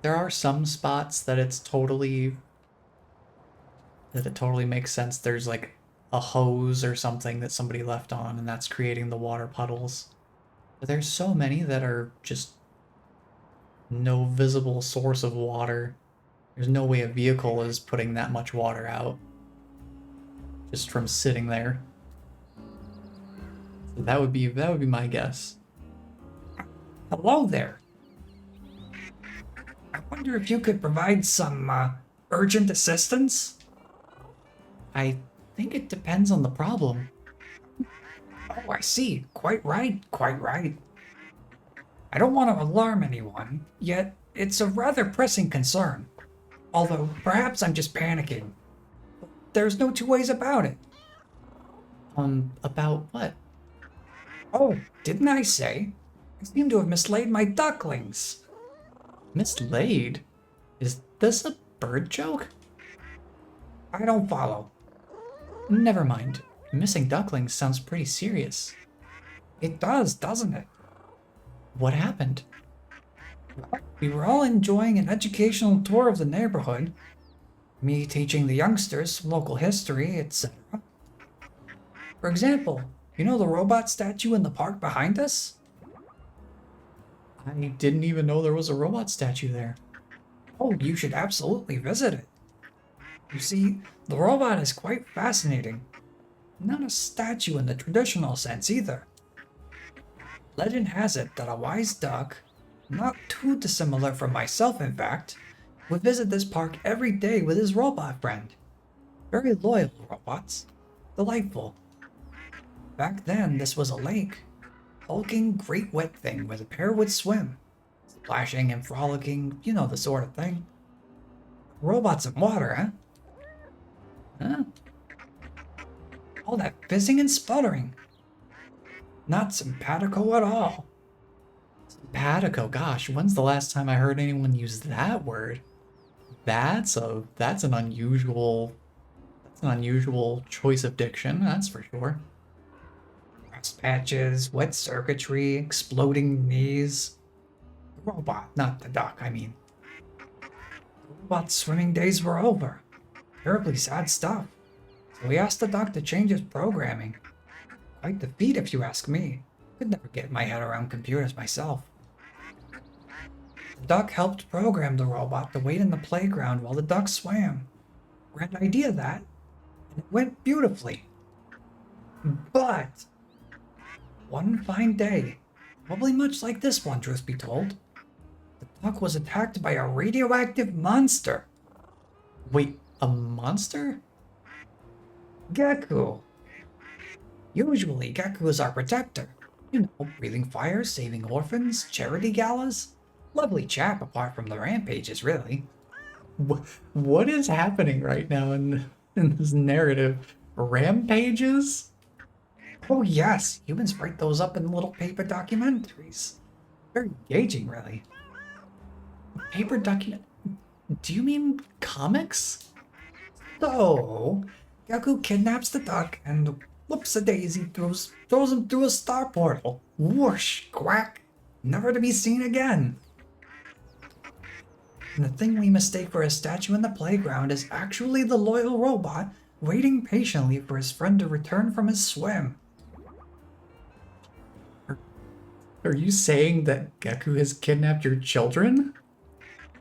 [SPEAKER 1] There are some spots that it totally makes sense. There's like a hose or something that somebody left on and that's creating the water puddles. But there's so many that are just no visible source of water. There's no way a vehicle is putting that much water out just from sitting there. So that would be my guess.
[SPEAKER 3] Hello there. I wonder if you could provide some urgent assistance?
[SPEAKER 1] I think it depends on the problem.
[SPEAKER 3] Oh, I see. Quite right, quite right. I don't want to alarm anyone, yet it's a rather pressing concern. Although, perhaps I'm just panicking. There's no two ways about it.
[SPEAKER 1] About what?
[SPEAKER 3] Oh, didn't I say? I seem to have mislaid my ducklings.
[SPEAKER 1] Mislaid? Is this a bird joke?
[SPEAKER 3] I don't follow.
[SPEAKER 1] Never mind. Missing ducklings sounds pretty serious.
[SPEAKER 3] It does, doesn't it?
[SPEAKER 1] What happened?
[SPEAKER 3] We were all enjoying an educational tour of the neighborhood. Me teaching the youngsters some local history, etc. For example, you know the robot statue in the park behind us?
[SPEAKER 1] I didn't even know there was a robot statue there.
[SPEAKER 3] Oh, you should absolutely visit it. You see, the robot is quite fascinating. Not a statue in the traditional sense either. Legend has it that a wise duck, not too dissimilar from myself in fact, would visit this park every day with his robot friend. Very loyal robots. Delightful. Back then, this was a lake. Hulking, great wet thing where the pair would swim. Splashing and frolicking, you know the sort of thing. Robots in water, huh?
[SPEAKER 1] Huh?
[SPEAKER 3] All that fizzing and sputtering. Not simpatico at all.
[SPEAKER 1] Simpatico, gosh, when's the last time I heard anyone use that word? That's an unusual choice of diction, that's for sure.
[SPEAKER 3] Rust patches, wet circuitry, exploding knees. The robot, not the duck, I mean. The robot's swimming days were over. Terribly sad stuff. So we asked the duck to change his programming. Quite the feat if you ask me. Could never get my head around computers myself. The duck helped program the robot to wait in the playground while the duck swam. Grand idea that. And it went beautifully. But one fine day, probably much like this one, truth be told, the duck was attacked by a radioactive monster.
[SPEAKER 1] Wait, a monster?
[SPEAKER 3] Gecko. Usually, Gecko is our protector. You know, breathing fire, saving orphans, charity galas. Lovely chap apart from the rampages, really.
[SPEAKER 1] What is happening right now in this narrative? Rampages?
[SPEAKER 3] Oh yes, humans write those up in little paper documentaries. Very engaging, really.
[SPEAKER 1] Paper document? Do you mean comics?
[SPEAKER 3] So, Gecko kidnaps the duck and whoops-a-daisy throws him through a star portal. Whoosh, quack, never to be seen again. And the thing we mistake for a statue in the playground is actually the loyal robot waiting patiently for his friend to return from his swim.
[SPEAKER 1] Are you saying that Geku has kidnapped your children?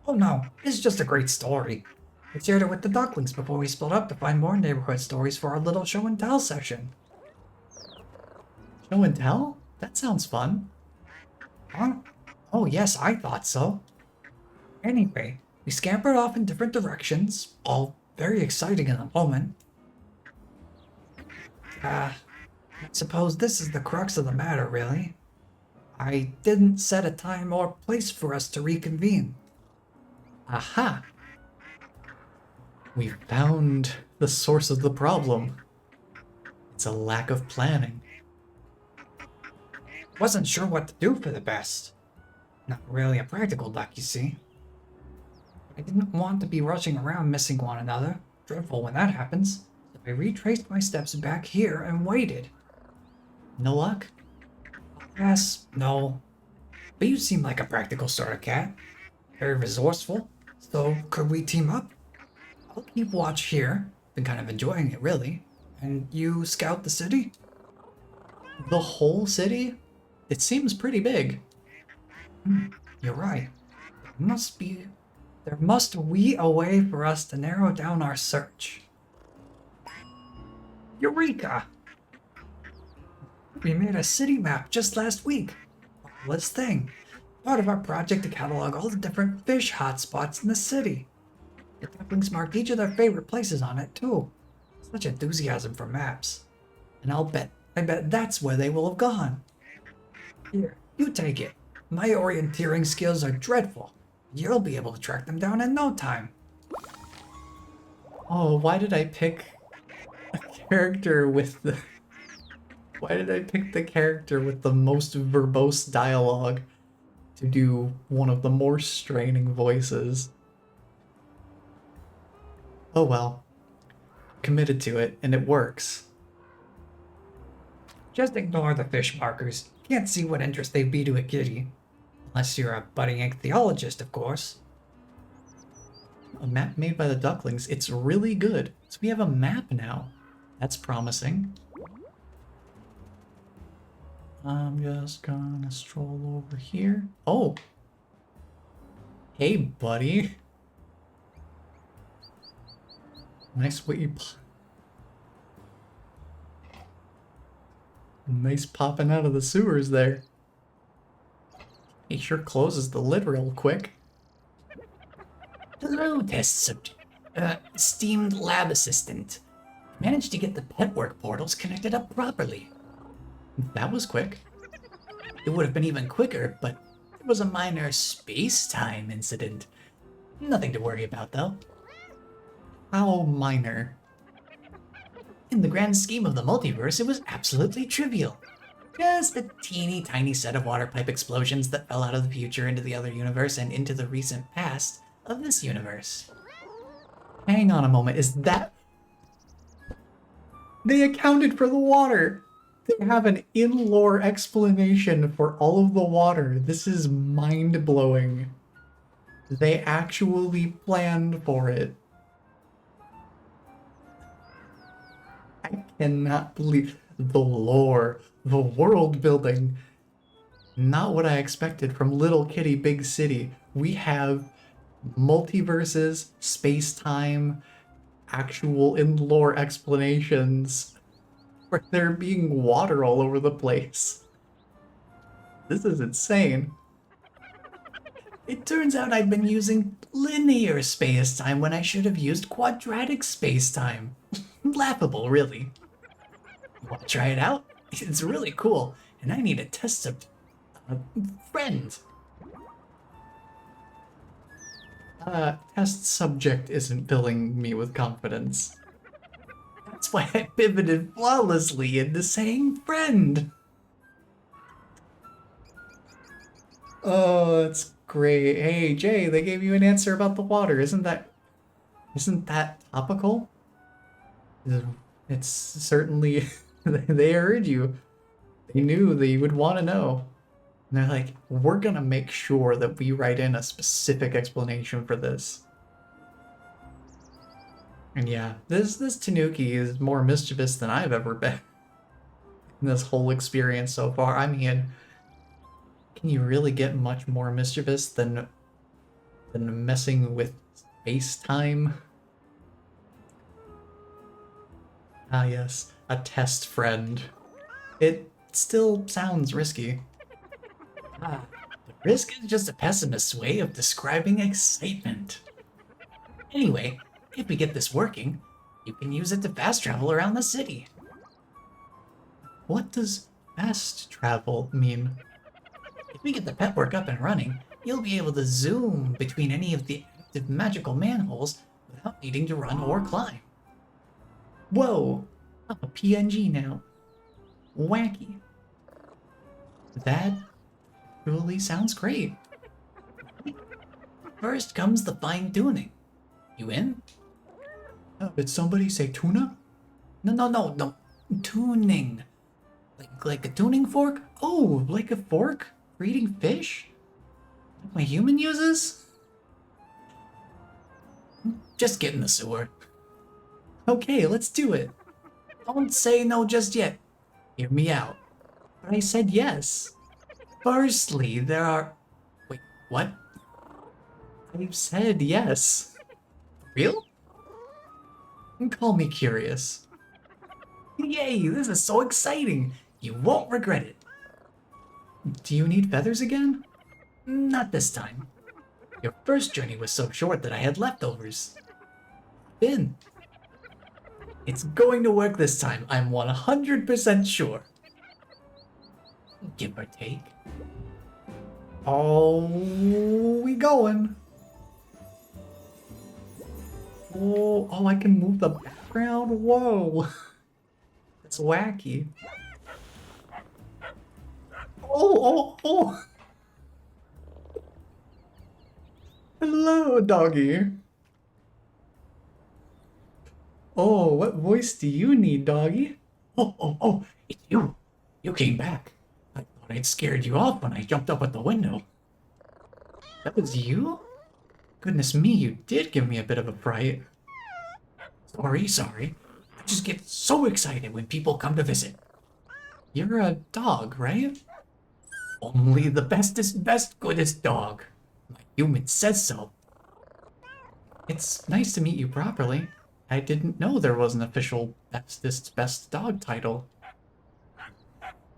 [SPEAKER 3] Oh no, it's just a great story. I shared it with the ducklings before we split up to find more neighborhood stories for our little show and tell session.
[SPEAKER 1] Show and tell? That sounds fun.
[SPEAKER 3] Huh? Oh yes, I thought so. Anyway, we scampered off in different directions, all very exciting in the moment. I suppose this is the crux of the matter, really. I didn't set a time or place for us to reconvene.
[SPEAKER 1] Aha! We found the source of the problem. It's a lack of planning.
[SPEAKER 3] Wasn't sure what to do for the best. Not really a practical duck, you see. I didn't want to be rushing around missing one another. Dreadful when that happens. So I retraced my steps back here and waited.
[SPEAKER 1] No luck?
[SPEAKER 3] Yes, no. But you seem like a practical sort of cat. Very resourceful. So could we team up? I'll keep watch here. Been kind of enjoying it, really. And you scout the city?
[SPEAKER 1] The whole city? It seems pretty big.
[SPEAKER 3] You're right. There must be a way for us to narrow down our search. Eureka! We made a city map just last week. Marvelous thing. Part of our project to catalog all the different fish hotspots in the city. The ducklings marked each of their favorite places on it, too. Such enthusiasm for maps. And I bet that's where they will have gone. Here, you take it. My orienteering skills are dreadful. You'll be able to track them down in no time.
[SPEAKER 1] Oh, why did I pick a character with the... Why did I pick the character with the most verbose dialogue to do one of the more straining voices? Oh well. Committed to it, and it works.
[SPEAKER 3] Just ignore the fish markers. Can't see what interest they'd be to a kitty. Unless you're a budding ichthyologist, of course.
[SPEAKER 1] A map made by the ducklings. It's really good. So we have a map now. That's promising. I'm just gonna stroll over here. Oh! Hey, buddy. Nice way you... Nice popping out of the sewers there. He sure closes the lid real quick.
[SPEAKER 2] Hello, test subject. Esteemed lab assistant. Managed to get the petwork portals connected up properly.
[SPEAKER 1] That was quick.
[SPEAKER 2] It would have been even quicker, but there was a minor space-time incident. Nothing to worry about, though.
[SPEAKER 1] How minor?
[SPEAKER 2] In the grand scheme of the multiverse, it was absolutely trivial. Just a teeny tiny set of water pipe explosions that fell out of the future into the other universe and into the recent past of this universe.
[SPEAKER 1] Hang on a moment, is that... They accounted for the water! They have an in-lore explanation for all of the water. This is mind-blowing. They actually planned for it. I cannot believe the lore, the world building. Not what I expected from Little Kitty Big City. We have multiverses, space-time, actual in-lore explanations for there being water all over the place. This is insane.
[SPEAKER 2] It turns out I've been using linear space-time when I should have used quadratic space-time. Laughable, really. Want to try it out? It's really cool, and I need a test friend.
[SPEAKER 1] Test subject isn't filling me with confidence.
[SPEAKER 2] That's why I pivoted flawlessly into saying friend.
[SPEAKER 1] Oh, that's great. Hey, Jay, they gave you an answer about the water. Isn't that topical? It's certainly... They heard you. They knew that you would want to know. And they're like, we're gonna make sure that we write in a specific explanation for this. And yeah, this Tanuki is more mischievous than I've ever been in this whole experience so far. I mean, Can you really get much more mischievous than messing with space time? Ah, yes, a test friend. It still sounds risky.
[SPEAKER 2] Ah, but risk is just a pessimist's way of describing excitement. Anyway, if we get this working, you can use it to fast travel around the city.
[SPEAKER 1] What does fast travel mean?
[SPEAKER 2] If we get the pet work up and running, you'll be able to zoom between any of the active magical manholes without needing to run or climb.
[SPEAKER 1] Whoa, I'm a PNG now. Wacky. That really sounds great.
[SPEAKER 2] First comes the fine tuning. You in?
[SPEAKER 1] Did somebody say tuna?
[SPEAKER 2] No. Tuning. Like a tuning fork?
[SPEAKER 1] Oh, like a fork for eating fish?
[SPEAKER 2] Like my human uses? Just get in the sewer.
[SPEAKER 1] Okay, let's do it.
[SPEAKER 2] Don't say no just yet. Hear me out.
[SPEAKER 1] But I said yes.
[SPEAKER 2] Firstly, there are... Wait, what?
[SPEAKER 1] I've said yes.
[SPEAKER 2] Real?
[SPEAKER 1] Call me curious.
[SPEAKER 2] Yay, this is so exciting. You won't regret it.
[SPEAKER 1] Do you need feathers again?
[SPEAKER 2] Not this time. Your first journey was so short that I had leftovers. Then, it's going to work this time, I'm 100% sure. Give or take.
[SPEAKER 1] Oh, we going. Oh, I can move the background? Whoa. That's wacky. Oh. Hello, doggy. Oh, what voice do you need, doggy?
[SPEAKER 2] Oh, it's you. You came back. I thought I'd scared you off when I jumped up at the window.
[SPEAKER 1] That was you? Goodness me, you did give me a bit of a fright.
[SPEAKER 2] Sorry. I just get so excited when people come to visit.
[SPEAKER 1] You're a dog, right?
[SPEAKER 2] Only the best goodest dog. My human says so.
[SPEAKER 1] It's nice to meet you properly. I didn't know there was an official bestest best dog title.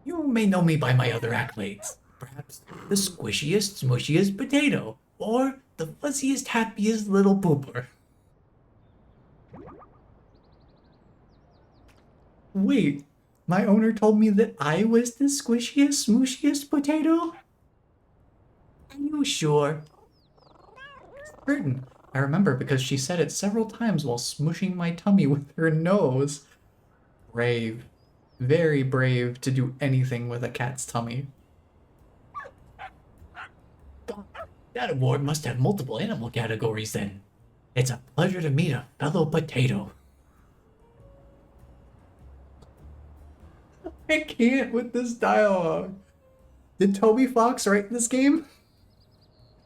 [SPEAKER 2] You may know me by my other accolades. Perhaps the squishiest, smushiest potato, or the fuzziest, happiest little pooper.
[SPEAKER 1] Wait, my owner told me that I was the squishiest, smooshiest potato?
[SPEAKER 2] Are you sure?
[SPEAKER 1] Certain. I remember because she said it several times while smushing my tummy with her nose. Brave. Very brave to do anything with a cat's tummy.
[SPEAKER 2] That award must have multiple animal categories then. It's a pleasure to meet a fellow potato.
[SPEAKER 1] I can't with this dialogue. Did Toby Fox write this game?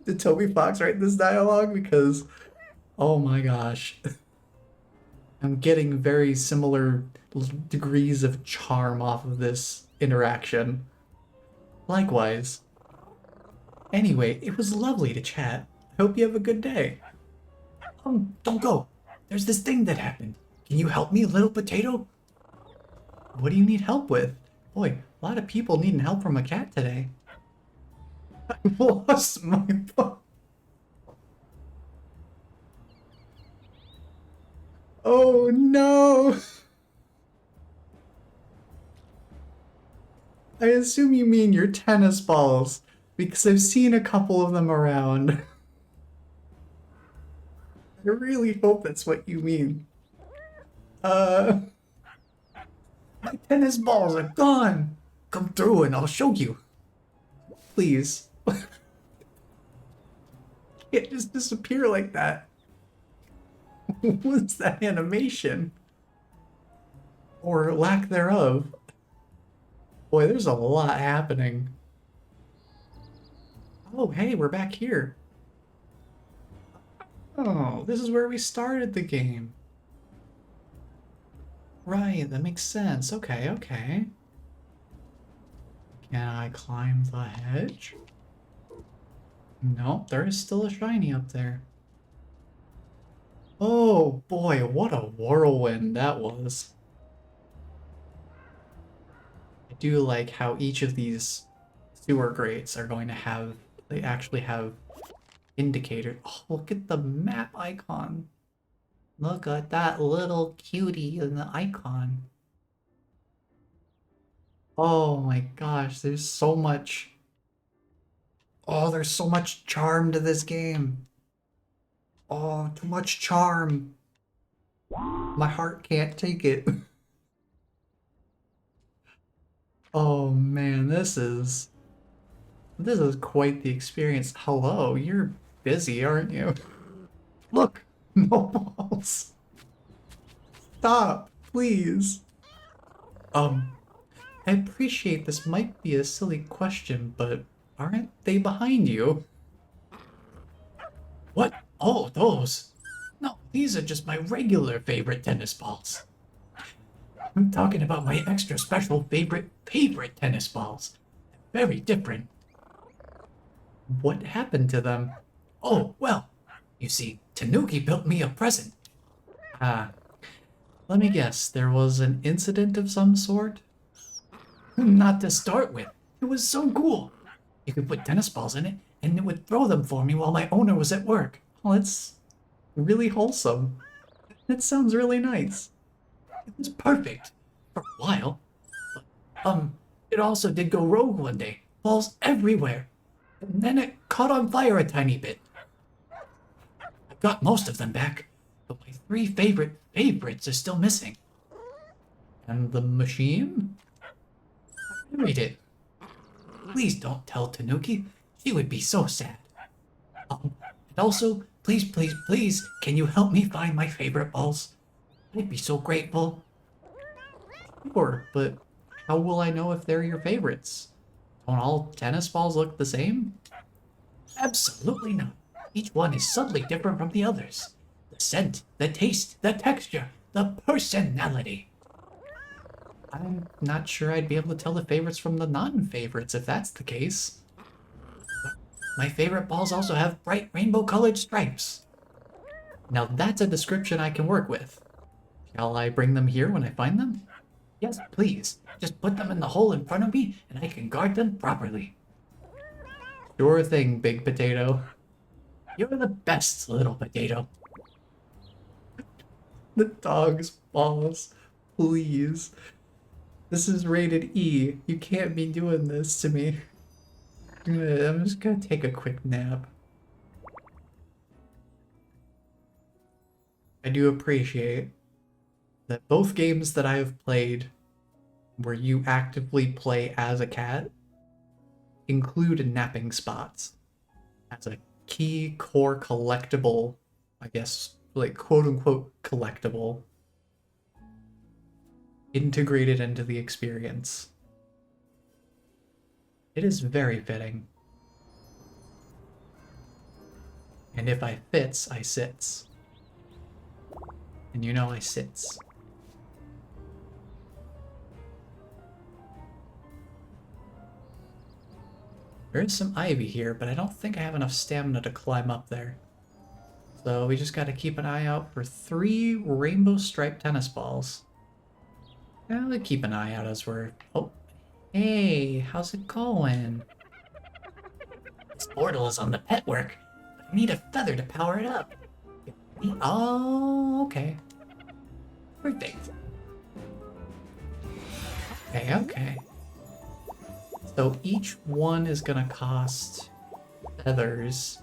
[SPEAKER 1] Did Toby Fox write this dialogue? Because, oh my gosh. I'm getting very similar degrees of charm off of this interaction. Likewise. Anyway, it was lovely to chat. I hope you have a good day.
[SPEAKER 2] Don't go. There's this thing that happened. Can you help me, little potato?
[SPEAKER 1] What do you need help with? Boy, a lot of people needing help from a cat today. I lost my phone. Oh no! I assume you mean your tennis balls, because I've seen a couple of them around. I really hope that's what you mean.
[SPEAKER 2] My tennis balls are gone. Come through and I'll show you.
[SPEAKER 1] Please. Can't just disappear like that. What's that animation? Or lack thereof. Boy, there's a lot happening. Oh, hey, we're back here. Oh, this is where we started the game. Right, that makes sense. Okay. Can I climb the hedge? Nope, there is still a shiny up there. Oh boy, what a whirlwind that was. I do like how each of these sewer grates are going to have, they actually have indicators. Oh, look at the map icon. Look at that little cutie in the icon. Oh my gosh, there's so much. Oh, there's so much charm to this game. Oh, too much charm. My heart can't take it. Oh man, this is quite the experience. Hello, you're busy, aren't you? Look, no balls. Stop, please. I appreciate this might be a silly question, but aren't they behind you?
[SPEAKER 2] What? Oh, those? No, these are just my regular favorite tennis balls. I'm talking about my extra special favorite tennis balls. Very different.
[SPEAKER 1] What happened to them?
[SPEAKER 2] Oh, well, you see, Tanuki built me a present.
[SPEAKER 1] Ah, let me guess, there was an incident of some sort?
[SPEAKER 2] Not to start with. It was so cool. You could put tennis balls in it, and it would throw them for me while my owner was at work.
[SPEAKER 1] Well, it's really wholesome. It sounds really nice.
[SPEAKER 2] It was perfect. For a while. But, it also did go rogue one day. Balls everywhere. And then it caught on fire a tiny bit. I got most of them back, but my three favorites are still missing.
[SPEAKER 1] And the machine?
[SPEAKER 2] Read it. Please don't tell Tanuki. She would be so sad. And also, please, can you help me find my favorite balls? I'd be so grateful.
[SPEAKER 1] Sure, but how will I know if they're your favorites? Don't all tennis balls look the same?
[SPEAKER 2] Absolutely not. Each one is subtly different from the others. The scent, the taste, the texture, the personality.
[SPEAKER 1] I'm not sure I'd be able to tell the favorites from the non-favorites if that's the case.
[SPEAKER 2] My favorite balls also have bright rainbow-colored stripes.
[SPEAKER 1] Now that's a description I can work with. Shall I bring them here when I find them?
[SPEAKER 2] Yes, please. Just put them in the hole in front of me, and I can guard them properly.
[SPEAKER 1] Sure thing, Big Potato.
[SPEAKER 2] You're the best, little potato.
[SPEAKER 1] The dog's balls. Please. This is rated E. You can't be doing this to me. I'm just gonna take a quick nap. I do appreciate that both games that I have played where you actively play as a cat include napping spots as a key core collectible, I guess, like quote unquote collectible, integrated into the experience. It is very fitting. And if I fits, I sits. And you know I sits. There is some ivy here, but I don't think I have enough stamina to climb up there. So we just gotta keep an eye out for 3 rainbow striped tennis balls. I'll keep an eye out as we're... Oh, hey, how's it going?
[SPEAKER 2] This portal is on the pet work, but I need a feather to power it up.
[SPEAKER 1] Oh, okay.
[SPEAKER 2] Perfect.
[SPEAKER 1] Okay. So each one is gonna cost feathers.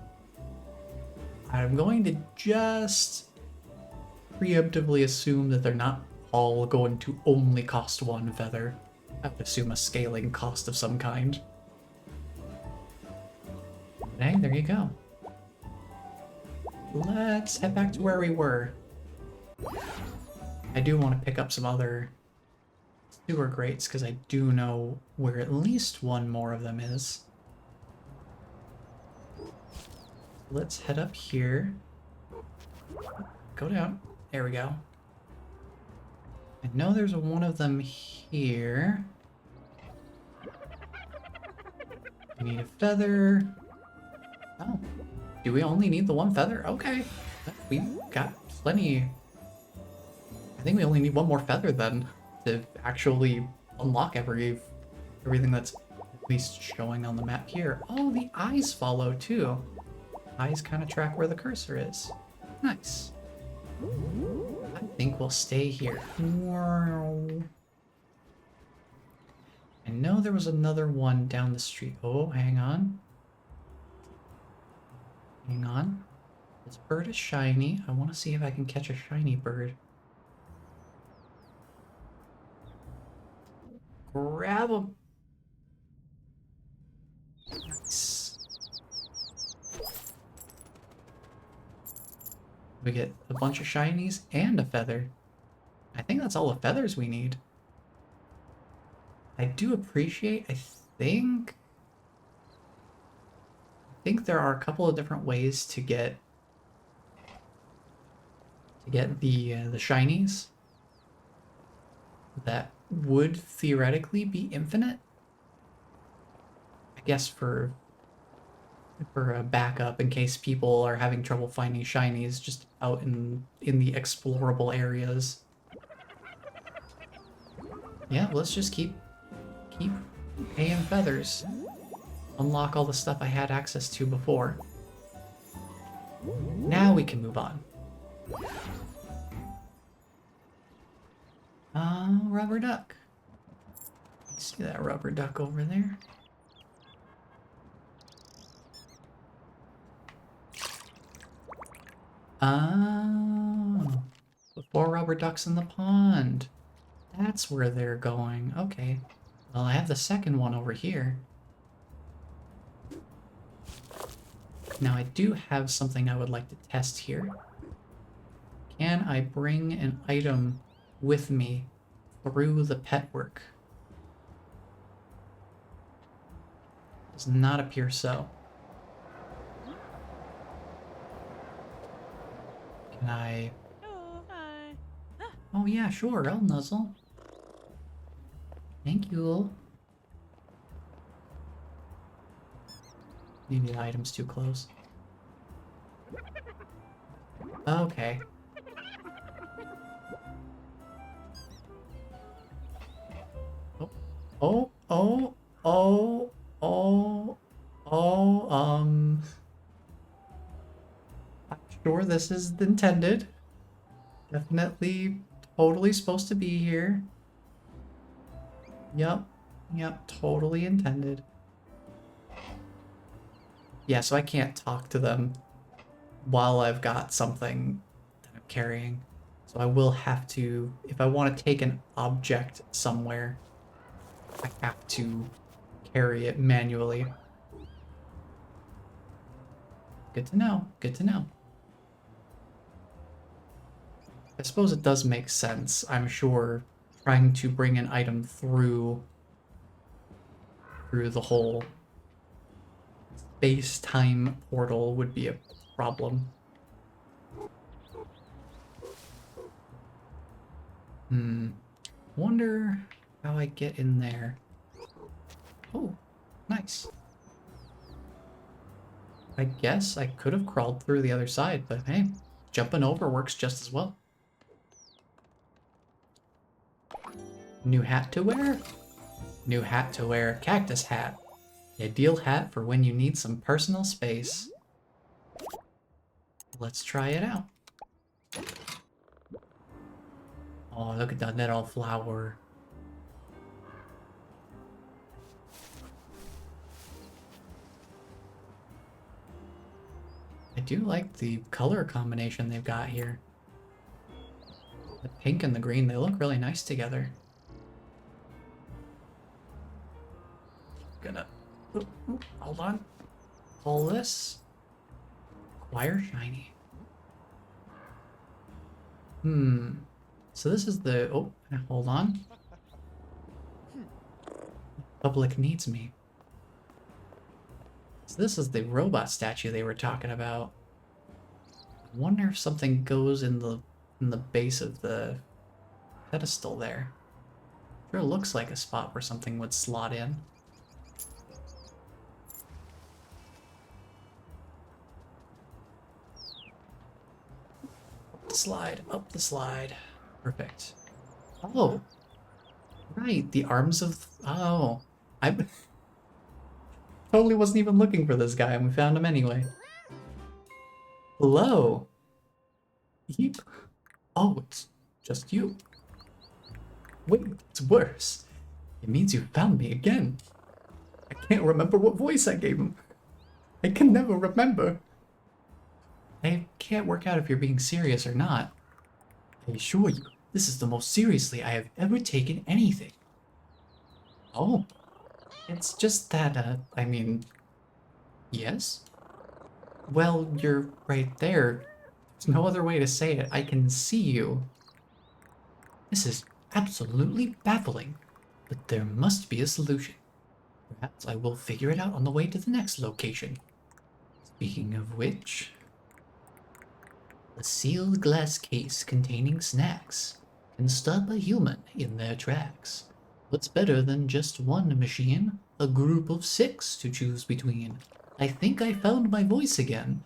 [SPEAKER 1] I'm going to just preemptively assume that they're not all going to only cost 1 feather. I would assume a scaling cost of some kind. Hey, there you go. Let's head back to where we were. I do want to pick up some other sewer grates because I do know where at least one more of them is. Let's head up here. Go down. There we go. I know there's one of them here. We need a feather. Oh, do we only need the one feather? Okay, we got plenty. I think we only need one more feather then to actually unlock everything that's at least showing on the map here. Oh, the eyes follow too. Eyes kind of track where the cursor is. Nice. I think we'll stay here. I know there was another one down the street. Oh, hang on. Hang on. This bird is shiny. I want to see if I can catch a shiny bird. Grab him. Nice. We get a bunch of shinies and a feather. I think that's all the feathers we need. I do appreciate, I think there are a couple of different ways to get the shinies that would theoretically be infinite. I guess for a backup in case people are having trouble finding shinies just out in the explorable areas. Yeah, let's just keep paying feathers. Unlock all the stuff I had access to before. Now we can move on. Rubber duck. See that rubber duck over there? Oh, the 4 rubber ducks in the pond. That's where they're going. Okay. Well, I have the second one over here. Now I do have something I would like to test here. Can I bring an item with me through the pet work? Does not appear so. Can I... Oh yeah, sure, I'll nuzzle. Thank you. Maybe the item's too close. Okay. Oh, oh, oh, oh, oh, I'm sure this is intended. Definitely, totally supposed to be here. Yep, totally intended. Yeah, so I can't talk to them while I've got something that I'm carrying. So I will have to, if I want to take an object somewhere, I have to carry it manually. Good to know, good to know. I suppose it does make sense. I'm sure trying to bring an item through the whole space-time portal would be a problem. Wonder how I get in there. Oh, nice. I guess I could have crawled through the other side, but hey, jumping over works just as well. New hat to wear? New hat to wear, cactus hat. The ideal hat for when you need some personal space. Let's try it out. Oh, look at that little flower. I do like the color combination they've got here. The pink and the green, they look really nice together. Gonna... hold on. Pull this. Acquire shiny. So this is the... oh, hold on. Public needs me. So this is the robot statue they were talking about. I wonder if something goes in the base of the pedestal there. Sure looks like a spot where something would slot in.
[SPEAKER 2] the slide, up the slide.
[SPEAKER 1] Perfect. Oh, right. The arms of. Oh. I totally wasn't even looking for this guy, and we found him anyway. Hello. Yeep. Oh, it's just you. Wait, it's worse. It means you found me again. I can't remember what voice I gave him. I can never remember. I can't work out if you're being serious or not. I assure you, this is the most seriously I have ever taken anything. Oh, it's just that, I mean, yes? Well, you're right there. There's no other way to say it. I can see you. This is absolutely baffling, but there must be a solution. Perhaps I will figure it out on the way to the next location. Speaking of which... A sealed glass case containing snacks can stop a human in their tracks. What's better than just one machine? A group of 6 to choose between. I think I found my voice again.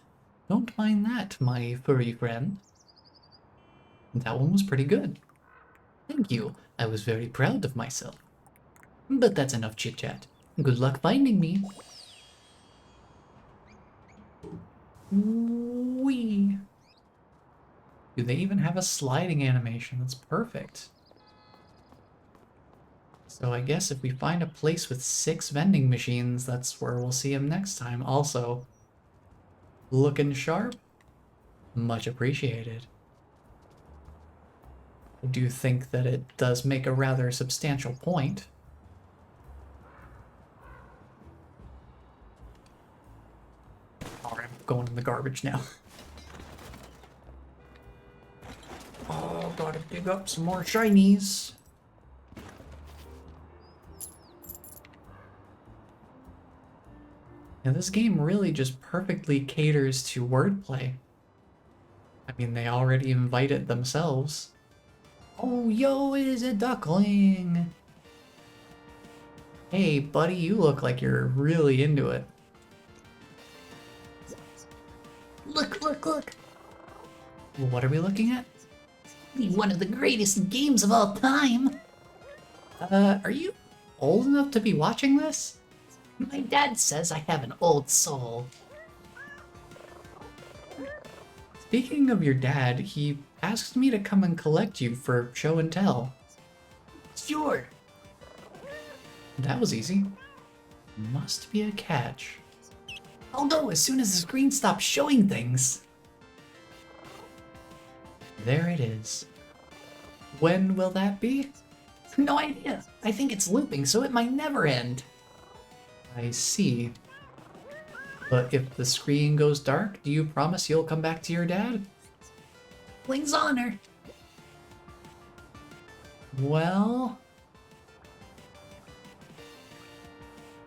[SPEAKER 1] Don't mind that, my furry friend. That one was pretty good. Thank you. I was very proud of myself. But that's enough chit-chat. Good luck finding me. Whee! Do they even have a sliding animation? That's perfect. So I guess if we find a place with 6 vending machines, that's where we'll see him next time. Also, looking sharp? Much appreciated. I do think that it does make a rather substantial point. Alright, I'm going in the garbage now. Oh, gotta dig up some more shinies. Yeah, this game really just perfectly caters to wordplay. I mean, they already invite it themselves. Oh, yo, it is a duckling! Hey, buddy, you look like you're really into it.
[SPEAKER 2] Look, look, look!
[SPEAKER 1] What are we looking at?
[SPEAKER 2] One of the greatest games of all time!
[SPEAKER 1] Are you old enough to be watching this?
[SPEAKER 2] My dad says I have an old soul.
[SPEAKER 1] Speaking of your dad, he asked me to come and collect you for show and tell.
[SPEAKER 2] Sure.
[SPEAKER 1] That was easy. Must be a catch.
[SPEAKER 2] I'll know as soon as the screen stops showing things.
[SPEAKER 1] There it is. When will that be?
[SPEAKER 2] No idea. I think it's looping, so it might never end.
[SPEAKER 1] I see. But if the screen goes dark, do you promise you'll come back to your dad?
[SPEAKER 2] Ling's honor.
[SPEAKER 1] Well...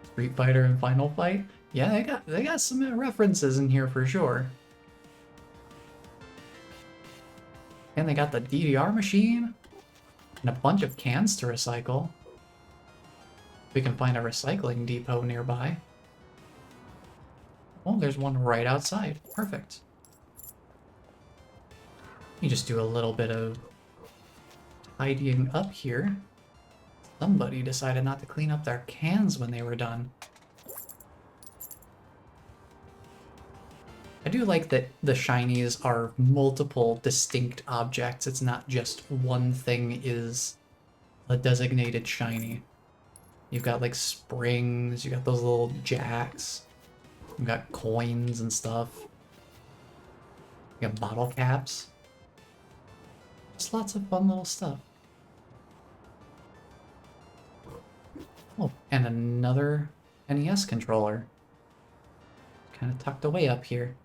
[SPEAKER 1] Street Fighter and Final Fight? Yeah, they got some references in here for sure. And they got the DDR machine and a bunch of cans to recycle. We can find a recycling depot nearby. Oh, there's one right outside. Perfect. You just do a little bit of tidying up here. Somebody decided not to clean up their cans when they were done. I do like that the shinies are multiple distinct objects. It's not just one thing is a designated shiny. You've got like springs, you got those little jacks, you got coins and stuff. You got bottle caps. Just lots of fun little stuff. Oh, and another NES controller. Kind of tucked away up here.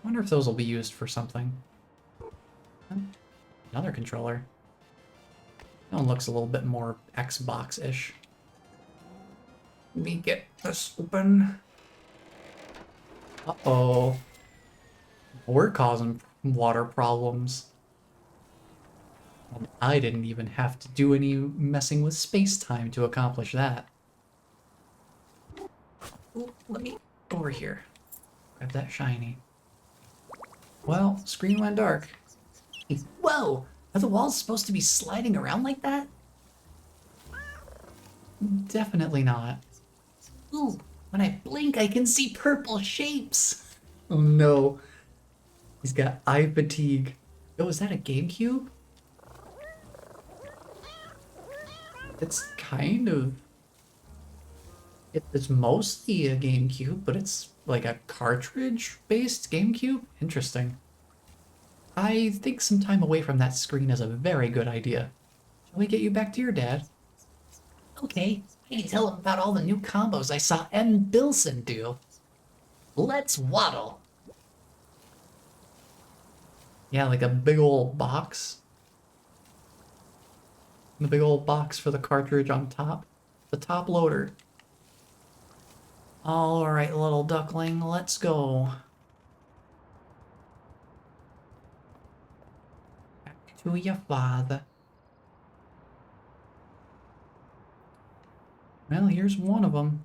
[SPEAKER 1] Wonder if those will be used for something. Another controller. That one looks a little bit more Xbox-ish. Let me get this open. Uh-oh. We're causing water problems. And I didn't even have to do any messing with space-time to accomplish that. Ooh, let me over here. Grab that shiny. Well, screen went dark.
[SPEAKER 2] Whoa! Are the walls supposed to be sliding around like that?
[SPEAKER 1] Definitely not.
[SPEAKER 2] Ooh, when I blink, I can see purple shapes.
[SPEAKER 1] Oh no. He's got eye fatigue. Oh, is that a GameCube? It's kind of... It's mostly a GameCube, but it's like a cartridge-based GameCube? Interesting. I think some time away from that screen is a very good idea. Shall we get you back to your dad?
[SPEAKER 2] Okay, I can tell him about all the new combos I saw M. Bilson do. Let's waddle.
[SPEAKER 1] Yeah, like a big old box. The big old box for the cartridge on top. The top loader. Alright, little duckling, let's go. Back to your father. Well, here's one of them.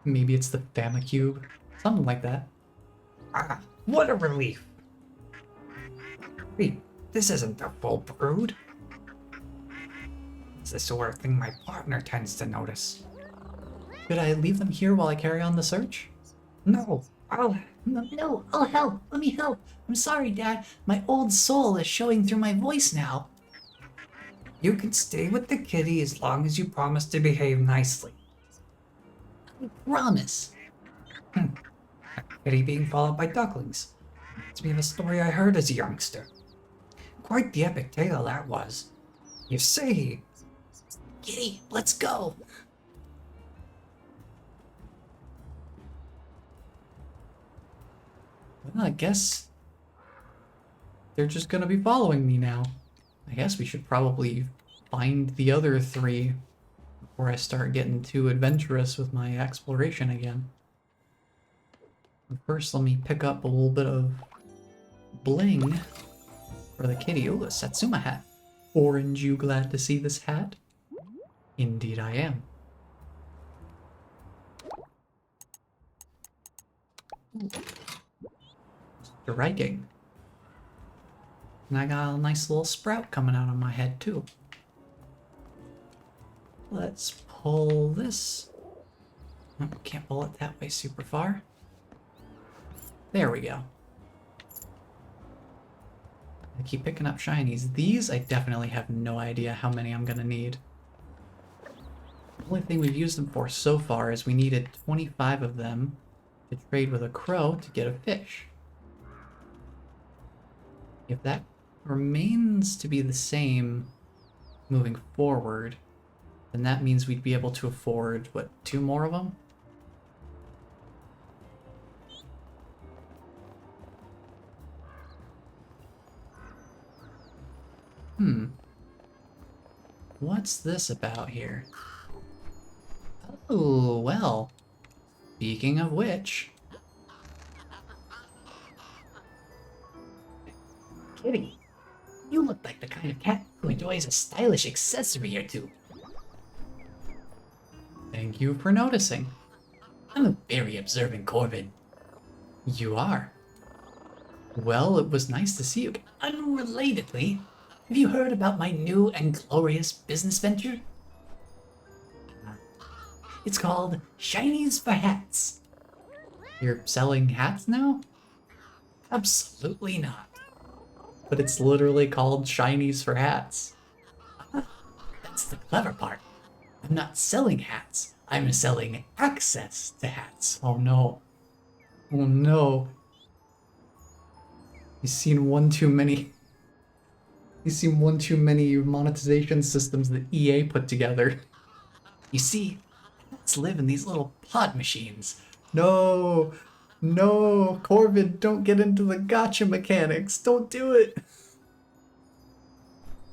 [SPEAKER 1] Maybe it's the Famicube. Something like that.
[SPEAKER 3] Ah, what a relief. Wait, this isn't the full brood. It's the sort of thing my partner tends to notice.
[SPEAKER 1] Should I leave them here while I carry on the search?
[SPEAKER 3] No,
[SPEAKER 2] No, I'll help. Let me help. I'm sorry, Dad. My old soul is showing through my voice now.
[SPEAKER 3] You can stay with the kitty as long as you promise to behave nicely.
[SPEAKER 2] I promise.
[SPEAKER 3] A kitty being followed by ducklings. Reminds me of a story I heard as a youngster. Quite the epic tale that was. You see,
[SPEAKER 2] Kitty, let's go.
[SPEAKER 1] Well, I guess they're just gonna be following me now. I guess we should probably find the other three before I start getting too adventurous with my exploration again. But first, let me pick up a little bit of bling for the kitty. Oh, a Satsuma hat. Orange, you glad to see this hat? Indeed I am. Ooh. Striking. And I got a nice little sprout coming out of my head too. Let's pull this. Oh, can't pull it that way super far. There we go. I keep picking up shinies. These I definitely have no idea how many I'm gonna need. The only thing we've used them for so far is we needed 25 of them to trade with a crow to get a fish. If that remains to be the same moving forward, then that means we'd be able to afford, what, 2 more of them? What's this about here? Oh, well, speaking of which...
[SPEAKER 2] Kitty, you look like the kind of cat who enjoys a stylish accessory or two.
[SPEAKER 1] Thank you for noticing.
[SPEAKER 2] I'm a very observant Corbin.
[SPEAKER 1] You are. Well, it was nice to see you.
[SPEAKER 2] Unrelatedly, have you heard about my new and glorious business venture? It's called Shinies for Hats.
[SPEAKER 1] You're selling hats now?
[SPEAKER 2] Absolutely not.
[SPEAKER 1] But it's literally called Shinies for Hats.
[SPEAKER 2] That's the clever part. I'm not selling hats. I'm selling access to hats.
[SPEAKER 1] Oh no. Oh no. You've seen one too many. You've seen one too many monetization systems that EA put together.
[SPEAKER 2] You see, hats live in these little pod machines.
[SPEAKER 1] No. No, Corbin, don't get into the gotcha mechanics. Don't do it.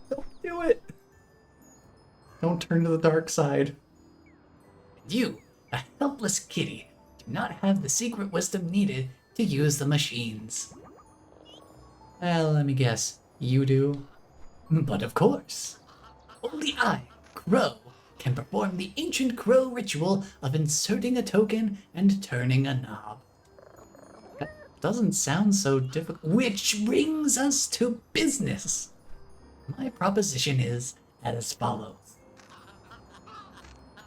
[SPEAKER 1] Don't do it. Don't turn to the dark side.
[SPEAKER 2] You, a helpless kitty, do not have the secret wisdom needed to use the machines.
[SPEAKER 1] Well, let me guess. You do?
[SPEAKER 2] But of course, only I, Crow, can perform the ancient crow ritual of inserting a token and turning a knob.
[SPEAKER 1] Doesn't sound so difficult.
[SPEAKER 2] Which brings us to business. My proposition is as follows.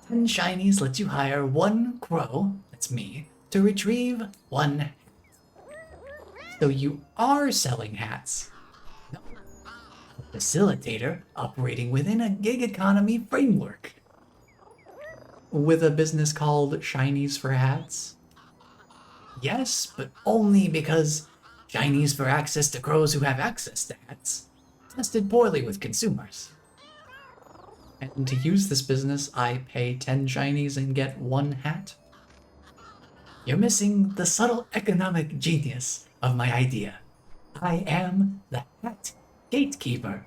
[SPEAKER 2] 10 shinies lets you hire 1 crow, that's me, to retrieve 1 hat. So you are selling hats. No. A facilitator operating within a gig economy framework.
[SPEAKER 1] With a business called Shinies for Hats?
[SPEAKER 2] Yes, but only because shinies for access to crows who have access to hats tested poorly with consumers.
[SPEAKER 1] And to use this business, I pay 10 Shinies and get 1 hat?
[SPEAKER 2] You're missing the subtle economic genius of my idea. I am the hat gatekeeper.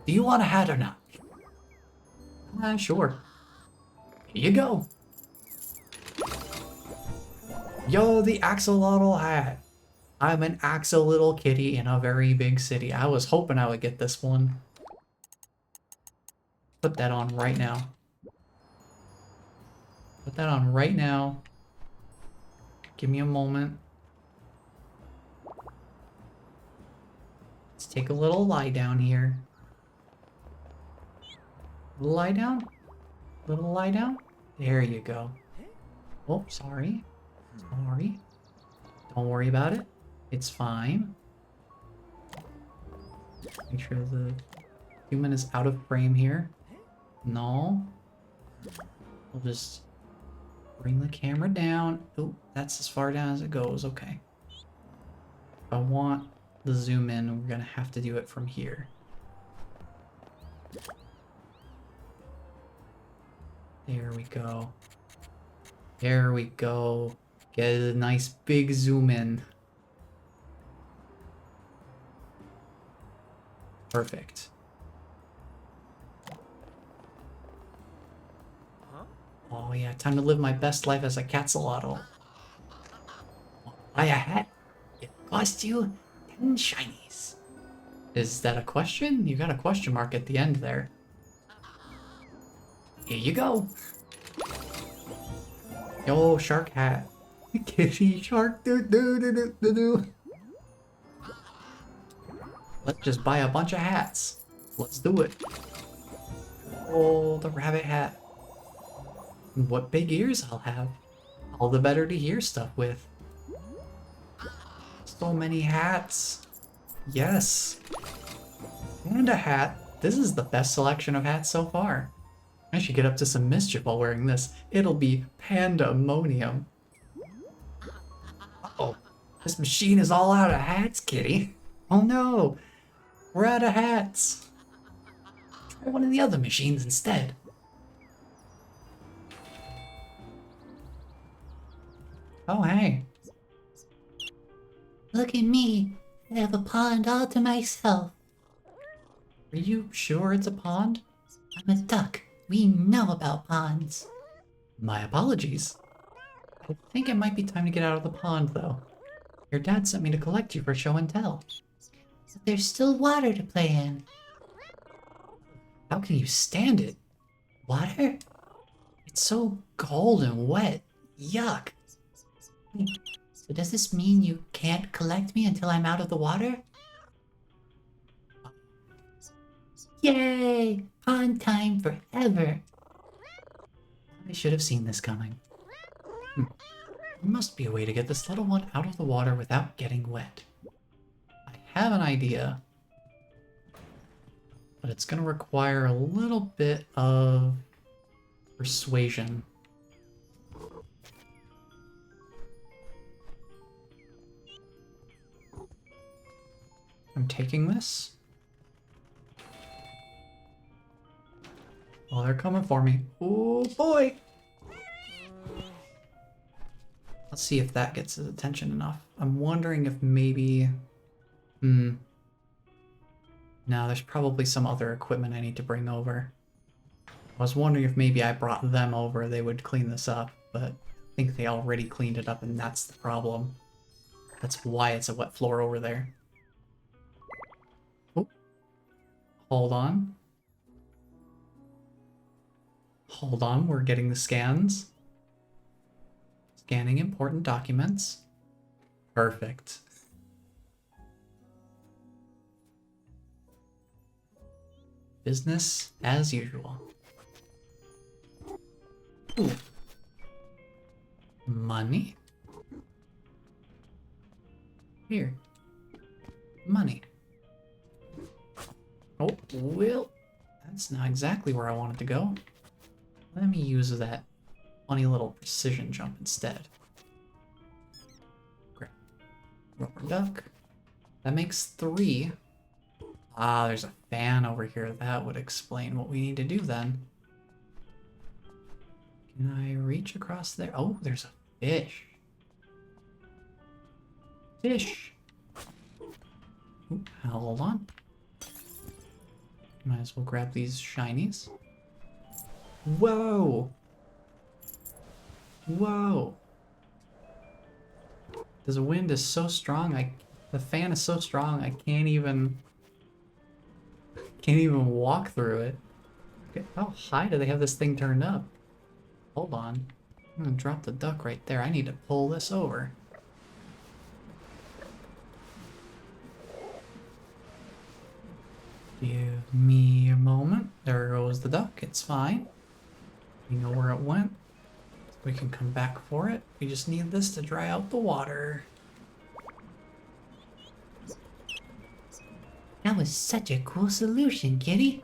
[SPEAKER 2] Do you want a hat or not?
[SPEAKER 1] Sure.
[SPEAKER 2] Here you go.
[SPEAKER 1] Yo, the axolotl hat. I'm an axolotl kitty in a very big city. I was hoping I would get this one. Put that on right now. Put that on right now. Give me a moment. Let's take a little lie down here. Little lie down? Little lie down? There you go. Oh, sorry. Sorry. Don't worry about it. It's fine. Make sure the human is out of frame here. No. We'll just bring the camera down. Oh, that's as far down as it goes. Okay. If I want the zoom in, we're gonna have to do it from here. There we go. There we go. Get a nice big zoom in. Perfect. Oh yeah, time to live my best life as a catsalotl.
[SPEAKER 2] Buy a hat. It costs you 10 shinies.
[SPEAKER 1] Is that a question? You got a question mark at the end there.
[SPEAKER 2] Here you go.
[SPEAKER 1] Yo, shark hat. Kitty shark do do do do do do. Let's just buy a bunch of hats. Let's do it. Oh, the rabbit hat. What big ears I'll have. All the better to hear stuff with. So many hats. Yes. And a hat. This is the best selection of hats so far. I should get up to some mischief while wearing this. It'll be pandemonium.
[SPEAKER 2] Uh-oh. This machine is all out of hats, kitty.
[SPEAKER 1] Oh no! We're out of hats!
[SPEAKER 2] Try one of the other machines instead.
[SPEAKER 1] Oh hey.
[SPEAKER 2] Look at me. I have a pond all to myself.
[SPEAKER 1] Are you sure it's a pond?
[SPEAKER 2] I'm a duck. We know about ponds.
[SPEAKER 1] My apologies. I think it might be time to get out of the pond though. Your dad sent me to collect you for show and tell.
[SPEAKER 2] But there's still water to play in.
[SPEAKER 1] How can you stand it?
[SPEAKER 2] Water?
[SPEAKER 1] It's so cold and wet. Yuck.
[SPEAKER 2] So does this mean you can't collect me until I'm out of the water? Yay! Pond time forever!
[SPEAKER 1] I should have seen this coming. There must be a way to get this little one out of the water without getting wet. I have an idea, but it's going to require a little bit of persuasion. I'm taking this. Oh, they're coming for me. Oh boy! Let's see if that gets his attention enough. I'm wondering if maybe... No, there's probably some other equipment I need to bring over. I was wondering if maybe I brought them over, they would clean this up, but I think they already cleaned it up and that's the problem. That's why it's a wet floor over there. Oh. Hold on. Hold on, we're getting the scans. Scanning important documents. Perfect. Business as usual. Ooh. Money? Here. Money. Oh, well, that's not exactly where I wanted to go. Let me use that funny little precision jump instead. Grab rubber duck. That makes 3. Ah, there's a fan over here. That would explain what we need to do then. Can I reach across there? Oh, there's a fish. Fish. Ooh, hold on. Might as well grab these shinies. Whoa! Whoa! The wind is so strong, the fan is so strong I can't even walk through it. How high do they have this thing turned up? Hold on. I'm gonna drop the duck right there. I need to pull this over. Give me a moment. There goes the duck. It's fine. We know where it went. We can come back for it. We just need this to dry out the water.
[SPEAKER 2] That was such a cool solution, Kitty.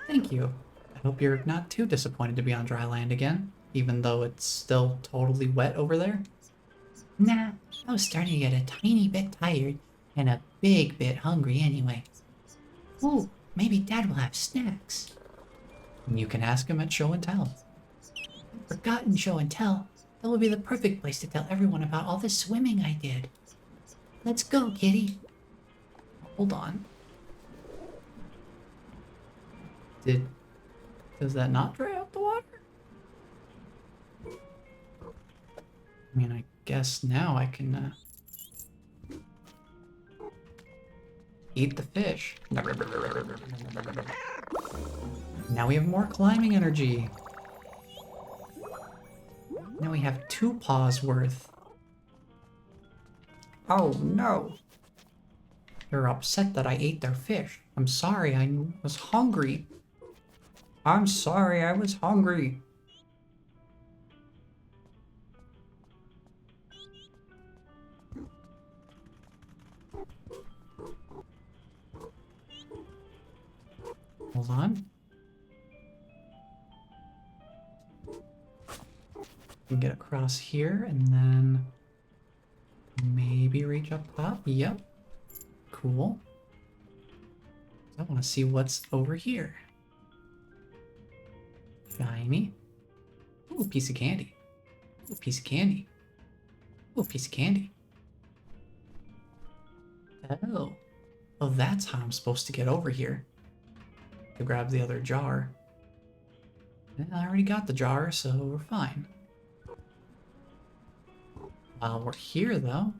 [SPEAKER 1] Thank you. I hope you're not too disappointed to be on dry land again, even though it's still totally wet over there.
[SPEAKER 2] Nah, I was starting to get a tiny bit tired and a big bit hungry anyway. Ooh, maybe Dad will have snacks.
[SPEAKER 1] You can ask him at show and tell.
[SPEAKER 2] Forgotten show and tell. That would be the perfect place to tell everyone about all the swimming I did. Let's go, Kitty.
[SPEAKER 1] Hold on. Does that not dry out the water? I mean, I guess now I can eat the fish. Now we have more climbing energy. Now we have 2 paws worth.
[SPEAKER 3] Oh no.
[SPEAKER 1] They're upset that I ate their fish. I'm sorry, I was hungry.
[SPEAKER 3] I'm sorry, I was hungry.
[SPEAKER 1] Hold on. We can get across here and then maybe reach up top. Yep. Cool. I want to see what's over here. Shiny. Ooh, piece of candy. Ooh, piece of candy. Ooh, piece of candy. Oh. Oh, that's how I'm supposed to get over here. To grab the other jar. And I already got the jar, so we're fine. While we're here, though,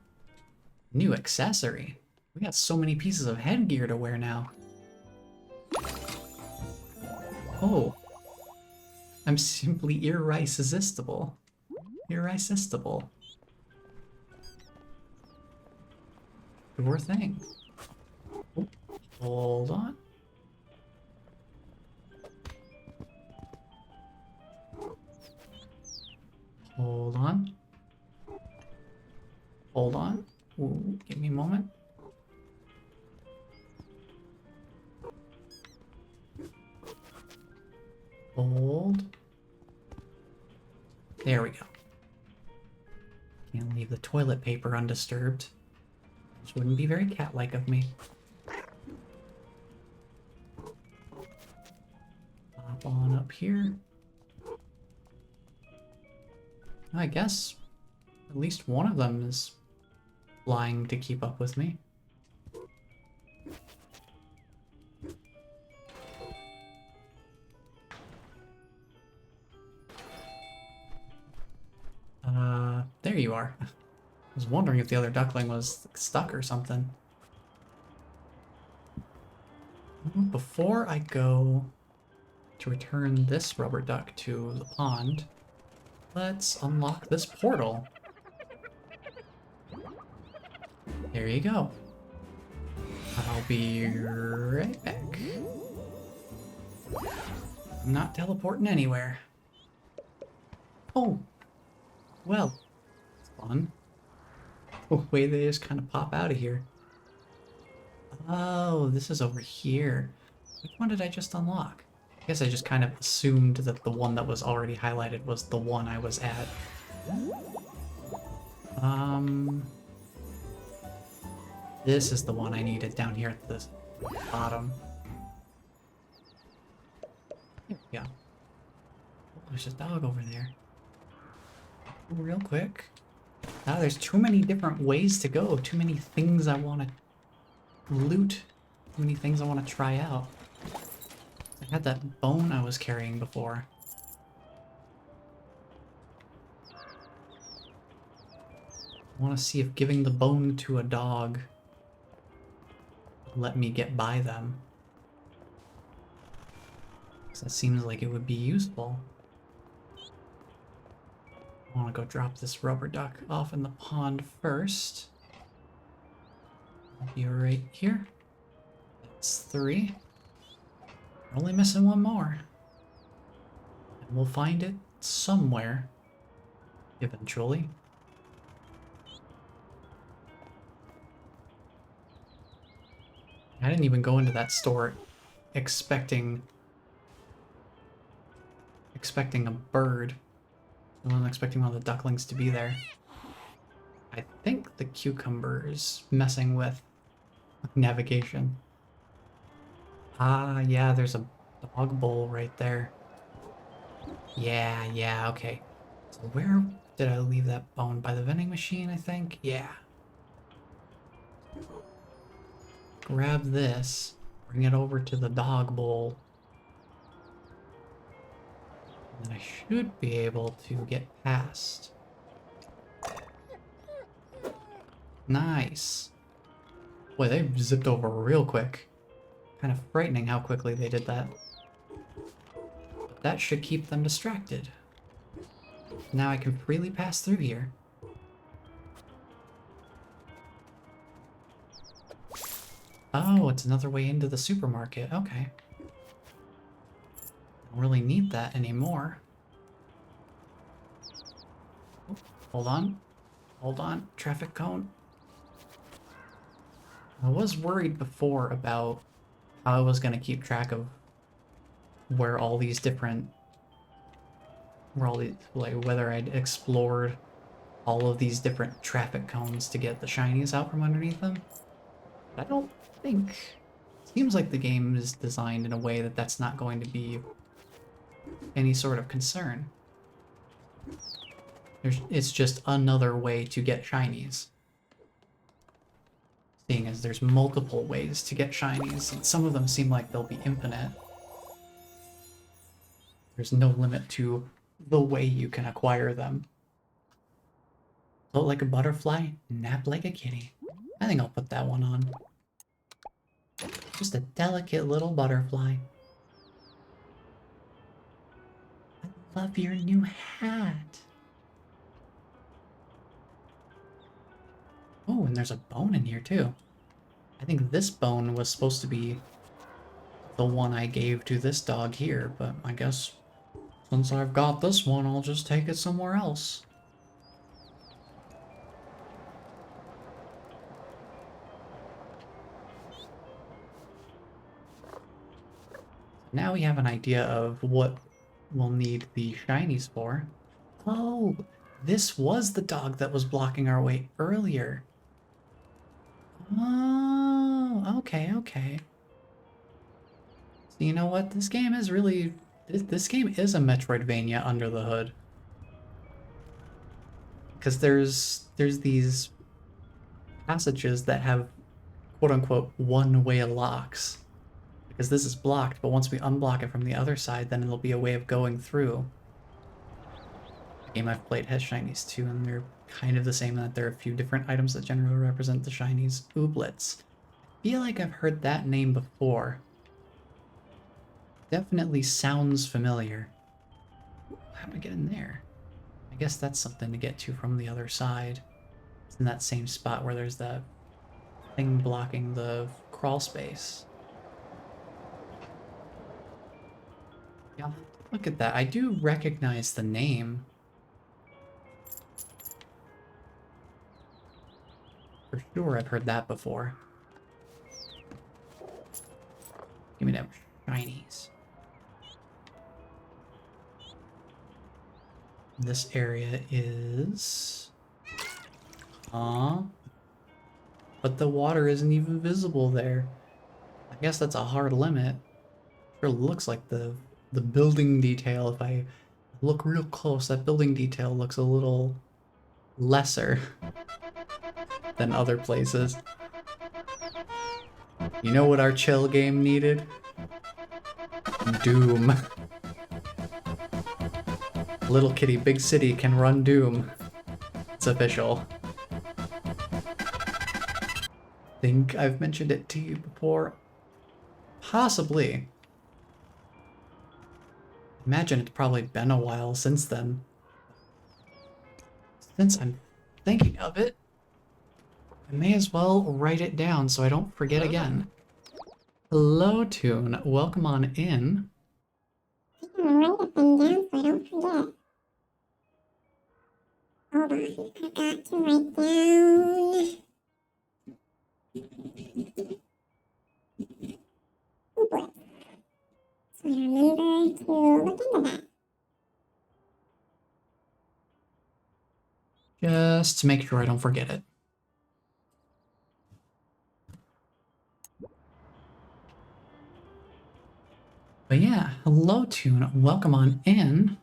[SPEAKER 1] new accessory. We got so many pieces of headgear to wear now. Oh. I'm simply irresistible. Irresistible. Sure thing. Oh, hold on. Hold on. Hold on. Ooh, give me a moment. Hold. There we go. Can't leave the toilet paper undisturbed. Which wouldn't be very cat-like of me. Hop on up here. I guess at least one of them is flying to keep up with me. There you are. I was wondering if the other duckling was stuck or something. Before I go to return this rubber duck to the pond, let's unlock this portal. There you go. I'll be right back. I'm not teleporting anywhere. Oh, well, it's fun. The way they just kind of pop out of here. Oh, this is over here. Which one did I just unlock? I guess I just kind of assumed that the one that was already highlighted was the one I was at. This is the one I needed down here at the bottom. Here we go. Oh, there's a dog over there. Real quick. Ah, there's too many different ways to go. Too many things I want to loot. Too many things I want to try out. I had that bone I was carrying before. I want to see if giving the bone to a dog will let me get by them. 'Cause that seems like it would be useful. I want to go drop this rubber duck off in the pond first. I'll be right here. That's 3. We're only missing one more. And we'll find it somewhere. Eventually. I didn't even go into that store expecting a bird. I wasn't expecting one of the ducklings to be there. I think the cucumber is messing with navigation. Ah, yeah, there's a dog bowl right there. Yeah, okay. So where did I leave that bone? By the vending machine, I think? Yeah. Grab this, bring it over to the dog bowl. And then I should be able to get past. Nice. Boy, they zipped over real quick. Kind of frightening how quickly they did that. But that should keep them distracted. Now I can freely pass through here. Oh, it's another way into the supermarket. Okay. Don't really need that anymore. Oh, hold on. Hold on. Traffic cone. I was worried before about how I was going to keep track of where all these different... like, whether I'd explored all of these different traffic cones to get the shinies out from underneath them. But I don't think... Seems like the game is designed in a way that that's not going to be any sort of concern. It's just another way to get shinies. Seeing as there's multiple ways to get shinies, and some of them seem like they'll be infinite. There's no limit to the way you can acquire them. Float like a butterfly, nap like a kitty. I think I'll put that one on. Just a delicate little butterfly. I love your new hat. Oh, and there's a bone in here too. I think this bone was supposed to be the one I gave to this dog here, but I guess since I've got this one, I'll just take it somewhere else. Now we have an idea of what we'll need the shinies for. Oh, this was the dog that was blocking our way earlier. Oh, okay. So you know what? This game is really... This game is a Metroidvania under the hood. Because there's these passages that have quote-unquote one-way locks. Because this is blocked, but once we unblock it from the other side, then it'll be a way of going through. The game I've played has shinies too, and they're kind of the same in that there are a few different items that generally represent the shinies. Ooblets. I feel like I've heard that name before. Definitely sounds familiar. How do I get in there? I I guess that's something to get to from the other side. It's in that same spot where there's that thing blocking the crawl space. Yeah, look at that. I do recognize the name. For sure, I've heard that before. Give me them shinies. This area is... but the water isn't even visible there. I guess that's a hard limit. Sure looks like the building detail, if I look real close, that building detail looks a little lesser than other places. You know what our chill game needed? Doom. Little kitty, big city can run Doom. It's official. Think I've mentioned it to you before? Possibly. Imagine it's probably been a while since then. Since I'm thinking of it, I may as well write it down so I don't forget again. Hello, Toon. Welcome on in.
[SPEAKER 4] I'm gonna write it thing down so I don't forget. Hold on, I got to write down. Oh boy. So I remember to look into that.
[SPEAKER 1] Just to make sure I don't forget it. But yeah, hello, Toon. Welcome on in.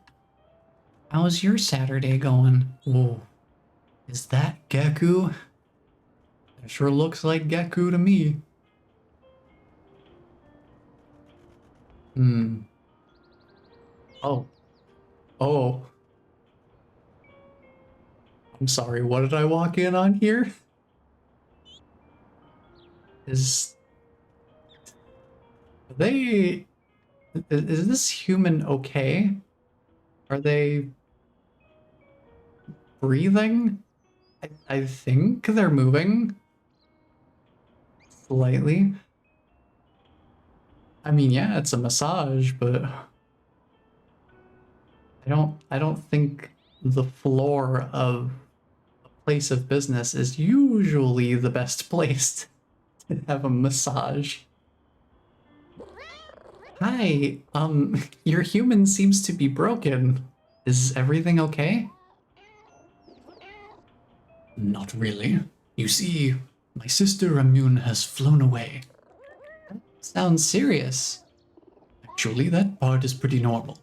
[SPEAKER 1] How's your Saturday going? Whoa. Is that Geku? That sure looks like Geku to me. Oh. Oh. I'm sorry, what did I walk in on here? Is this human okay? Are they breathing? I think they're moving slightly. I mean, yeah, it's a massage, but I don't think the floor of a place of business is usually the best place to have a massage. Hi, your human seems to be broken. Is everything okay? Not really. You see, my sister Immune has flown away. That sounds serious. Actually, that part is pretty normal.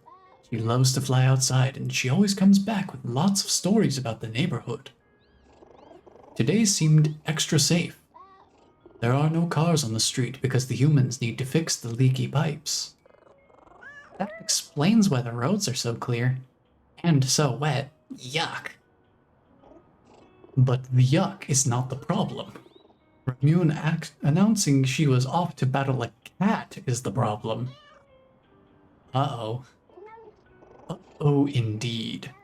[SPEAKER 1] She loves to fly outside, and she always comes back with lots of stories about the neighborhood. Today seemed extra safe. There are no cars on the street because the humans need to fix the leaky pipes. That explains why the roads are so clear. And so wet. Yuck. But the yuck is not the problem. Ramune announcing she was off to battle a cat is the problem. Uh-oh. Uh-oh, indeed.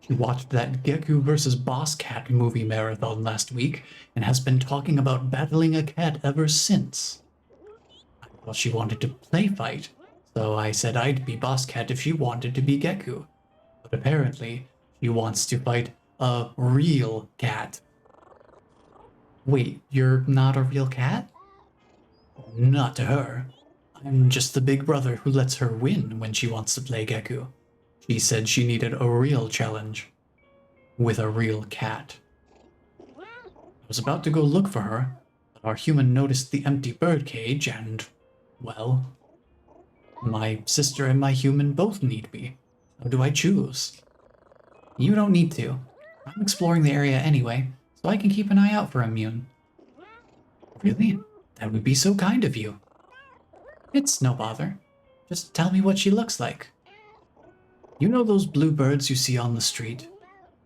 [SPEAKER 1] She watched that Geku vs. Boss Cat movie marathon last week and has been talking about battling a cat ever since. I thought she wanted to play fight, so I said I'd be Boss Cat if she wanted to be Geku. But apparently, she wants to fight a real cat. Wait, you're not a real cat? Not to her. I'm just the big brother who lets her win when she wants to play Geku. She said she needed a real challenge. With a real cat. I was about to go look for her, but our human noticed the empty birdcage and, well, my sister and my human both need me. How do I choose? You don't need to. I'm exploring the area anyway, so I can keep an eye out for Immune. Really? That would be so kind of you. It's no bother. Just tell me what she looks like. You know those blue birds you see on the street?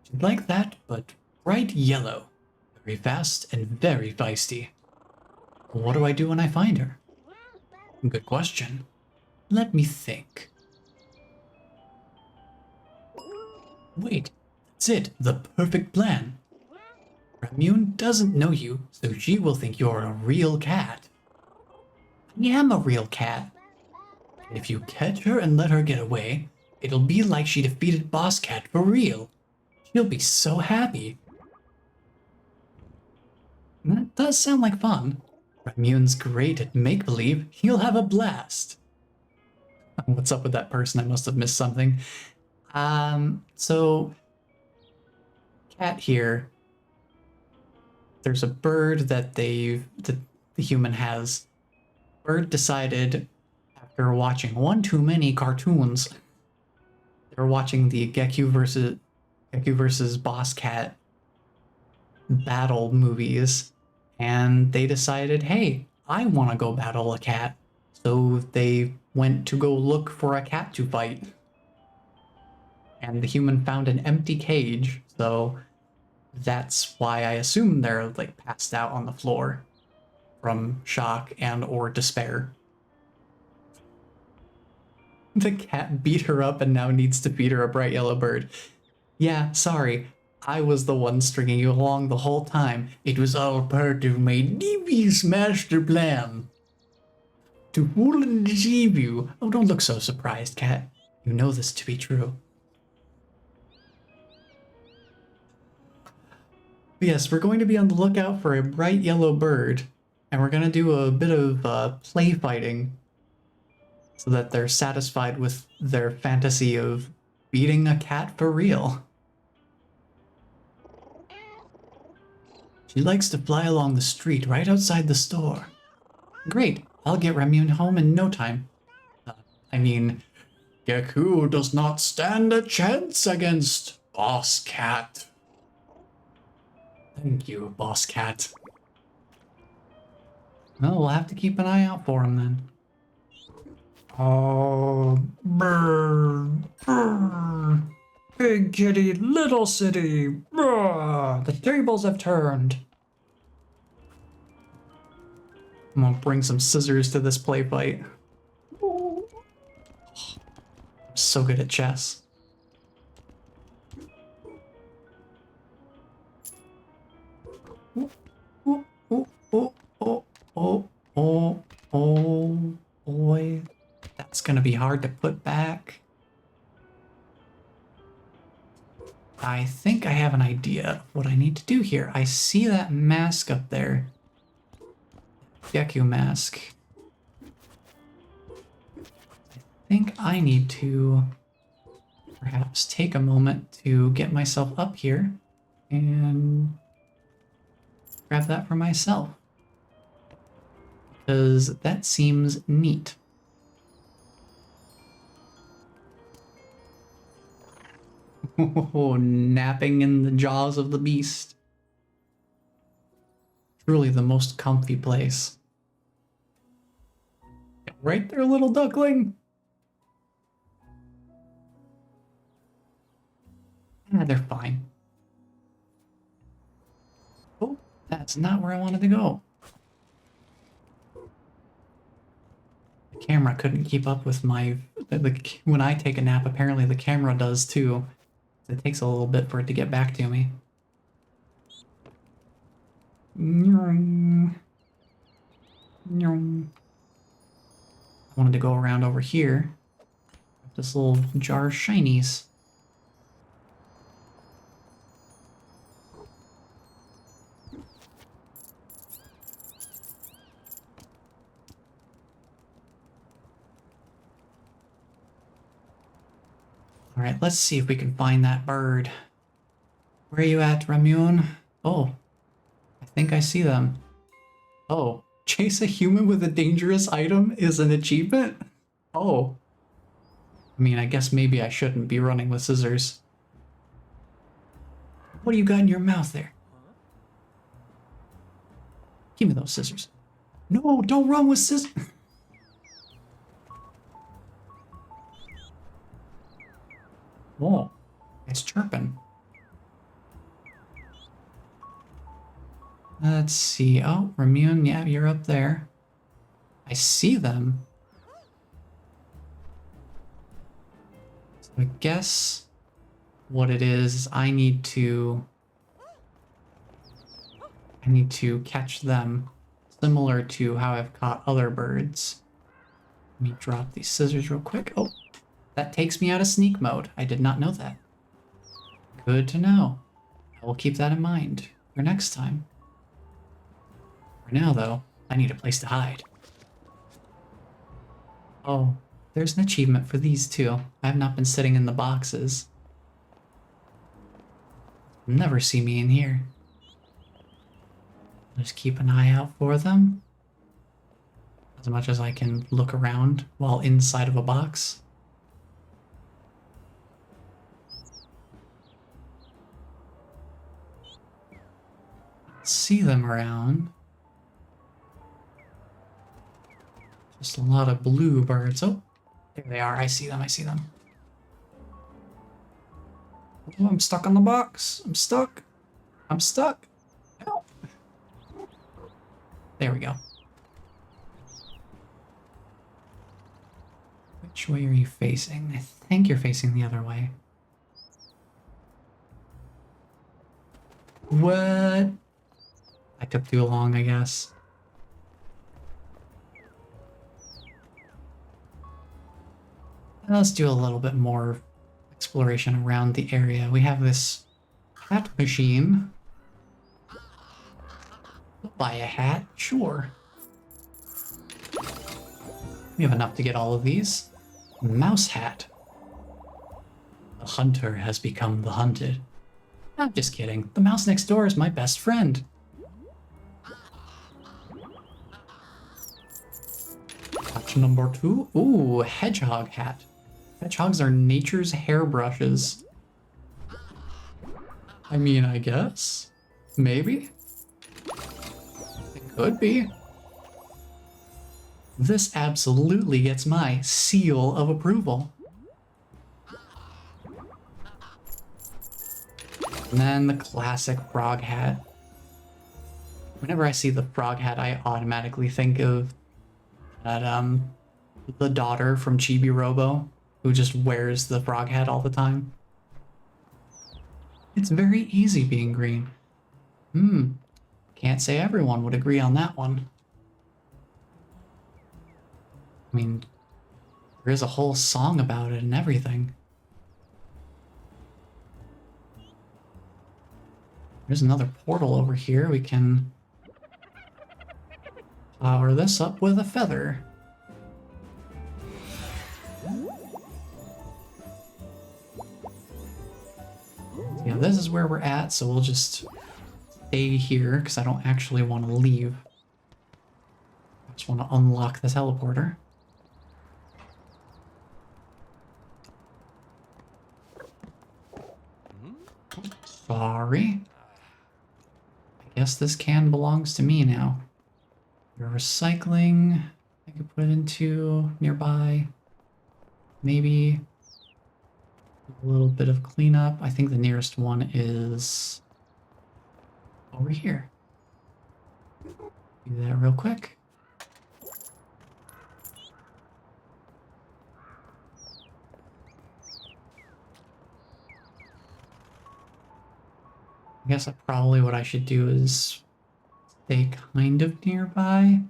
[SPEAKER 1] She'd like that, but bright yellow. Very fast and very feisty. What do I do when I find her? Good question. Let me think. Wait, That's it, the perfect plan. Ramune doesn't know you, so she will think you're a real cat. I am a real cat. And if you catch her and let her get away, it'll be like she defeated Boss Cat for real. She'll be so happy. And that does sound like fun. Ramune's great at make-believe. He'll have a blast. What's up with that person? I must have missed something. So Cat here. There's a bird that the human has. Bird decided after watching one too many cartoons. They were watching the Geku versus Boss Cat battle movies, and they decided, hey, I want to go battle a cat. So they went to go look for a cat to fight. And the human found an empty cage, so that's why I assume they're like passed out on the floor from shock and or despair. The cat beat her up and now needs to feed her a bright yellow bird. Yeah, sorry. I was the one stringing you along the whole time. It was all part of my devious master plan. To fool and deceive you. Oh, don't look so surprised, Cat. You know this to be true. Yes, we're going to be on the lookout for a bright yellow bird, and we're going to do a bit of play fighting so that they're satisfied with their fantasy of beating a cat for real. She likes to fly along the street right outside the store. Great, I'll get Ramune home in no time. I mean, Geku does not stand a chance against Boss Cat. Thank you, Boss Cat. Well, we'll have to keep an eye out for him then.
[SPEAKER 3] Oh, brr, brr. Big kitty, little city. Brr. The tables have turned.
[SPEAKER 1] I'm gonna bring some scissors to this play fight. I'm so good at chess. Oh, boy. That's gonna be hard to put back. I think I have an idea of what I need to do here. I see that mask up there. Geku mask. I think I need to perhaps take a moment to get myself up here and grab that for myself. Because that seems neat. Oh, napping in the jaws of the beast. Truly the most comfy place. Right there, little duckling. Ah, they're fine. Oh, that's not where I wanted to go. The camera couldn't keep up with my... when I take a nap, apparently the camera does too. It takes a little bit for it to get back to me. I wanted to go around over here. This little jar of shinies. Alright, let's see if we can find that bird. Where are you at, Ramune? Oh, I think I see them. Oh, chase a human with a dangerous item is an achievement? Oh. I mean, I guess maybe I shouldn't be running with scissors. What do you got in your mouth there? Give me those scissors. No, don't run with scissors. Whoa, it's chirping. Let's see. Oh, Ramune, yeah, you're up there. I see them. So I guess what it is I need to catch them similar to how I've caught other birds. Let me drop these scissors real quick. Oh, that takes me out of sneak mode. I did not know that. Good to know. I will keep that in mind for next time. For now, though, I need a place to hide. Oh, there's an achievement for these too. I have not been sitting in the boxes. You'll never see me in here. Just keep an eye out for them. As much as I can look around while inside of a box. See them around. Just a lot of blue birds. Oh, there they are. I see them. I see them.
[SPEAKER 3] Oh, I'm stuck on the box. I'm stuck.
[SPEAKER 1] I'm stuck. Help. There we go. Which way are you facing? I think you're facing the other way. What? I took too long, I guess. Let's do a little bit more exploration around the area. We have this hat machine. We'll buy a hat, sure. We have enough to get all of these. Mouse hat. The hunter has become the hunted. I'm just kidding. The mouse next door is my best friend. Patch number 2. Ooh, hedgehog hat. Hedgehogs are nature's hairbrushes. I mean, I guess. Maybe. It could be. This absolutely gets my seal of approval. And then the classic frog hat. Whenever I see the frog hat, I automatically think of that, the daughter from Chibi Robo, who just wears the frog hat all the time. It's very easy being green. Can't say everyone would agree on that one. I mean, there is a whole song about it and everything. There's another portal over here. We can power this up with a feather. Yeah, this is where we're at, so we'll just stay here because I don't actually want to leave. I just want to unlock the teleporter. Sorry. I guess this can belongs to me now. Your recycling, I could put it into nearby. Maybe a little bit of cleanup. I think the nearest one is over here. Do that real quick. I guess probably what I should do is stay kind of nearby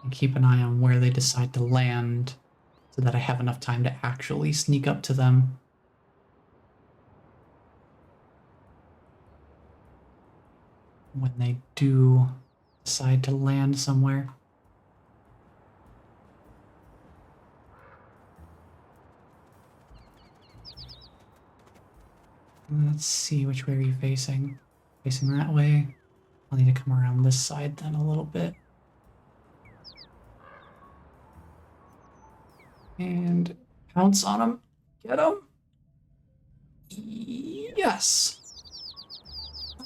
[SPEAKER 1] and keep an eye on where they decide to land so that I have enough time to actually sneak up to them. When they do decide to land somewhere. Let's see, which way are you facing? Facing that way? I'll need to come around this side then a little bit. And pounce on him. Get him. Yes.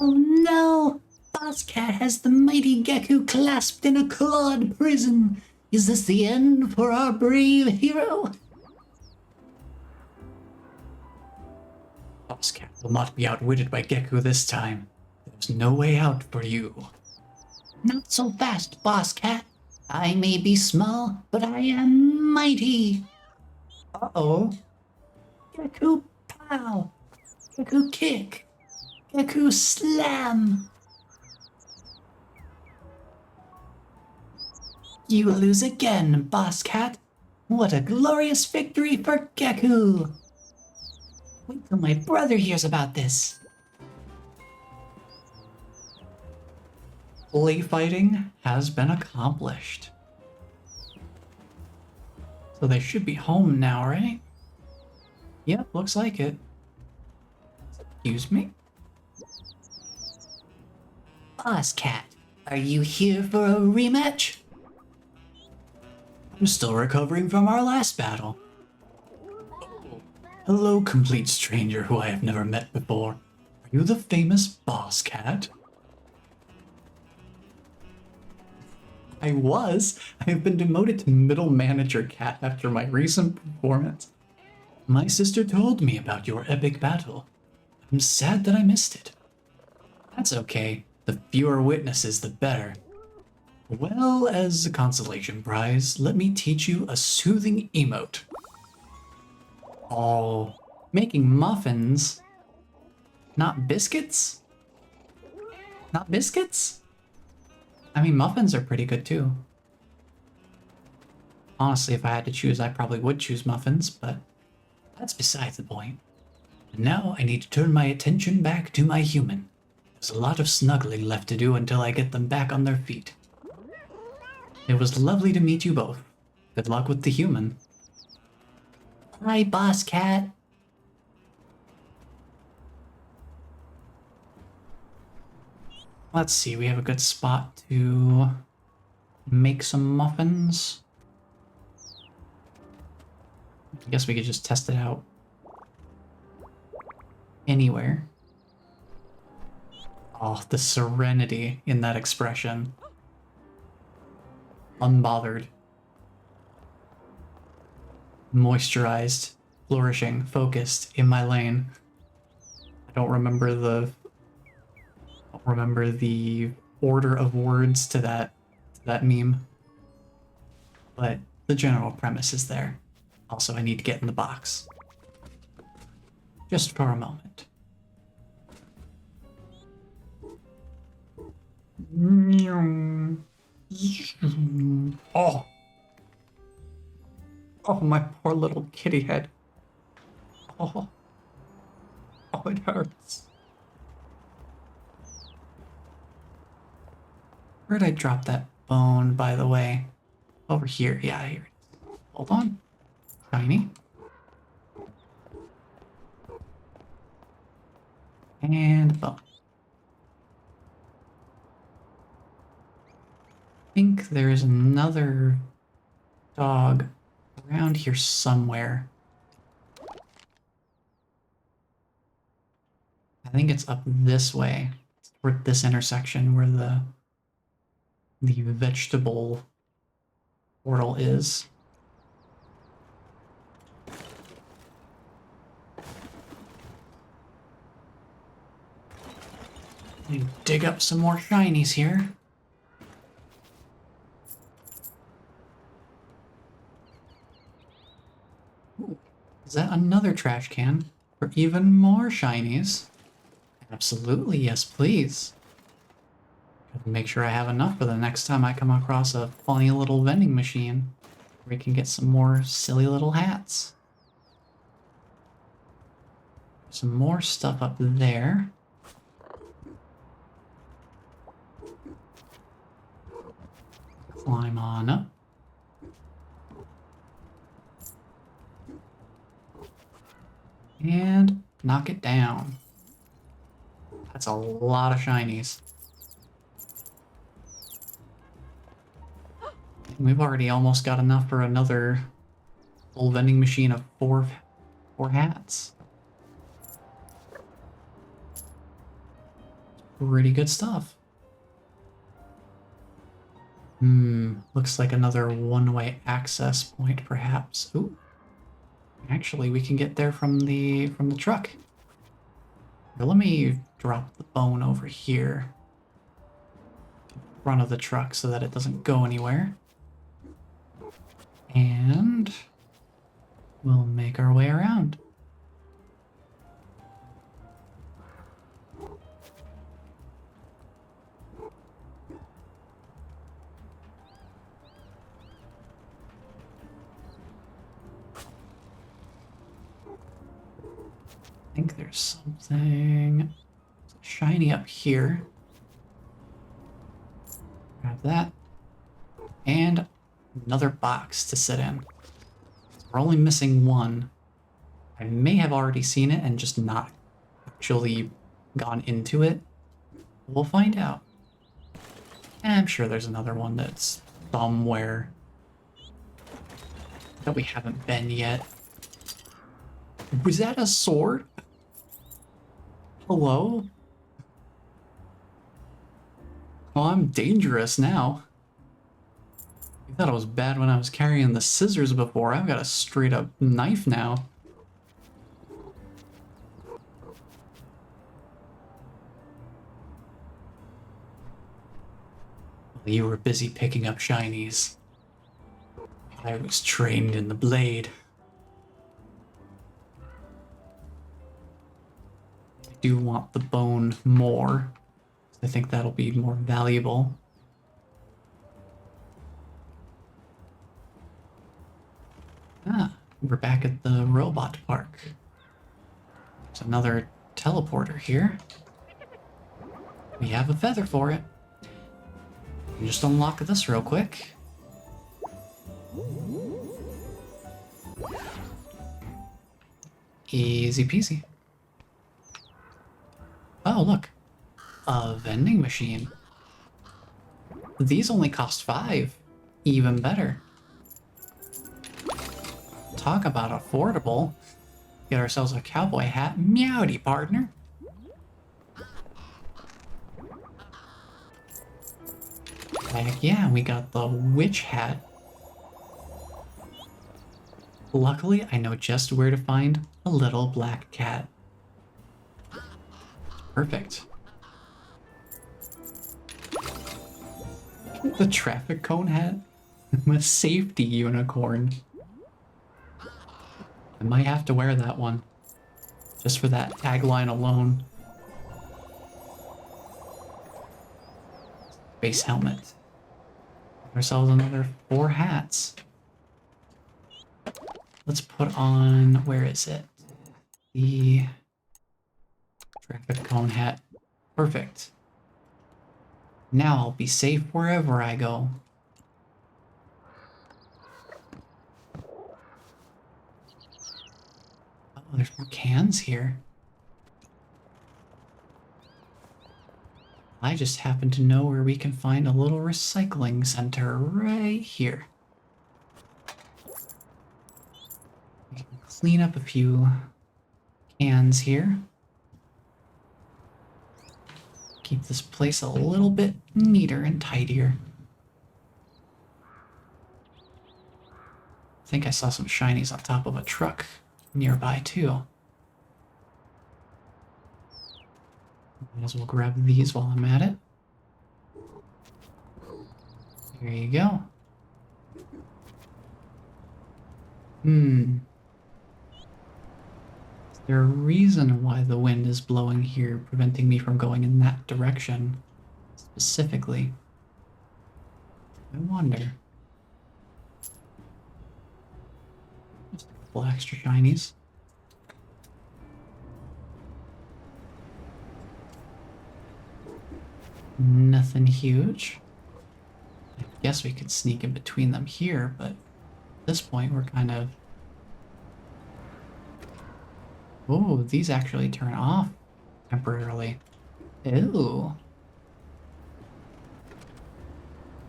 [SPEAKER 2] Oh no! Boss Cat has the mighty Geku clasped in a clawed prison. Is this the end for our brave hero?
[SPEAKER 1] Boss Cat will not be outwitted by Geku this time. There's no way out for you.
[SPEAKER 2] Not so fast, Boss Cat. I may be small, but I am mighty.
[SPEAKER 1] Uh-oh.
[SPEAKER 2] Geku Wow! Geku kick! Geku slam! You lose again, Boss Cat. What a glorious victory for Geku! Wait till my brother hears about this.
[SPEAKER 1] Play fighting has been accomplished. So they should be home now, right? Yep, looks like it. Excuse me?
[SPEAKER 2] Boss Cat, are you here for a rematch?
[SPEAKER 1] I'm still recovering from our last battle. Hello, complete stranger who I have never met before. Are you the famous Boss Cat? I was. I have been demoted to Middle Manager Cat after my recent performance. My sister told me about your epic battle. I'm sad that I missed it. That's okay. The fewer witnesses, the better. Well, as a consolation prize, let me teach you a soothing emote. Oh, making muffins? Not biscuits? Not biscuits? I mean, muffins are pretty good too. Honestly, if I had to choose, I probably would choose muffins, but that's besides the point. And now I need to turn my attention back to my human. There's a lot of snuggling left to do until I get them back on their feet. It was lovely to meet you both. Good luck with the human.
[SPEAKER 2] Hi, Boss Cat.
[SPEAKER 1] Let's see, we have a good spot to make some muffins. I guess we could just test it out anywhere. Oh, the serenity in that expression. Unbothered. Moisturized, flourishing, focused, in my lane. I don't remember the order of words to that meme. But the general premise is there. Also, I need to get in the box. Just for a moment. Oh! Oh, my poor little kitty head. Oh. Oh, it hurts. Where'd I drop that bone, by the way? Over here. Yeah, here it is. Hold on. Shiny. And bone. I think there's another dog around here somewhere. I think it's up this way, toward this intersection where the vegetable portal is. Let me dig up some more shinies here. Ooh, is that another trash can for even more shinies? Absolutely, yes, please. Gotta make sure I have enough for the next time I come across a funny little vending machine where we can get some more silly little hats. Some more stuff up there. Climb on up. And knock it down. That's a lot of shinies. We've already almost got enough for another full vending machine of four hats. Pretty good stuff. Looks like another one-way access point, perhaps. Ooh. Actually, we can get there from the truck. Here, let me drop the bone over here in front of the truck so that it doesn't go anywhere. And we'll make our way around. think there's something shiny up here. Grab that. And another box to sit in. We're only missing one. I may have already seen it and just not actually gone into it. We'll find out. And I'm sure there's another one that's somewhere that we haven't been yet. Was that a sword? Hello? Oh, I'm dangerous now. You thought it was bad when I was carrying the scissors before. I've got a straight up knife now. You were busy picking up shinies. I was trained in the blade. I do want the bone more. I think that'll be more valuable. Ah, we're back at the robot park. There's another teleporter here. We have a feather for it. Just unlock this real quick. Easy peasy. Oh, look. A vending machine. These only cost 5. Even better. Talk about affordable. Get ourselves a cowboy hat. Meowdy, partner. Heck yeah, we got the witch hat. Luckily, I know just where to find a little black cat. Perfect. The traffic cone hat? I'm a safety unicorn. I might have to wear that one. Just for that tagline alone. Base helmet. Get ourselves another 4 hats. Let's put on, where is it? The traffic cone hat. Perfect. Now I'll be safe wherever I go. Oh, there's more cans here. I just happen to know where we can find a little recycling center right here. We can clean up a few cans here. Keep this place a little bit neater and tidier. I think I saw some shinies on top of a truck nearby too. Might as well grab these while I'm at it. There you go. Is there a reason why the wind is blowing here, preventing me from going in that direction? Specifically. I wonder. Just a couple extra shinies. Nothing huge. I guess we could sneak in between them here, but at this point we're kind of... Oh, these actually turn off temporarily. Ew.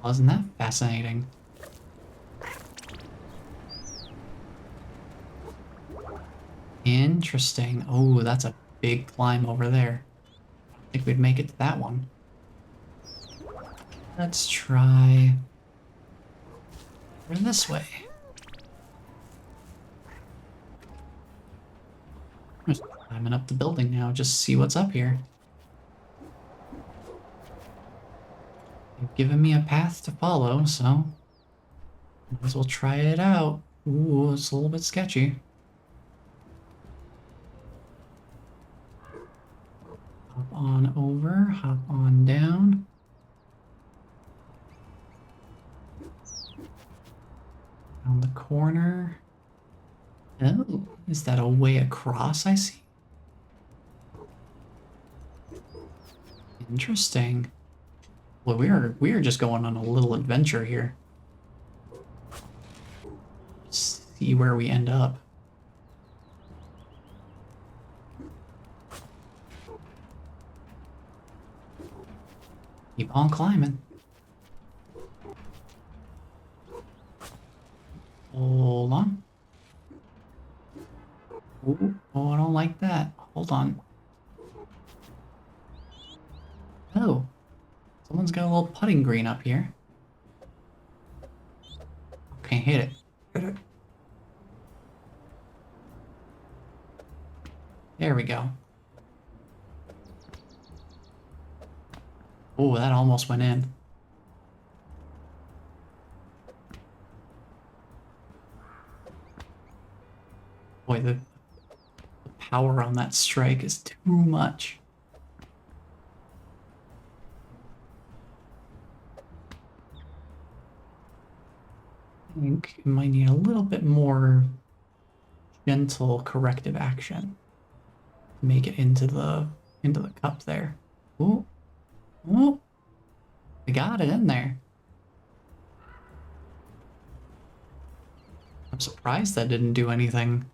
[SPEAKER 1] Wasn't that fascinating? Interesting. Oh, that's a big climb over there. I think we'd make it to that one. Let's try over this way. I'm just climbing up the building now, just see what's up here. You've given me a path to follow, so might as well try it out. Ooh, it's a little bit sketchy. Hop on over, hop on down. Around the corner. Oh, is that a way across I see? Interesting. Well, we are just going on a little adventure here. See where we end up. Keep on climbing. Hold on. Ooh, oh, I don't like that. Hold on. Oh, someone's got a little putting green up here. Okay, hit it.
[SPEAKER 3] Hit it.
[SPEAKER 1] There we go. Oh, that almost went in. Boy, the power on that strike is too much. I think it might need a little bit more gentle corrective action to make it into the cup there. Ooh. Ooh. I got it in there. I'm surprised that didn't do anything.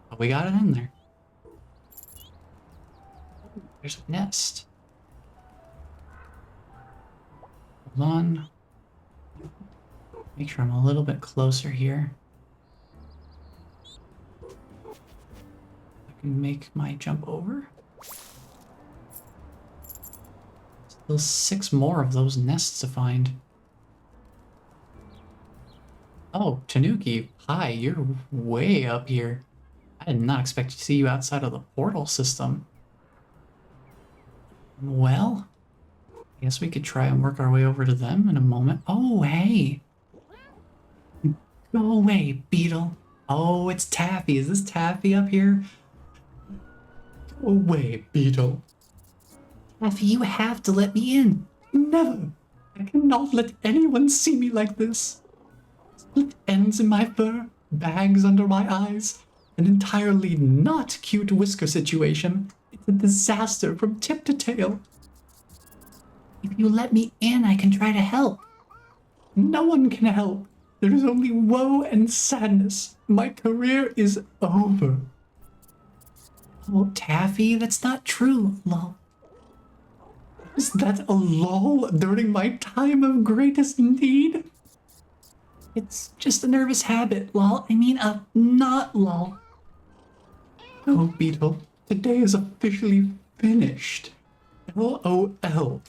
[SPEAKER 1] But we got it in there. There's a nest. Hold on. Make sure I'm a little bit closer here. I can make my jump over. Still 6 more of those nests to find. Oh, Tanuki, hi, you're way up here. I did not expect to see you outside of the portal system. Well, I guess we could try and work our way over to them in a moment. Oh, hey! Go away, beetle. Oh, it's Taffy. Is this Taffy up here? Go away, beetle. Taffy, you have to let me in. Never. I cannot let anyone see me like this. Split ends in my fur, bags under my eyes, an entirely not cute whisker situation. It's a disaster from tip to tail. If you let me in, I can try to help. No one can help. There is only woe and sadness. My career is over. Oh, Taffy, that's not true, lol. Is that a lol during my time of greatest need? It's just a nervous habit, lol. I mean, not lol. Oh, Beetle, today is officially finished. LOL.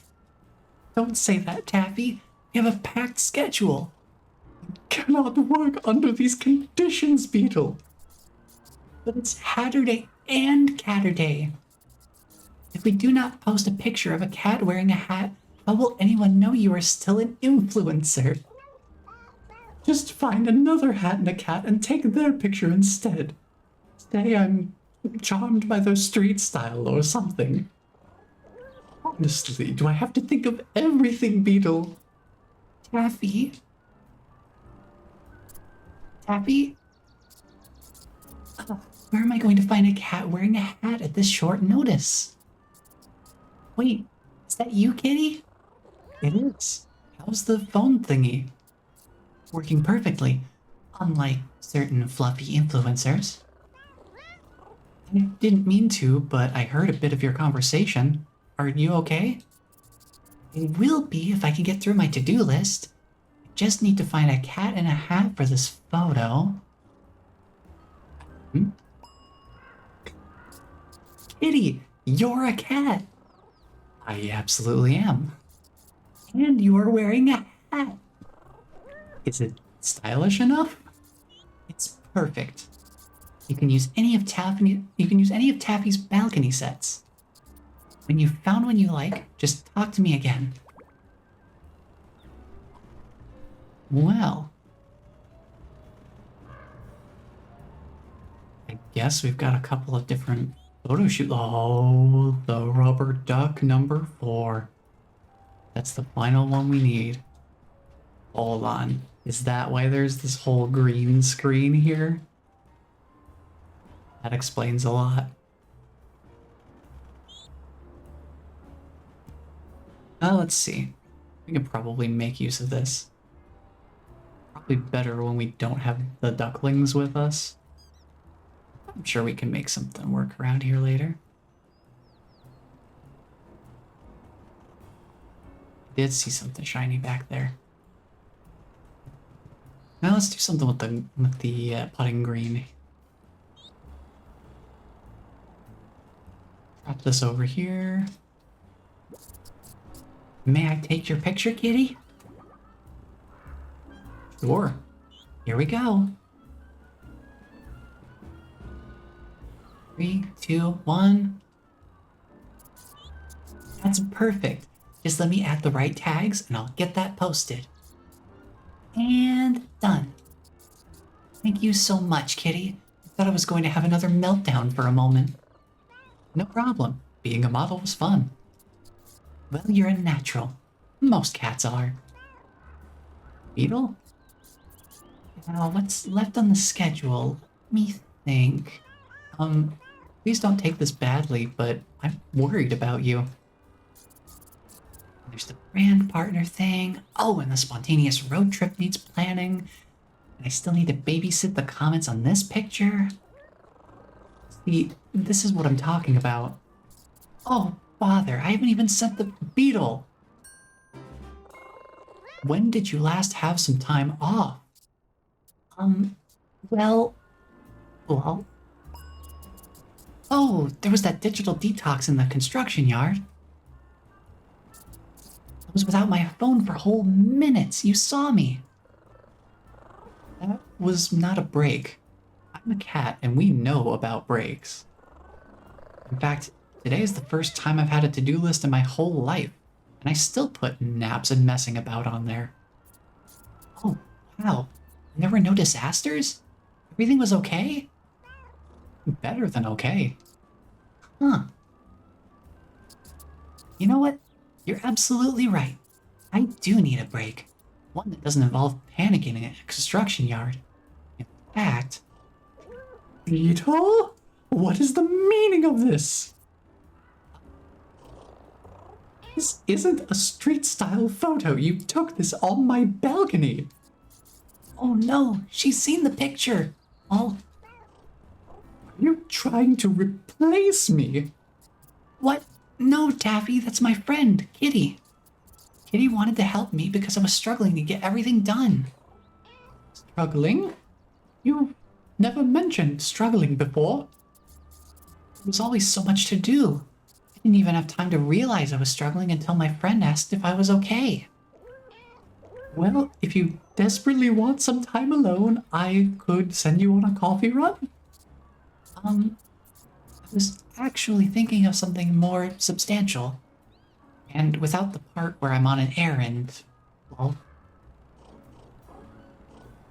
[SPEAKER 1] Don't say that, Taffy. We have a packed schedule. I cannot work under these conditions, Beetle. But it's Hatterday and Catterday. If we do not post a picture of a cat wearing a hat, how will anyone know you are still an influencer? Just find another hat and a cat and take their picture instead. Say I'm charmed by their street style or something. Honestly, do I have to think of everything, Beetle? Taffy? Taffy? Where am I going to find a cat wearing a hat at this short notice? Wait, is that you, Kitty? It is. How's the phone thingy? Working perfectly, unlike certain fluffy influencers. I didn't mean to, but I heard a bit of your conversation. Are you okay? It will be if I can get through my to-do list. I just need to find a cat and a hat for this photo. Kitty, you're a cat. I absolutely am. And you're wearing a hat. Is it stylish enough? It's perfect. You can use any of Taffy's balcony sets. When you've found one you like, just talk to me again. Well, I guess we've got a couple of different photo shoots. Oh, the rubber duck number 4. That's the final one we need. Hold on. Is that why there's this whole green screen here? That explains a lot. Let's see. We can probably make use of this. Probably better when we don't have the ducklings with us. I'm sure we can make something work around here later. Did see something shiny back there. Now let's do something with the putting green. Drop this over here. May I take your picture, kitty? Sure. Here we go. 3, 2, 1. That's perfect. Just let me add the right tags and I'll get that posted. And done. Thank you so much, kitty. I thought I was going to have another meltdown for a moment. No problem. Being a model was fun. Well, you're a natural. Most cats are. Beetle? Now, what's left on the schedule? Let me think. Please don't take this badly, but I'm worried about you. There's the brand partner thing. Oh, and the spontaneous road trip needs planning. And I still need to babysit the comments on this picture. See, this is what I'm talking about. Oh, bother, I haven't even sent the beetle. When did you last have some time off? Well... Oh, there was that digital detox in the construction yard. I was without my phone for whole minutes. You saw me. That was not a break. I'm a cat, and we know about breaks. In fact, today is the first time I've had a to-do list in my whole life, and I still put naps and messing about on there. Oh, wow. There were no disasters? Everything was okay? Better than okay. Huh. You know what? You're absolutely right. I do need a break. One that doesn't involve panicking in a construction yard. In fact... Beetle? What is the meaning of this? This isn't a street-style photo. You took this on my balcony. Oh no, she's seen the picture. Are you trying to replace me? What? No, Taffy, that's my friend, Kitty. Kitty wanted to help me because I was struggling to get everything done. Struggling? You never mentioned struggling before. There was always so much to do. I didn't even have time to realize I was struggling until my friend asked if I was okay. Well, if you desperately want some time alone, I could send you on a coffee run. I was actually thinking of something more substantial. And without the part where I'm on an errand, well,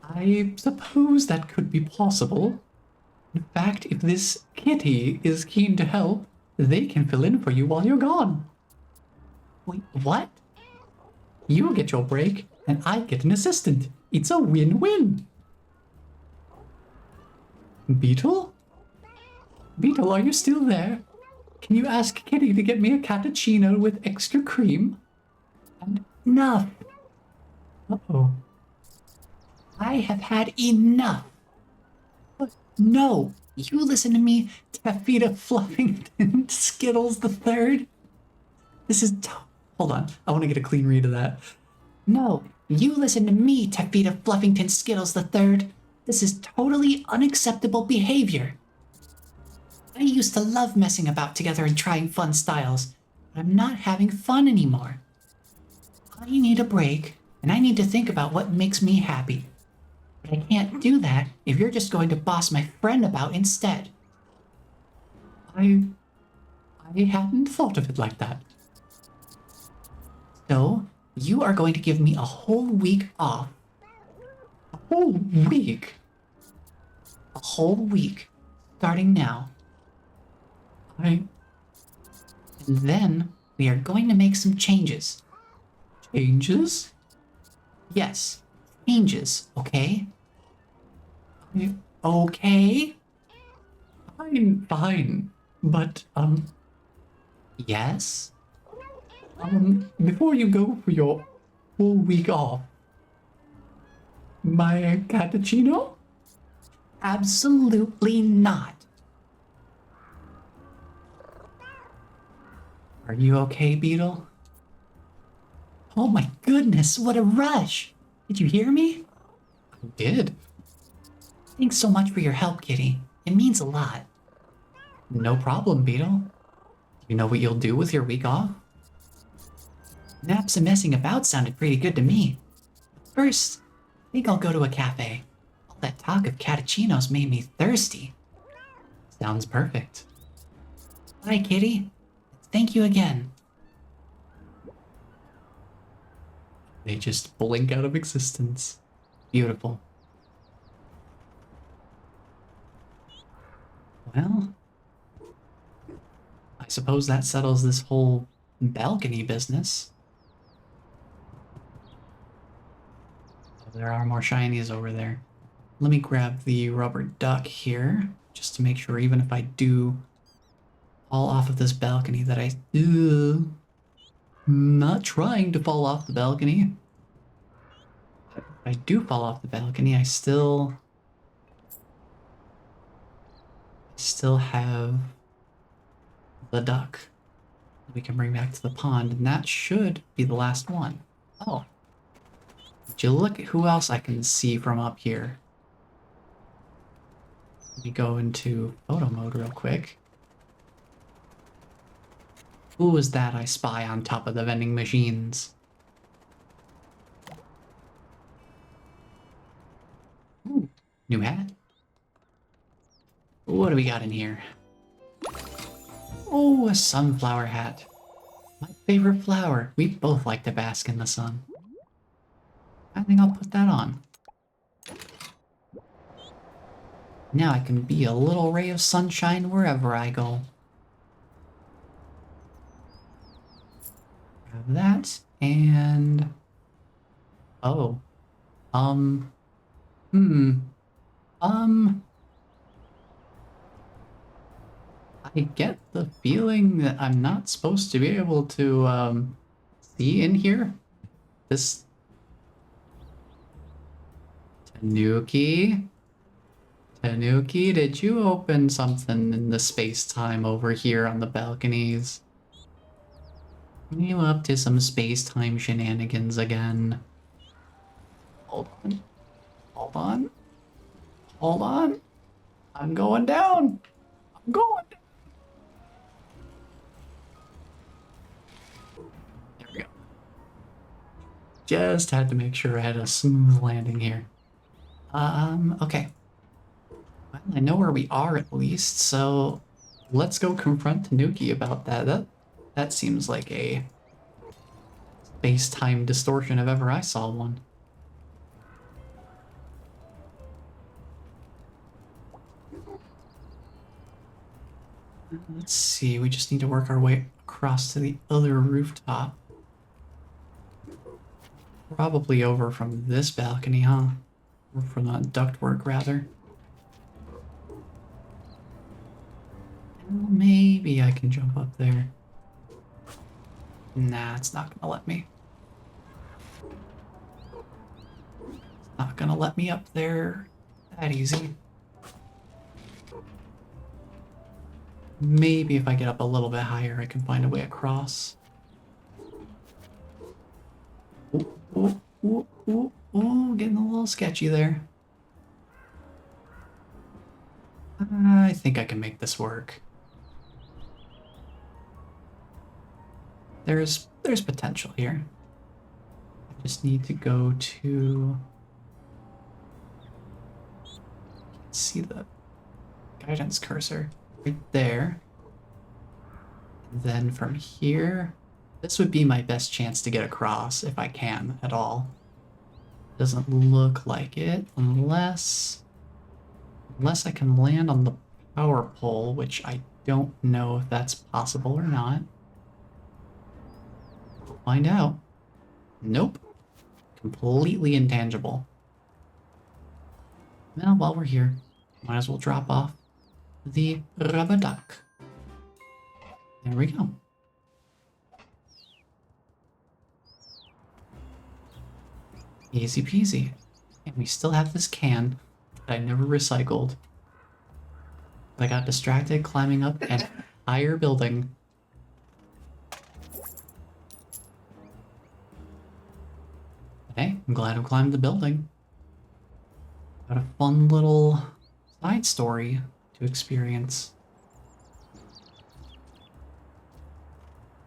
[SPEAKER 1] I suppose that could be possible. In fact, if this kitty is keen to help, they can fill in for you while you're gone. Wait, what? You get your break, and I get an assistant. It's a win-win. Beetle? Beetle, are you still there? Can you ask Kitty to get me a cappuccino with extra cream? And enough. Uh-oh. I have had enough. But no, you listen to me, Taffeta Fluffington Skittles the Third. This is... Hold on, I want to get a clean read of that. No, you listen to me, Taffeta Fluffington Skittles the Third. This is totally unacceptable behavior. I used to love messing about together and trying fun styles, but I'm not having fun anymore. I need a break, and I need to think about what makes me happy. But I can't do that if you're just going to boss my friend about instead. I hadn't thought of it like that. So, you are going to give me a whole week off. A whole week? A whole week, starting now. And then we are going to make some changes. Changes? Yes, changes, okay? Okay? Fine. But, yes? Before you go for your full week off, my cappuccino?
[SPEAKER 2] Absolutely not.
[SPEAKER 1] Are you okay, Beetle?
[SPEAKER 2] Oh my goodness, what a rush! Did you hear me?
[SPEAKER 1] I did.
[SPEAKER 2] Thanks so much for your help, Kitty. It means a lot.
[SPEAKER 1] No problem, Beetle. You know what you'll do with your week off?
[SPEAKER 2] Naps and messing about sounded pretty good to me. First, I think I'll go to a cafe. All that talk of cappuccinos made me thirsty.
[SPEAKER 1] Sounds perfect.
[SPEAKER 2] Bye, Kitty. Thank you again.
[SPEAKER 1] They just blink out of existence. Beautiful. Well, I suppose that settles this whole balcony business. Oh, there are more shinies over there. Let me grab the rubber duck here, just to make sure even if I do fall off of this balcony that not trying to fall off the balcony. If I do fall off the balcony, I still have the duck we can bring back to the pond, and that should be the last one. Oh, would you look at who else I can see from up here? Let me go into photo mode real quick. Who is that I spy on top of the vending machines? Ooh, new hat. What do we got in here? Oh, a sunflower hat. My favorite flower. We both like to bask in the sun. I think I'll put that on. Now I can be a little ray of sunshine wherever I go. Grab that, and... Oh. I get the feeling that I'm not supposed to be able to, see in here. This... Tanuki? Tanuki, did you open something in the space-time over here on the balconies? Are you up to some space-time shenanigans again? Hold on. Hold on. Hold on. I'm going down. I'm going down. There we go. Just had to make sure I had a smooth landing here. Okay. Well, I know where we are at least, so let's go confront Tanuki about that. That seems like a space-time distortion if ever I saw one. Let's see, we just need to work our way across to the other rooftop. Probably over from this balcony, huh? Or from the ductwork, rather. Well, maybe I can jump up there. Nah, it's not gonna let me. It's not gonna let me up there that easy. Maybe if I get up a little bit higher, I can find a way across. Ooh, ooh, ooh, ooh, ooh, getting a little sketchy there. I think I can make this work. There's potential here. I just need to go to... see the guidance cursor right there. And then from here, this would be my best chance to get across if I can at all. Doesn't look like it unless I can land on the power pole, which I don't know if that's possible or not. We'll find out. Nope. Completely intangible. Well, while we're here, might as well drop off the rubber duck. There we go. Easy peasy. And we still have this can that I never recycled. I got distracted climbing up an entire building. Hey, I'm glad I climbed the building. Got a fun little side story to experience.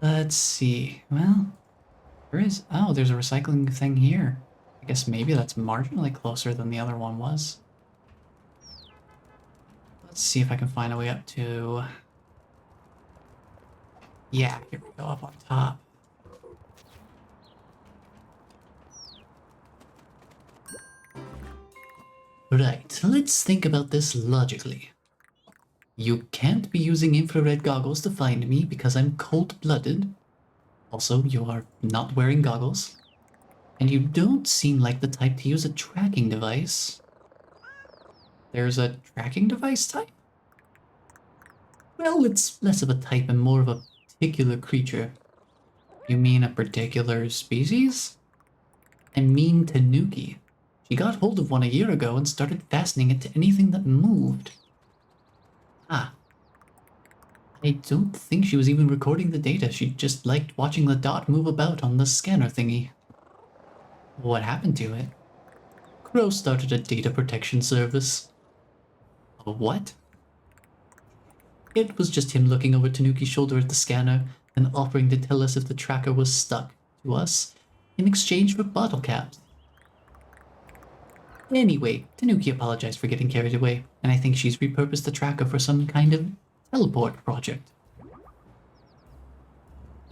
[SPEAKER 1] Let's see. Well, there's a recycling thing here. I guess maybe that's marginally closer than the other one was. Let's see if I can find a way up to... Yeah, here we go, up on top. Right, let's think about this logically. You can't be using infrared goggles to find me because I'm cold-blooded. Also, you are not wearing goggles. And you don't seem like the type to use a tracking device. There's a tracking device type? Well, it's less of a type and more of a particular creature. You mean a particular species? I mean Tanuki. She got hold of one a year ago and started fastening it to anything that moved. Ah. I don't think she was even recording the data. She just liked watching the dot move about on the scanner thingy. What happened to it? Crow started a data protection service. A what? It was just him looking over Tanuki's shoulder at the scanner and offering to tell us if the tracker was stuck to us in exchange for bottle caps. Anyway, Tanuki apologized for getting carried away, and I think she's repurposed the tracker for some kind of teleport project.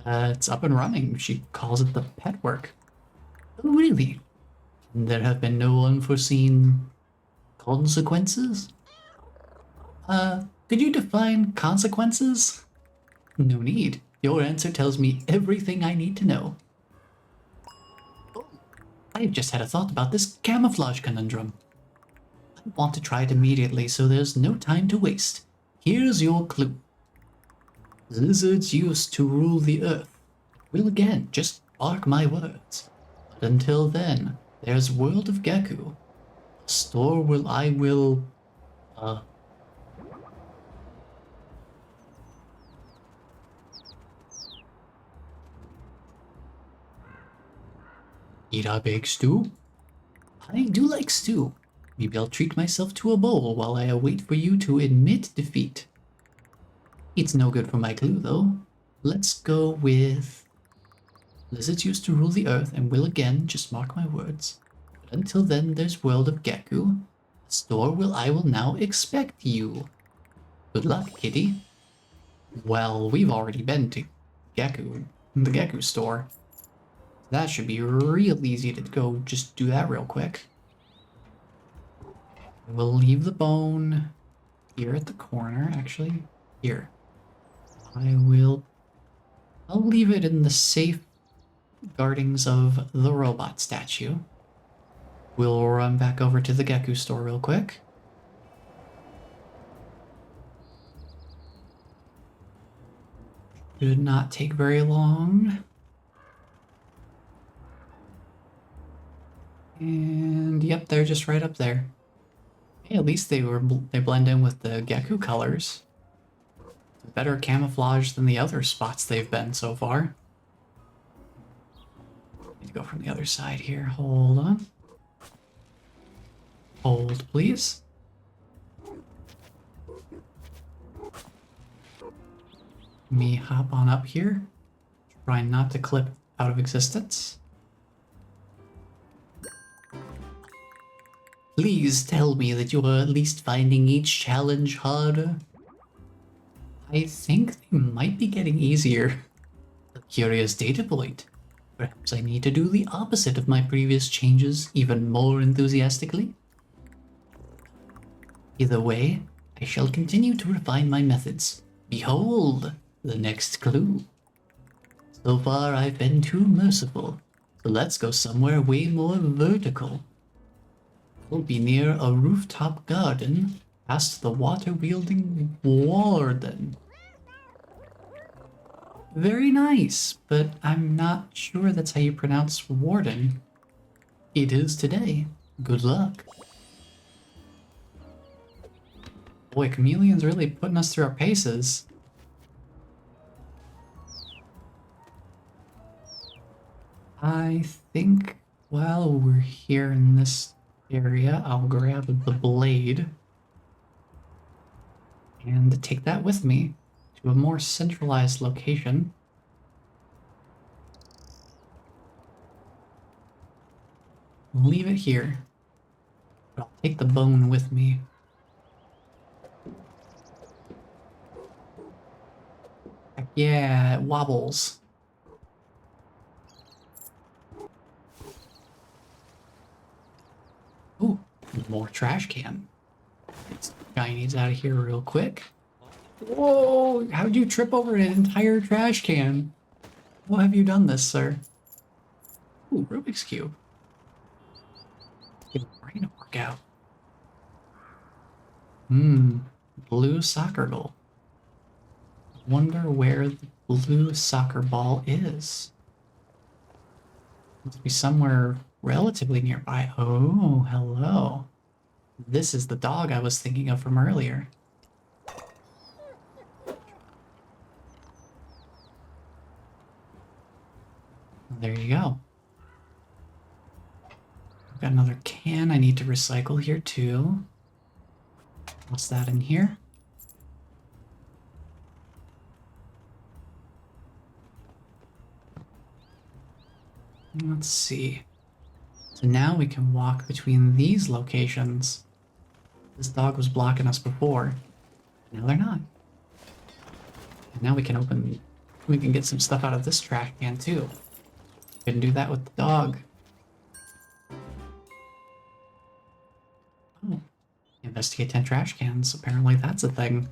[SPEAKER 1] It's up and running. She calls it the pet work. Oh, really? There have been no unforeseen consequences? Could you define consequences? No need. Your answer tells me everything I need to know. Oh, I've just had a thought about this camouflage conundrum. I want to try it immediately, so there's no time to waste. Here's your clue. Lizards used to rule the earth. Will again, just mark my words. But until then, there's World of Geku. A store where I will, eat a big stew? I do like stew. Maybe I'll treat myself to a bowl while I await for you to admit defeat. It's no good for my clue, though. Let's go with... Lizards used to rule the earth and will again, just mark my words. But until then, there's World of Geku. A store where I will now expect you. Good luck, kitty. Well, we've already been to Geku, the Geku store. That should be real easy to go just do that real quick. We'll leave the bone here at the corner, actually. Here. I'll leave it in the safe guardings of the robot statue. We'll run back over to the Geku store real quick. Should not take very long. And yep, they're just right up there. Hey, at least they blend in with the Geku colors. Better camouflage than the other spots they've been so far. Need to go from the other side here. Hold on. Hold, please. Let me hop on up here. Try not to clip out of existence. Please tell me that you're at least finding each challenge harder. I think they might be getting easier. A curious data point. Perhaps I need to do the opposite of my previous changes even more enthusiastically. Either way, I shall continue to refine my methods. Behold, the next clue. So far I've been too merciful, so let's go somewhere way more vertical. We'll be near a rooftop garden, past the water-wielding warden. Very nice, but I'm not sure that's how you pronounce warden. It is today. Good luck. Boy, Chameleon's really putting us through our paces. I think while we're here in this area, I'll grab the blade and take that with me to a more centralized location. Leave it here, but I'll take the bone with me. Heck yeah, it wobbles. Ooh, more trash can. Get Chinese out of here real quick. Whoa, how'd you trip over an entire trash can? How have you done this, sir? Ooh, Rubik's Cube. Give the brain a workout. Blue soccer goal. Wonder where the blue soccer ball is. Must be somewhere relatively nearby. Oh, hello. This is the dog I was thinking of from earlier. There you go. I've got another can I need to recycle here too. What's that in here? Let's see. So now we can walk between these locations. This dog was blocking us before. Now they're not. And now we can get some stuff out of this trash can too. Couldn't do that with the dog. Oh, investigate 10 trash cans. Apparently that's a thing.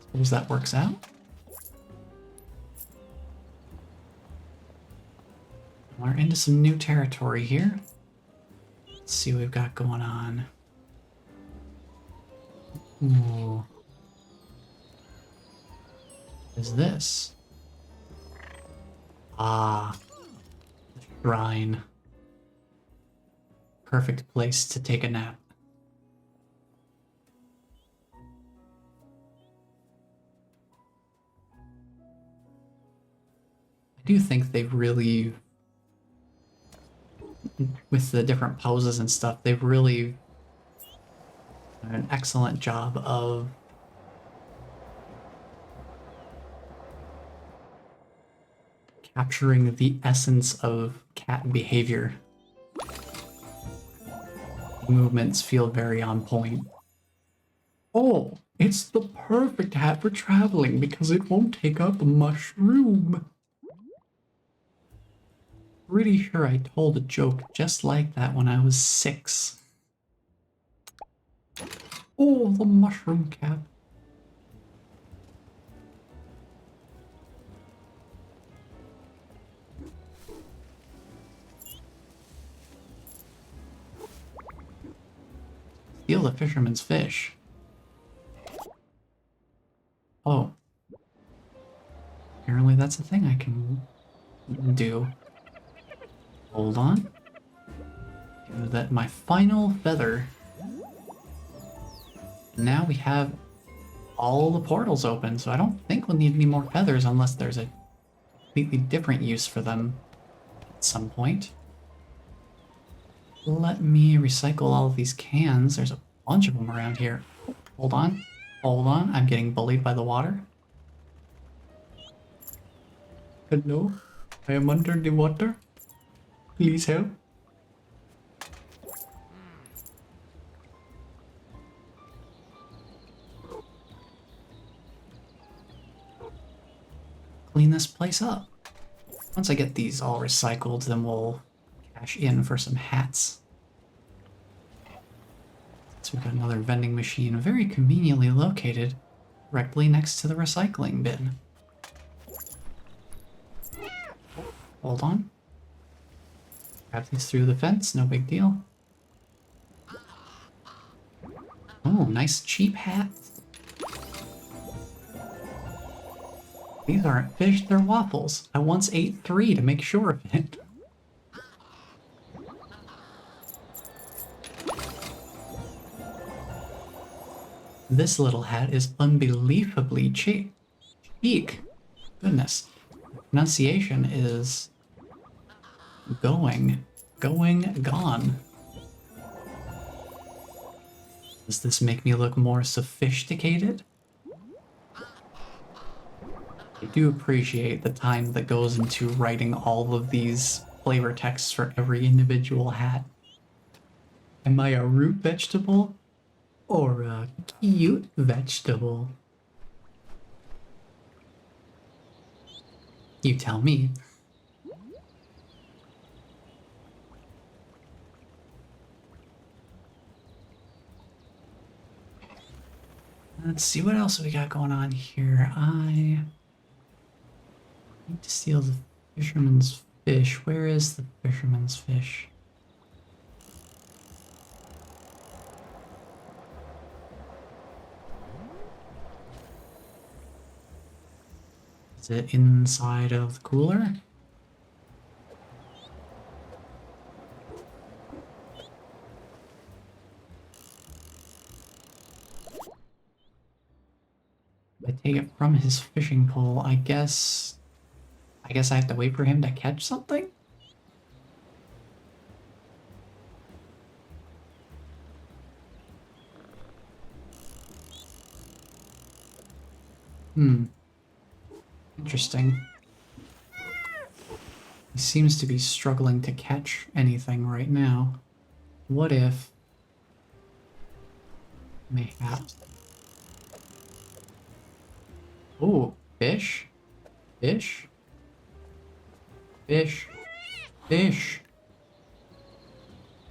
[SPEAKER 1] Suppose that works out. We're into some new territory here. Let's see what we've got going on. Ooh. What is this? Ah, the shrine. Perfect place to take a nap. I do think they've really, with the different poses and stuff, they've really done an excellent job of capturing the essence of cat behavior. Movements feel very on point. Oh, it's the perfect hat for traveling because it won't take up a mushroom. Pretty sure I told a joke just like that when I was 6. Oh, the mushroom cap. Steal the fisherman's fish. Oh. Apparently that's a thing I can do. Hold on. Do that, my final feather. Now we have all the portals open, so I don't think we'll need any more feathers unless there's a completely different use for them at some point. Let me recycle all of these cans. There's a bunch of them around here. Hold on. Hold on. I'm getting bullied by the water. Hello? I am under the water. Please help. Clean this place up. Once I get these all recycled, then we'll cash in for some hats. So we've got another vending machine very conveniently located directly next to the recycling bin. Hold on. Grab these through the fence, no big deal. Oh, nice cheap hat. These aren't fish, they're waffles. I once ate 3 to make sure of it. This little hat is unbelievably cheek. Goodness. Pronunciation is gone. Does this make me look more sophisticated? I do appreciate the time that goes into writing all of these flavor texts for every individual hat. Am I a root vegetable or a cute vegetable? You tell me. Let's see what else we got going on here. I need to steal the fisherman's fish. Where is the fisherman's fish? Is it inside of the cooler? I take it from his fishing pole. I guess I have to wait for him to catch something? Interesting. He seems to be struggling to catch anything right now. What if... Mayhaps... Oh, fish? Fish? Fish? Fish?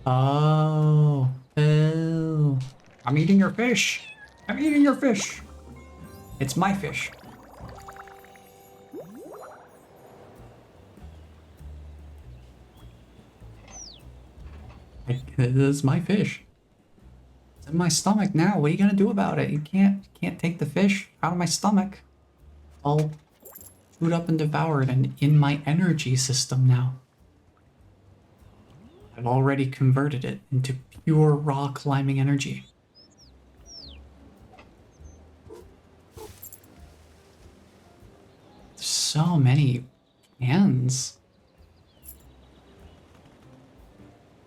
[SPEAKER 1] Oh. Oh.
[SPEAKER 3] I'm eating your fish. I'm eating your fish. It's my fish.
[SPEAKER 1] This is my fish. It's in my stomach now. What are you gonna do about it? You can't take the fish out of my stomach. All chewed up and devoured and in my energy system now. I've already converted it into pure raw climbing energy. So many cans.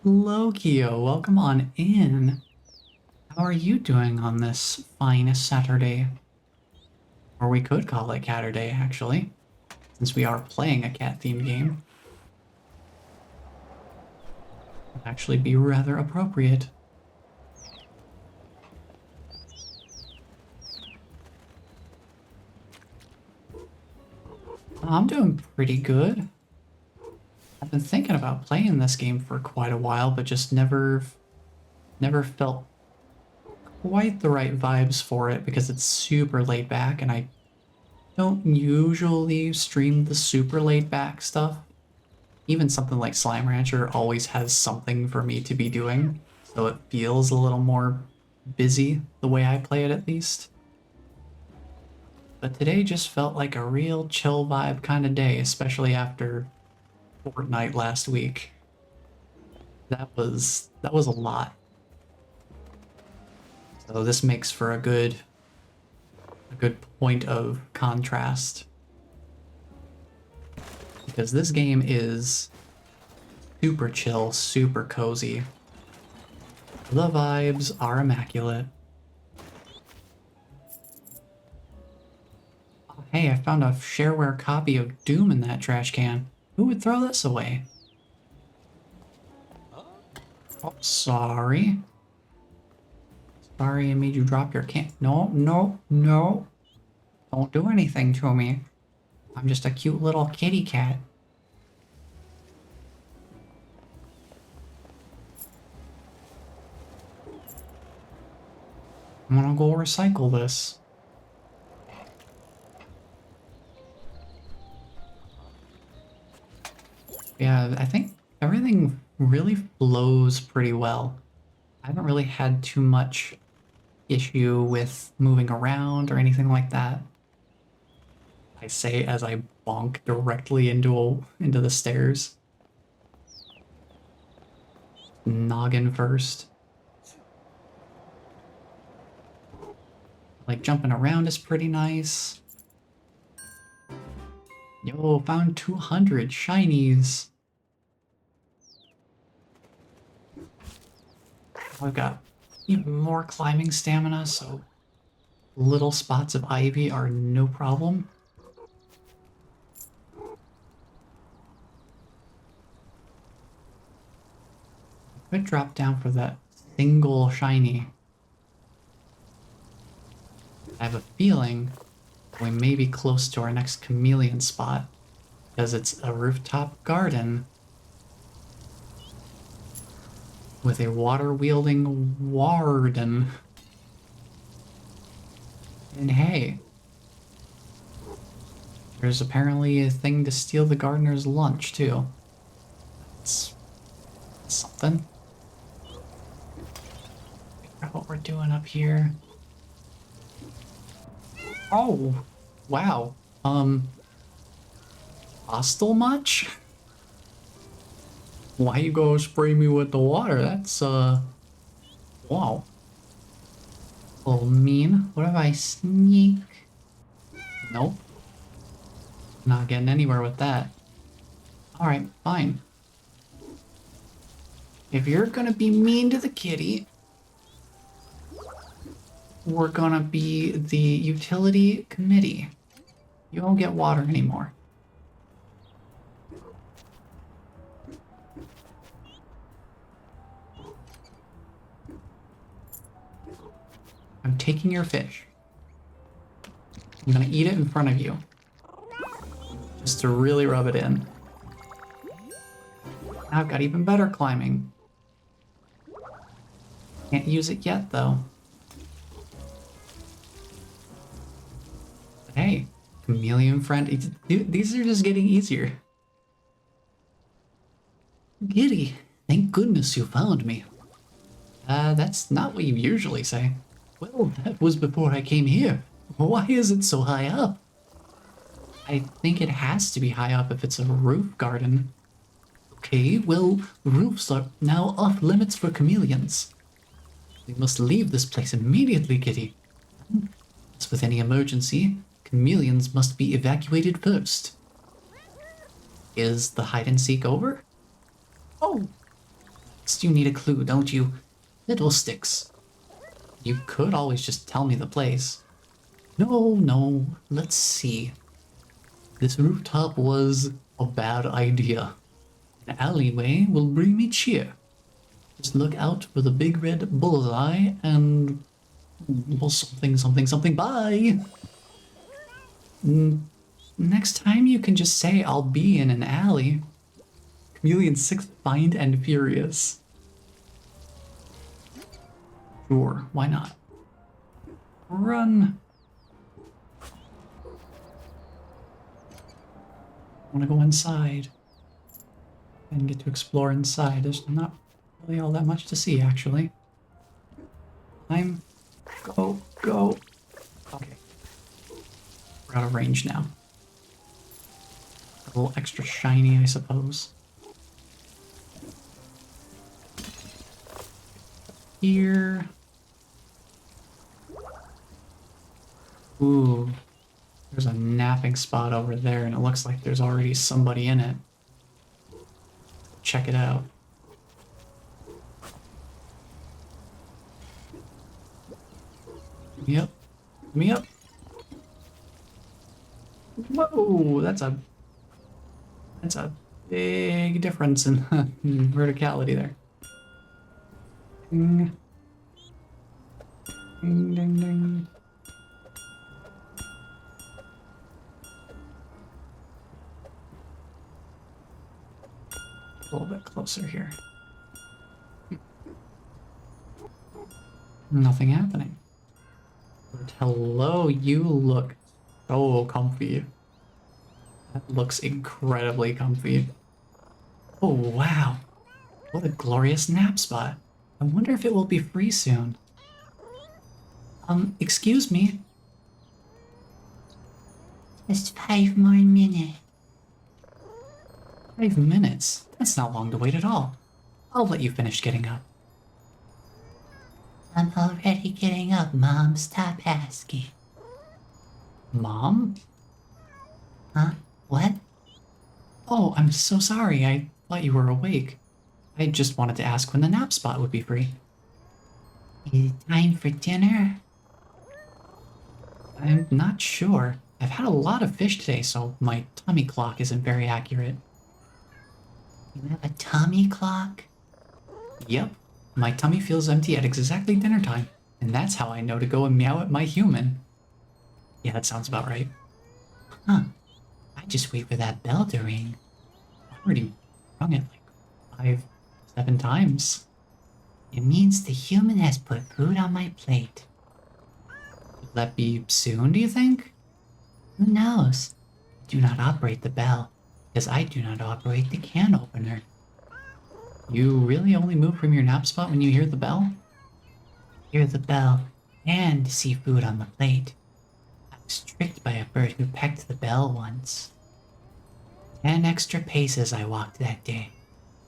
[SPEAKER 1] Lokio, welcome on in. How are you doing on this fine Saturday? Or we could call it Catterday, actually, since we are playing a cat-themed game. Would actually be rather appropriate. I'm doing pretty good. I've been thinking about playing this game for quite a while, but just never felt quite the right vibes for it because it's super laid back and I don't usually stream the super laid back stuff. Even something like Slime Rancher always has something for me to be doing, so it feels a little more busy the way I play it at least. But today just felt like a real chill vibe kind of day, especially after Fortnite last week. That was a lot. So this makes for a good point of contrast. Because this game is super chill, super cozy. The vibes are immaculate. Oh, hey, I found a shareware copy of Doom in that trash can. Who would throw this away? Oh, sorry. Sorry I made you drop your can. No, no, no. Don't do anything to me. I'm just a cute little kitty cat. I'm gonna go recycle this. Yeah, I think everything really flows pretty well. I haven't really had too much issue with moving around or anything like that. I say as I bonk directly into the stairs. Noggin first. Like, jumping around is pretty nice. Yo, found 200 shinies. I've got even more climbing stamina, so little spots of ivy are no problem. I could drop down for that single shiny. I have a feeling we may be close to our next chameleon spot because it's a rooftop garden with a water-wielding warden. And hey, there's apparently a thing to steal the gardener's lunch too. It's something. Figure out what we're doing up here. Oh, wow. Hostile much? Why you go spray me with the water? That's, wow. A little mean. What if I sneak? Nope. Not getting anywhere with that. Alright, fine. If you're gonna be mean to the kitty, we're gonna be the utility committee. You won't get water anymore. I'm taking your fish. I'm gonna eat it in front of you. Just to really rub it in. Now I've got even better climbing. Can't use it yet, though. But hey, chameleon friend. These are just getting easier. Giddy, thank goodness you found me. That's not what you usually say. Well, that was before I came here. Why is it so high up? I think it has to be high up if it's a roof garden. Okay, well, roofs are now off limits for chameleons. We must leave this place immediately, Kitty. As with any emergency, chameleons must be evacuated first. Is the hide and seek over? Oh! You need a clue, don't you? Fiddlesticks. You could always just tell me the place. No, let's see. This rooftop was a bad idea. An alleyway will bring me cheer. Just look out for the big red bullseye and... well, something, bye! Next time you can just say I'll be in an alley. Chameleon 6 Find and Furious. Sure, why not? Run! I want to go inside and get to explore inside. There's not really all that much to see, actually. Go. Okay. We're out of range now. A little extra shiny, I suppose. Here. Ooh. There's a napping spot over there, and it looks like there's already somebody in it. Check it out. Me up. Whoa, that's a big difference in verticality there. Ding. Ding. A little bit closer here. Nothing happening. But hello, you look so comfy. That looks incredibly comfy. Oh, wow. What a glorious nap spot. I wonder if it will be free soon. Excuse me.
[SPEAKER 4] Just 5 more minutes.
[SPEAKER 1] 5 minutes? That's not long to wait at all. I'll let you finish getting up.
[SPEAKER 2] I'm already getting up, Mom. Stop asking.
[SPEAKER 1] Mom?
[SPEAKER 2] Huh? What?
[SPEAKER 1] Oh, I'm so sorry. I thought you were awake. I just wanted to ask when the nap spot would be free.
[SPEAKER 2] Is it time for dinner?
[SPEAKER 1] I'm not sure. I've had a lot of fish today, so my tummy clock isn't very accurate.
[SPEAKER 2] You have a tummy clock?
[SPEAKER 1] Yep, my tummy feels empty at exactly dinner time, and that's how I know to go and meow at my human. Yeah, that sounds about right.
[SPEAKER 2] Huh. I just wait for that bell to ring.
[SPEAKER 1] I already rung it like 5, 7 times.
[SPEAKER 2] It means the human has put food on my plate.
[SPEAKER 1] Will that be soon, do you think?
[SPEAKER 2] Who knows? Do not operate the bell, because I do not operate the can opener.
[SPEAKER 1] You really only move from your nap spot when you hear the bell?
[SPEAKER 2] Hear the bell and see food on the plate. I was tricked by a bird who pecked the bell once. 10 extra paces I walked that day.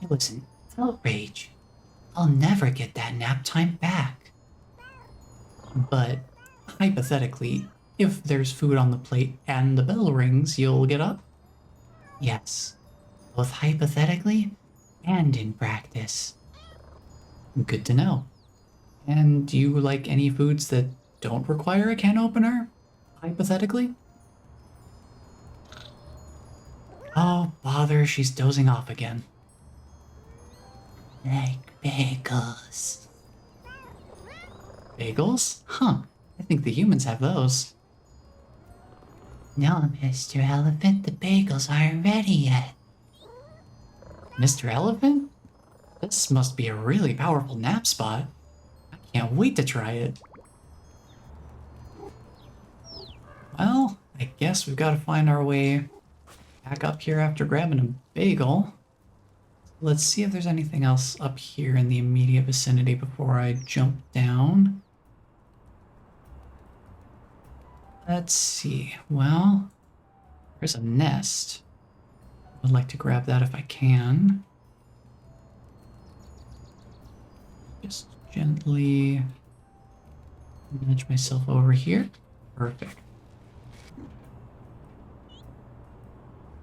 [SPEAKER 2] It was an outrage. I'll never get that nap time back.
[SPEAKER 1] But hypothetically, if there's food on the plate and the bell rings, you'll get up?
[SPEAKER 2] Yes, both hypothetically and in practice.
[SPEAKER 1] Good to know. And do you like any foods that don't require a can opener? Hypothetically? Oh, bother, she's dozing off again.
[SPEAKER 2] Like bagels.
[SPEAKER 1] Bagels? Huh, I think the humans have those.
[SPEAKER 2] No, Mr. Elephant, the bagels aren't ready yet.
[SPEAKER 1] Mr. Elephant? This must be a really powerful nap spot. I can't wait to try it. Well, I guess we've got to find our way back up here after grabbing a bagel. Let's see if there's anything else up here in the immediate vicinity before I jump down. Let's see. Well, there's a nest. I'd like to grab that if I can. Just gently nudge myself over here. Perfect.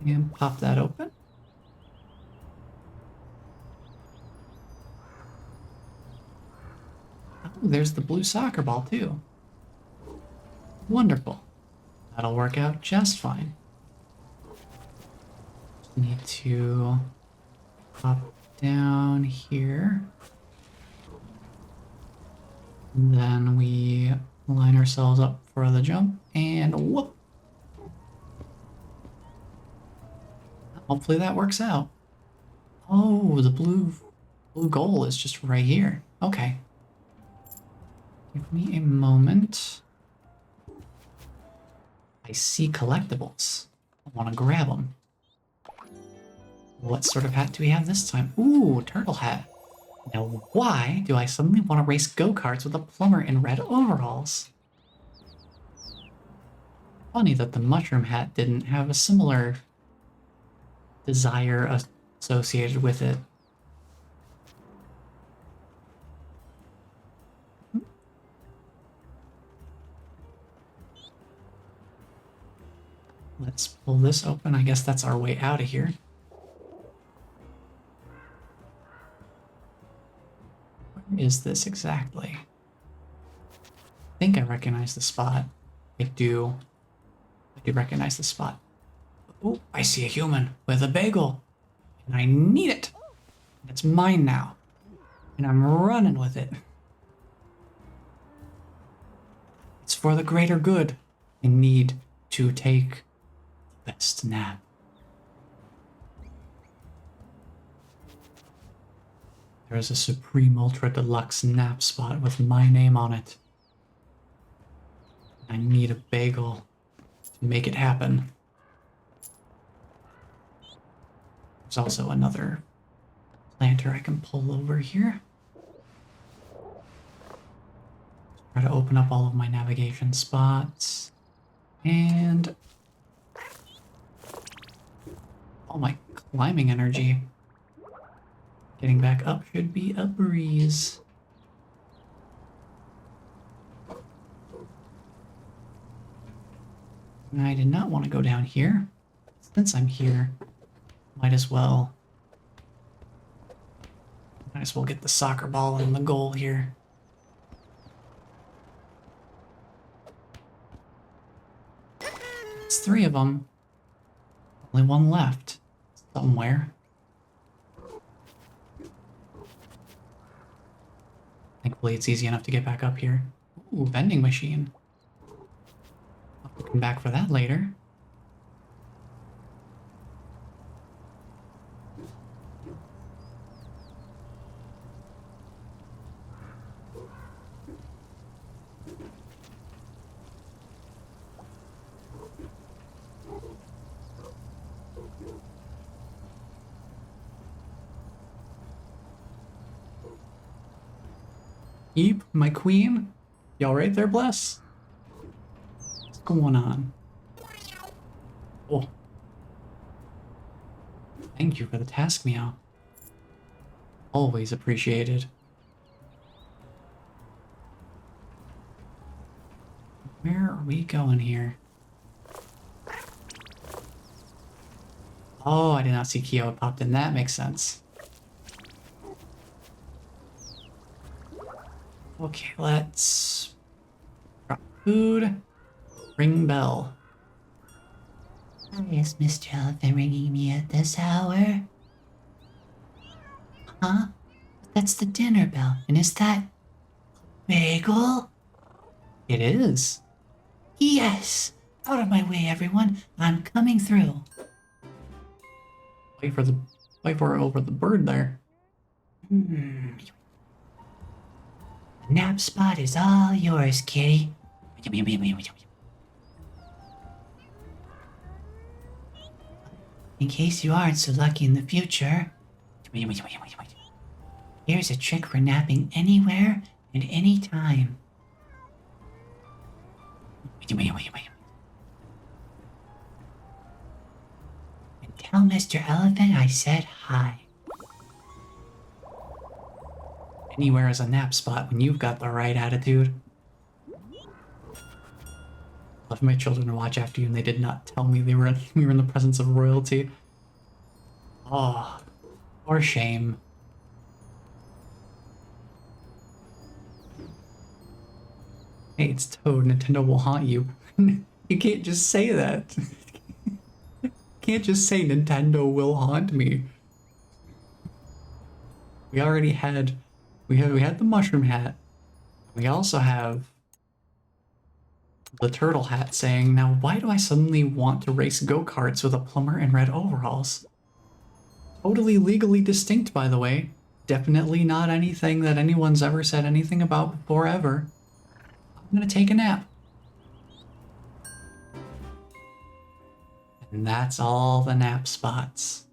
[SPEAKER 1] And pop that open. Oh, there's the blue soccer ball too. Wonderful. That'll work out just fine. Just need to pop down here. And then we line ourselves up for the jump and whoop. Hopefully that works out. Oh, the blue goal is just right here. Okay. Give me a moment. I see collectibles. I want to grab them. What sort of hat do we have this time? Ooh, turtle hat. Now why do I suddenly want to race go-karts with a plumber in red overalls? Funny that the mushroom hat didn't have a similar desire associated with it. Let's pull this open. I guess that's our way out of here. Where is this exactly? I think I recognize the spot. I do recognize the spot. Oh, I see a human with a bagel. And I need it. It's mine now. And I'm running with it. It's for the greater good. I need to take the best nap. There's a Supreme Ultra Deluxe nap spot with my name on it. I need a bagel to make it happen. There's also another planter I can pull over here. Try to open up all of my navigation spots. And all my climbing energy. Getting back up should be a breeze. I did not want to go down here. Since I'm here, might as well get the soccer ball and the goal here. It's 3 of them. Only one left. Somewhere. Thankfully, it's easy enough to get back up here. Ooh, vending machine. I'll come back for that later. Eep, my queen? You alright there, Bless? What's going on? Oh. Thank you for the task, Meow. Always appreciated. Where are we going here? Oh, I did not see Kyo popped in. That makes sense. Okay, let's drop food, ring bell.
[SPEAKER 2] Sorry, is Mr. Elephant ringing me at this hour? Huh? That's the dinner bell. And is that bagel?
[SPEAKER 1] It is.
[SPEAKER 2] Yes! Out of my way, everyone. I'm coming through.
[SPEAKER 1] Wait for it over the bird there.
[SPEAKER 2] The nap spot is all yours, kitty. In case you aren't so lucky in the future, here's a trick for napping anywhere and anytime. And tell Mr. Elephant I said hi.
[SPEAKER 1] Anywhere is a nap spot when you've got the right attitude. Left my children to watch after you, and they did not tell me we were in the presence of royalty. Oh, or shame. Hey, it's Toad. Nintendo will haunt you. You can't just say that. Can't just say Nintendo will haunt me. We already had, we had the mushroom hat. We also have the turtle hat saying, now why do I suddenly want to race go-karts with a plumber in red overalls? Totally legally distinct, by the way. Definitely not anything that anyone's ever said anything about before ever. I'm gonna take a nap. And that's all the nap spots.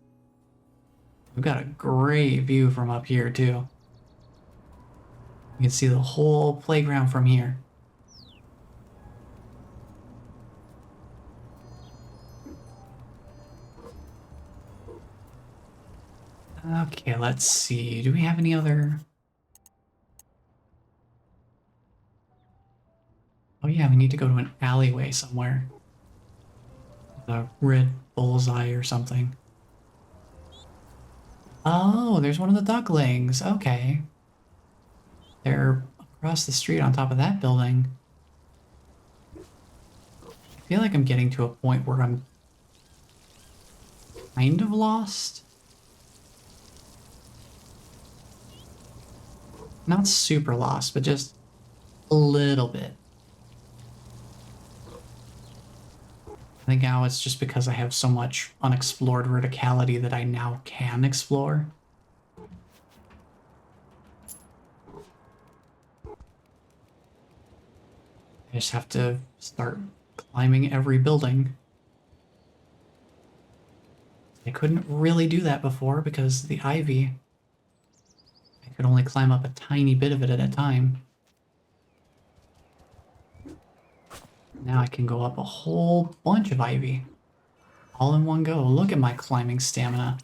[SPEAKER 1] We've got a great view from up here, too. You can see the whole playground from here. Okay, let's see. Do we have any other... Oh yeah, we need to go to an alleyway somewhere. A red bullseye or something. Oh, there's one of the ducklings. Okay. They're across the street on top of that building. I feel like I'm getting to a point where I'm kind of lost. Not super lost, but just a little bit. I think now it's just because I have so much unexplored verticality that I now can explore. I just have to start climbing every building. I couldn't really do that before because of the ivy. I could only climb up a tiny bit of it at a time. Now I can go up a whole bunch of ivy. All in one go. Look at my climbing stamina.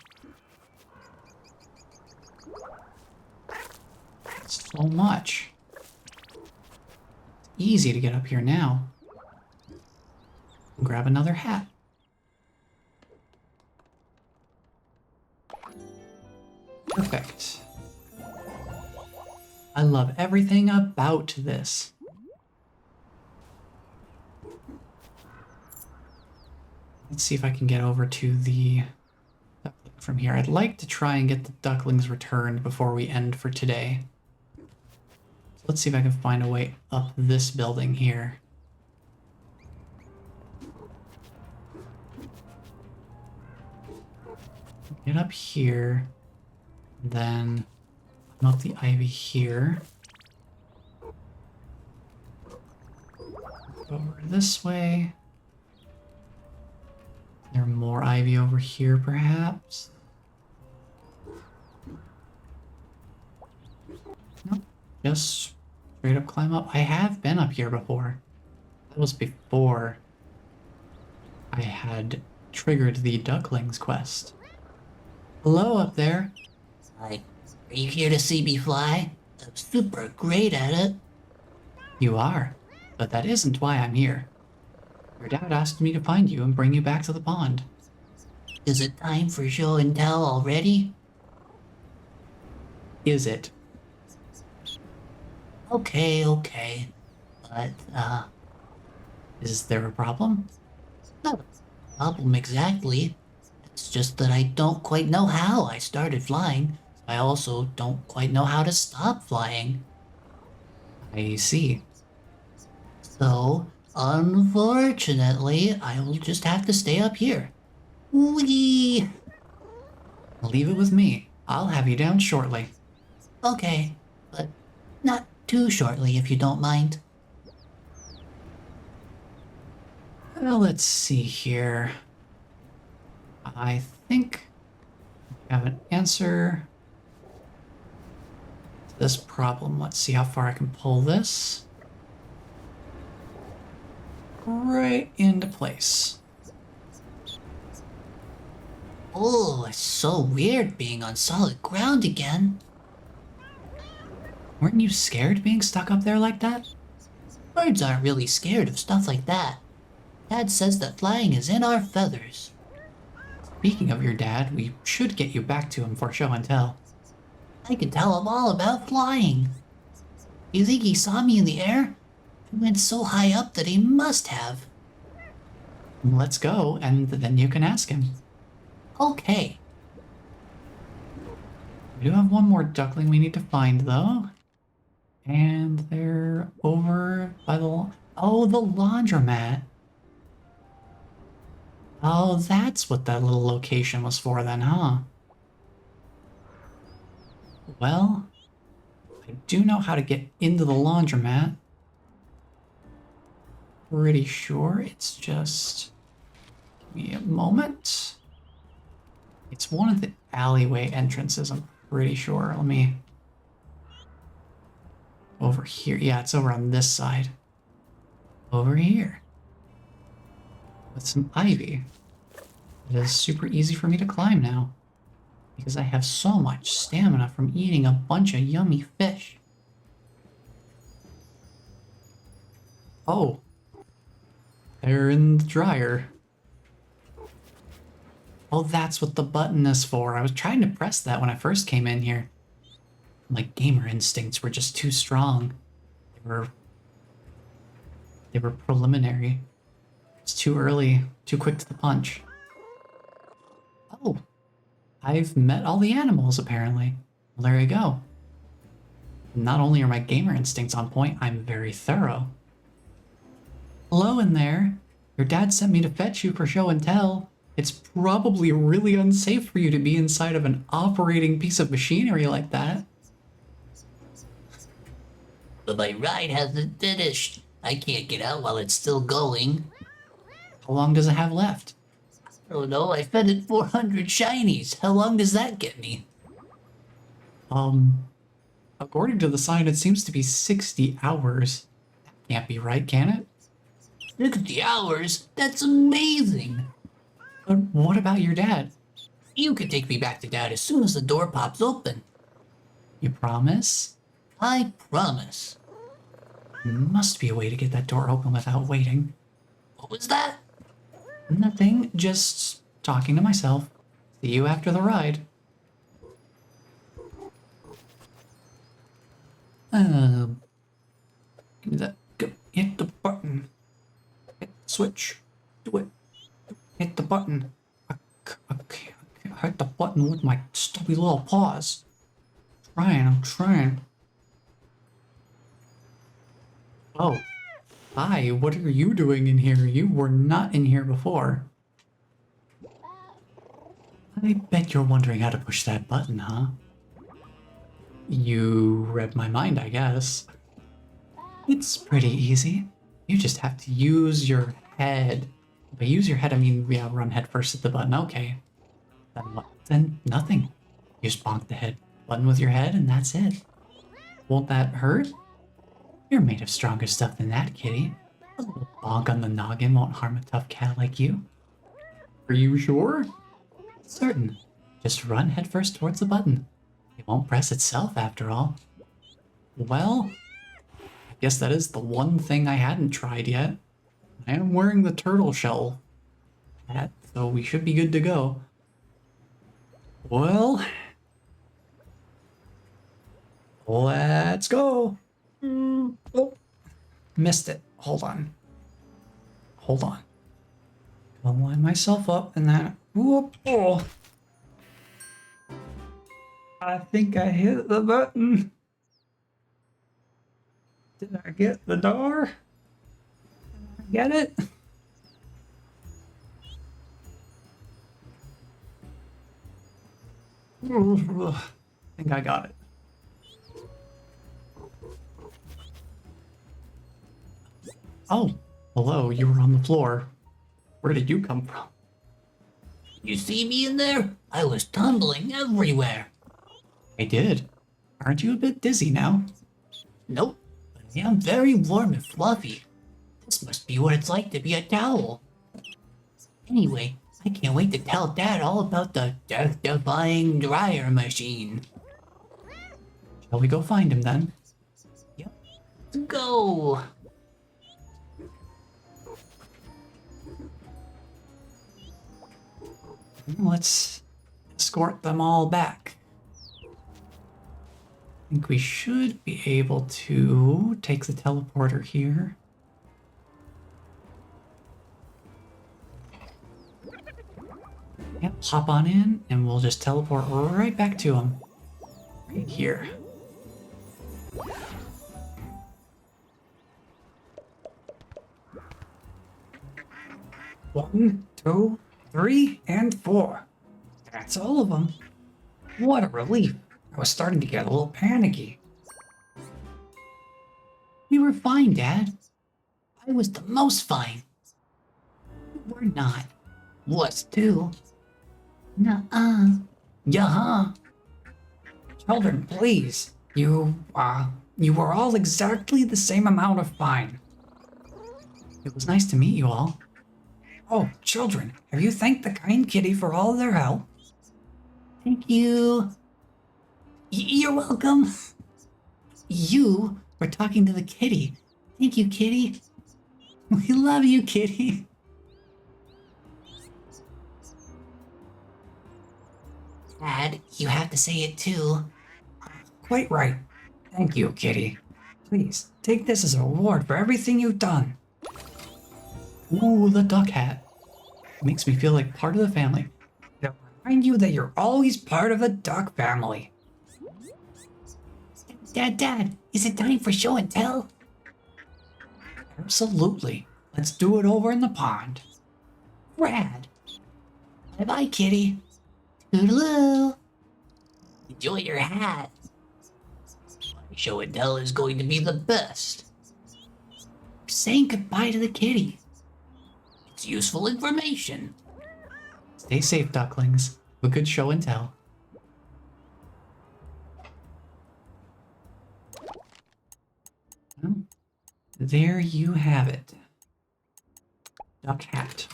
[SPEAKER 1] So much. It's easy to get up here now. Grab another hat. Perfect. I love everything about this. Let's see if I can get over to the duckling from here. I'd like to try and get the ducklings returned before we end for today. So let's see if I can find a way up this building here. Get up here, then climb up the ivy here. Go over this way. There more ivy over here, perhaps? Nope, just straight up climb up. I have been up here before. That was before I had triggered the ducklings quest. Hello up there.
[SPEAKER 2] Hi, are you here to see me fly? I'm super great at it.
[SPEAKER 1] You are, but that isn't why I'm here. Your dad asked me to find you and bring you back to the pond.
[SPEAKER 2] Is it time for show and tell already?
[SPEAKER 1] Is it?
[SPEAKER 2] Okay. But,
[SPEAKER 1] Is there a problem?
[SPEAKER 2] not a problem exactly. It's just that I don't quite know how I started flying. I also don't quite know how to stop flying.
[SPEAKER 1] I see.
[SPEAKER 2] So, unfortunately, I will just have to stay up here. Whee!
[SPEAKER 1] Leave it with me. I'll have you down shortly.
[SPEAKER 2] Okay, but not too shortly if you don't mind.
[SPEAKER 1] Well, let's see here. I think I have an answer to this problem. Let's see how far I can pull this. Right into place.
[SPEAKER 2] Oh, it's so weird being on solid ground again.
[SPEAKER 1] Weren't you scared being stuck up there like that?
[SPEAKER 2] Birds aren't really scared of stuff like that. Dad says that flying is in our feathers.
[SPEAKER 1] Speaking of your dad, we should get you back to him for show and tell.
[SPEAKER 2] I can tell him all about flying. You think he saw me in the air? I went so high up that he must have.
[SPEAKER 1] Let's go, and then you can ask him.
[SPEAKER 2] Okay.
[SPEAKER 1] We do have one more duckling we need to find, though. And they're over by the... Oh, the laundromat. Oh, that's what that little location was for then, huh? Well, I do know how to get into the laundromat. Pretty sure it's just... Give me a moment. It's one of the alleyway entrances, I'm pretty sure. Let me... Over here. Yeah, it's over on this side. Over here. With some ivy. It is super easy for me to climb now. Because I have so much stamina from eating a bunch of yummy fish. Oh. They're in the dryer. Oh, that's what the button is for. I was trying to press that when I first came in here. My gamer instincts were just too strong. They were preliminary. It's too early, too quick to the punch. Oh, I've met all the animals apparently. Well, there you go. Not only are my gamer instincts on point, I'm very thorough. Hello in there. Your dad sent me to fetch you for show and tell. It's probably really unsafe for you to be inside of an operating piece of machinery like that.
[SPEAKER 2] But my ride hasn't finished. I can't get out while it's still going.
[SPEAKER 1] How long does it have left?
[SPEAKER 2] Oh no, I fed it 400 shinies. How long does that get me?
[SPEAKER 1] According to the sign, it seems to be 60 hours. That can't be right, can it?
[SPEAKER 2] 60 hours? That's amazing.
[SPEAKER 1] But what about your dad?
[SPEAKER 2] You can take me back to Dad as soon as the door pops open.
[SPEAKER 1] You promise?
[SPEAKER 2] I promise.
[SPEAKER 1] There must be a way to get that door open without waiting.
[SPEAKER 2] What was that?
[SPEAKER 1] Nothing, just talking to myself. See you after the ride. Give me that. Go. Hit the button. Hit the switch. Do it. Hit the button. I can't hit the button with my stubby little paws. I'm trying. Oh. Hi, what are you doing in here? You were not in here before. I bet you're wondering how to push that button, huh? You read my mind, I guess. It's pretty easy. You just have to use your head. By use your head, I mean, yeah, run head first at the button. Okay. Then what? Then nothing. You just bonk the head button with your head, and that's it. Won't that hurt? You're made of stronger stuff than that, kitty. A little bonk on the noggin won't harm a tough cat like you. Are you sure? Certain. Just run headfirst towards the button. It won't press itself, after all. Well, I guess that is the one thing I hadn't tried yet. I am wearing the turtle shell hat, so we should be good to go. Well, let's go. Oh, missed it. Hold on. Hold on. I'll line myself up and then. Whoop. Oh. I think I hit the button. Did I get the door? Get it? I think I got it. Oh, hello, you were on the floor. Where did you come from?
[SPEAKER 2] You see me in there? I was tumbling everywhere.
[SPEAKER 1] I did. Aren't you a bit dizzy now?
[SPEAKER 2] Nope, but I am very warm and fluffy. This must be what it's like to be a towel. Anyway, I can't wait to tell Dad all about the death-defying dryer machine.
[SPEAKER 1] Shall we go find him then?
[SPEAKER 2] Yep. Let's go.
[SPEAKER 1] Let's escort them all back. I think we should be able to take the teleporter here. Yep, hop on in and we'll just teleport right back to him. Right here. One, two, 3, and 4. That's all of them. What a relief. I was starting to get a little panicky.
[SPEAKER 2] We were fine, Dad. I was the most fine. You were not. Was too. Nuh-uh. Yeah.
[SPEAKER 3] Children, please. You were all exactly the same amount of fine.
[SPEAKER 1] It was nice to meet you all.
[SPEAKER 3] Oh, children, have you thanked the kind kitty for all their help?
[SPEAKER 2] Thank you. You're welcome. You were talking to the kitty. Thank you, kitty. We love you, kitty. Dad, you have to say it too.
[SPEAKER 3] Quite right. Thank you, kitty. Please, take this as a reward for everything you've done.
[SPEAKER 1] Ooh, the duck hat. It makes me feel like part of the family.
[SPEAKER 3] To remind you that you're always part of the duck family.
[SPEAKER 2] Dad, is it time for show and tell?
[SPEAKER 3] Absolutely. Let's do it over in the pond.
[SPEAKER 2] Rad. Bye-bye, kitty. Toodaloo. Enjoy your hat. Show and tell is going to be the best. We're saying goodbye to the kitty. It's useful information.
[SPEAKER 1] Stay safe, ducklings. A good show and tell. Well, there you have it. Duck hat.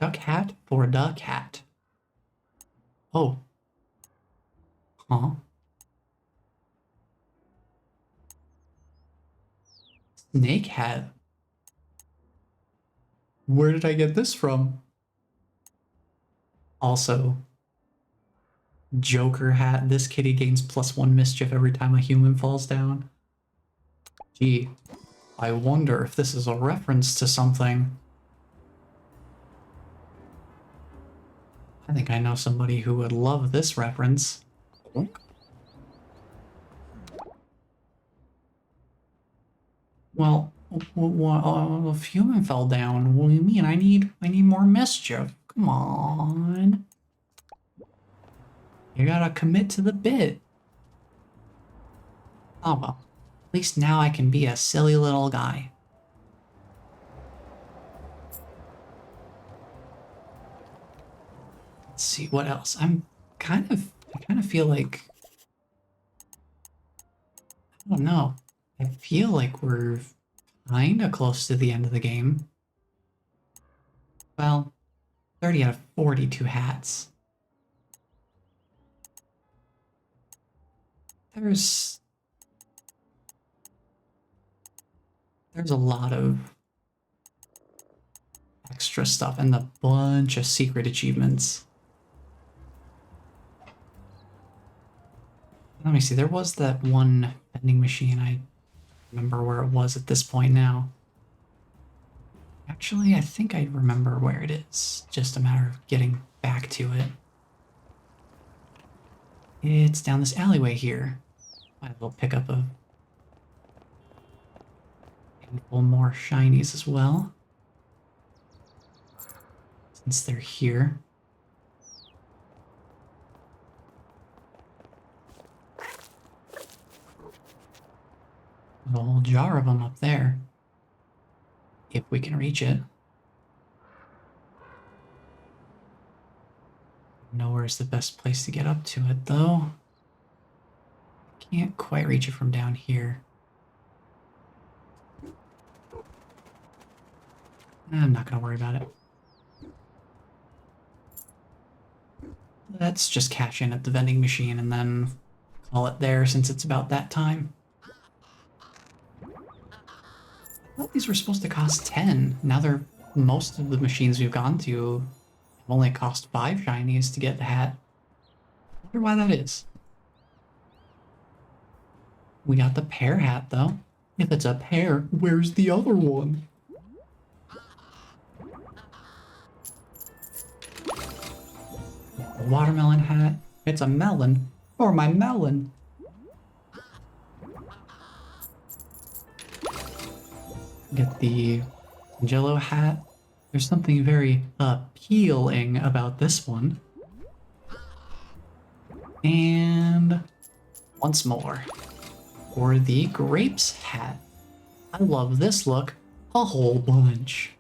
[SPEAKER 1] Duck hat for duck hat. Oh. Huh? Snake hat. Where did I get this from? Also, Joker hat. This kitty gains +1 mischief every time a human falls down. Gee, I wonder if this is a reference to something. I think I know somebody who would love this reference. Well, if human fell down, what do you mean? I need more mischief. Come on. You gotta commit to the bit. Oh well. At least now I can be a silly little guy. Let's see what else. I kind of feel like, I don't know. I feel like we're kinda close to the end of the game. Well, 30 out of 42 hats. There's a lot of extra stuff and a bunch of secret achievements. Let me see, there was that one vending machine. I remember where it was at this point now. Actually, I think I remember where it is. Just a matter of getting back to it. It's down this alleyway here. Might as well pick up a handful more shinies as well, since they're here. There's a whole jar of them up there, if we can reach it. Nowhere's the best place to get up to it, though. Can't quite reach it from down here. I'm not gonna worry about it. Let's just cash in at the vending machine and then call it there since it's about that time. I thought these were supposed to cost 10. Now they're, most of the machines we've gone to have only cost 5 shinies to get the hat. I wonder why that is. We got the pear hat though. If it's a pear, where's the other one? A watermelon hat. It's a melon. Or my melon. Get the Jello hat. There's something very appealing about this one. And once more. Or the grapes hat. I love this look a whole bunch.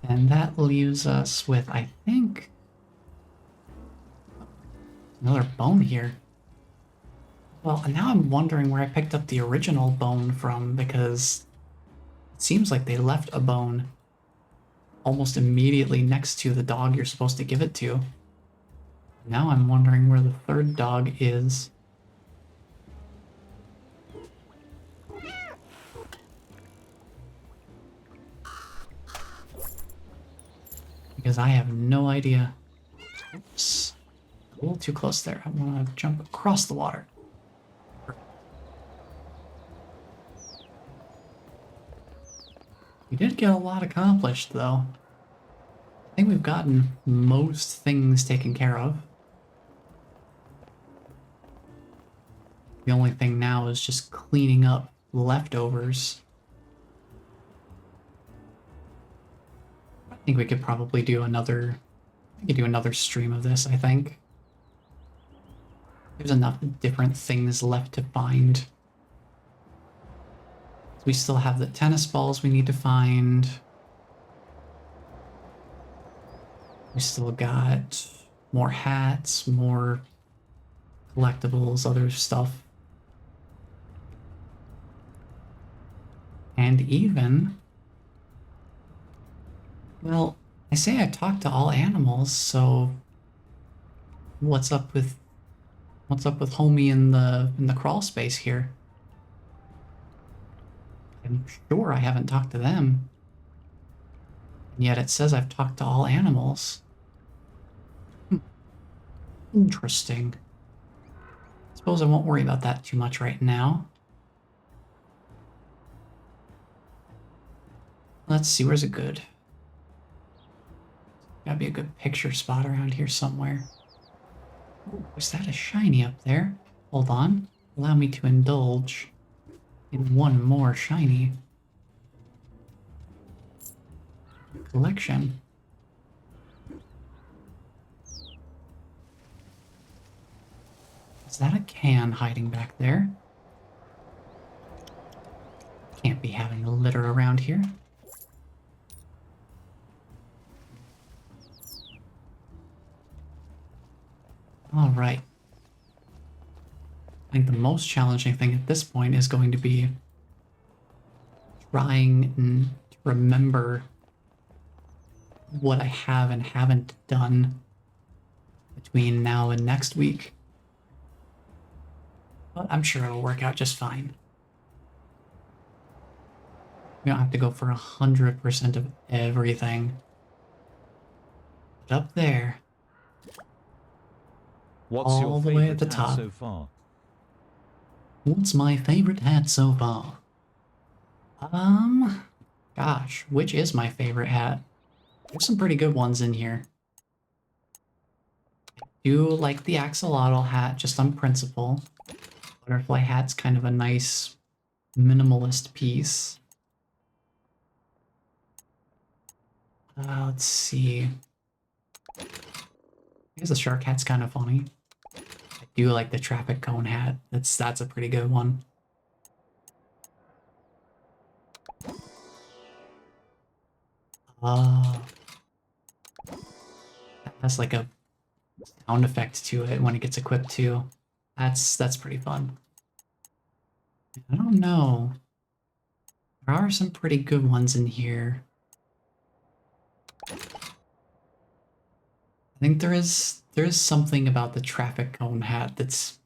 [SPEAKER 1] And that leaves us with, I think, another bone here. Well, now I'm wondering where I picked up the original bone from, because it seems like they left a bone almost immediately next to the dog you're supposed to give it to. Now I'm wondering where the third dog is. Because I have no idea. Oops. A little too close there. I want to jump across the water. We did get a lot accomplished, though. I think we've gotten most things taken care of. The only thing now is just cleaning up leftovers. I think we could probably do another stream of this, I think. There's enough different things left to find. We still have the tennis balls we need to find. We still got more hats, more collectibles, other stuff. And even, well, I say I talked to all animals, so what's up with homie in the crawl space here? I'm sure I haven't talked to them. And yet it says I've talked to all animals. Interesting. Suppose I won't worry about that too much right now. Let's see, where's it good? Gotta be a good picture spot around here somewhere. Ooh, is that a shiny up there? Hold on. Allow me to indulge in one more shiny. Collection. Is that a can hiding back there? Can't be having a litter around here. All right. I think the most challenging thing at this point is going to be trying to remember what I have and haven't done between now and next week. But I'm sure it'll work out just fine. We don't have to go for 100% of everything. But up there,
[SPEAKER 5] What's
[SPEAKER 1] all
[SPEAKER 5] your
[SPEAKER 1] the way at
[SPEAKER 5] favorite
[SPEAKER 1] the
[SPEAKER 5] hat
[SPEAKER 1] top.
[SPEAKER 5] so far?
[SPEAKER 1] What's my favorite hat so far? Gosh, which is my favorite hat? There's some pretty good ones in here. I do like the axolotl hat just on principle. Butterfly hat's kind of a nice minimalist piece. Let's see. I guess the shark hat's kind of funny. I do like the traffic cone hat. That's a pretty good one. That has like a sound effect to it when it gets equipped too. That's pretty fun. I don't know. There are some pretty good ones in here. I think there is something about the traffic cone hat it's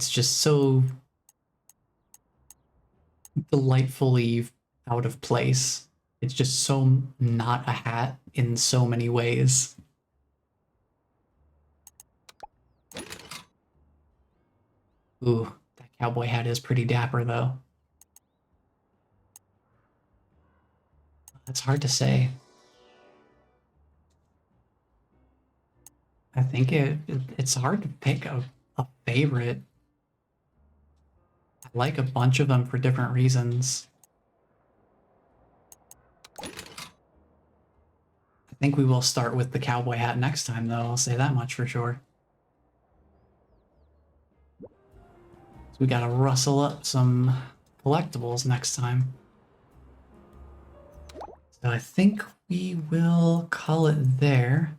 [SPEAKER 1] just so delightfully out of place. It's just so not a hat in so many ways. Ooh, that cowboy hat is pretty dapper though. That's hard to say. I think it's hard to pick a favorite. I like a bunch of them for different reasons. I think we will start with the cowboy hat next time, though. I'll say that much for sure. So we gotta rustle up some collectibles next time. So I think we will call it there.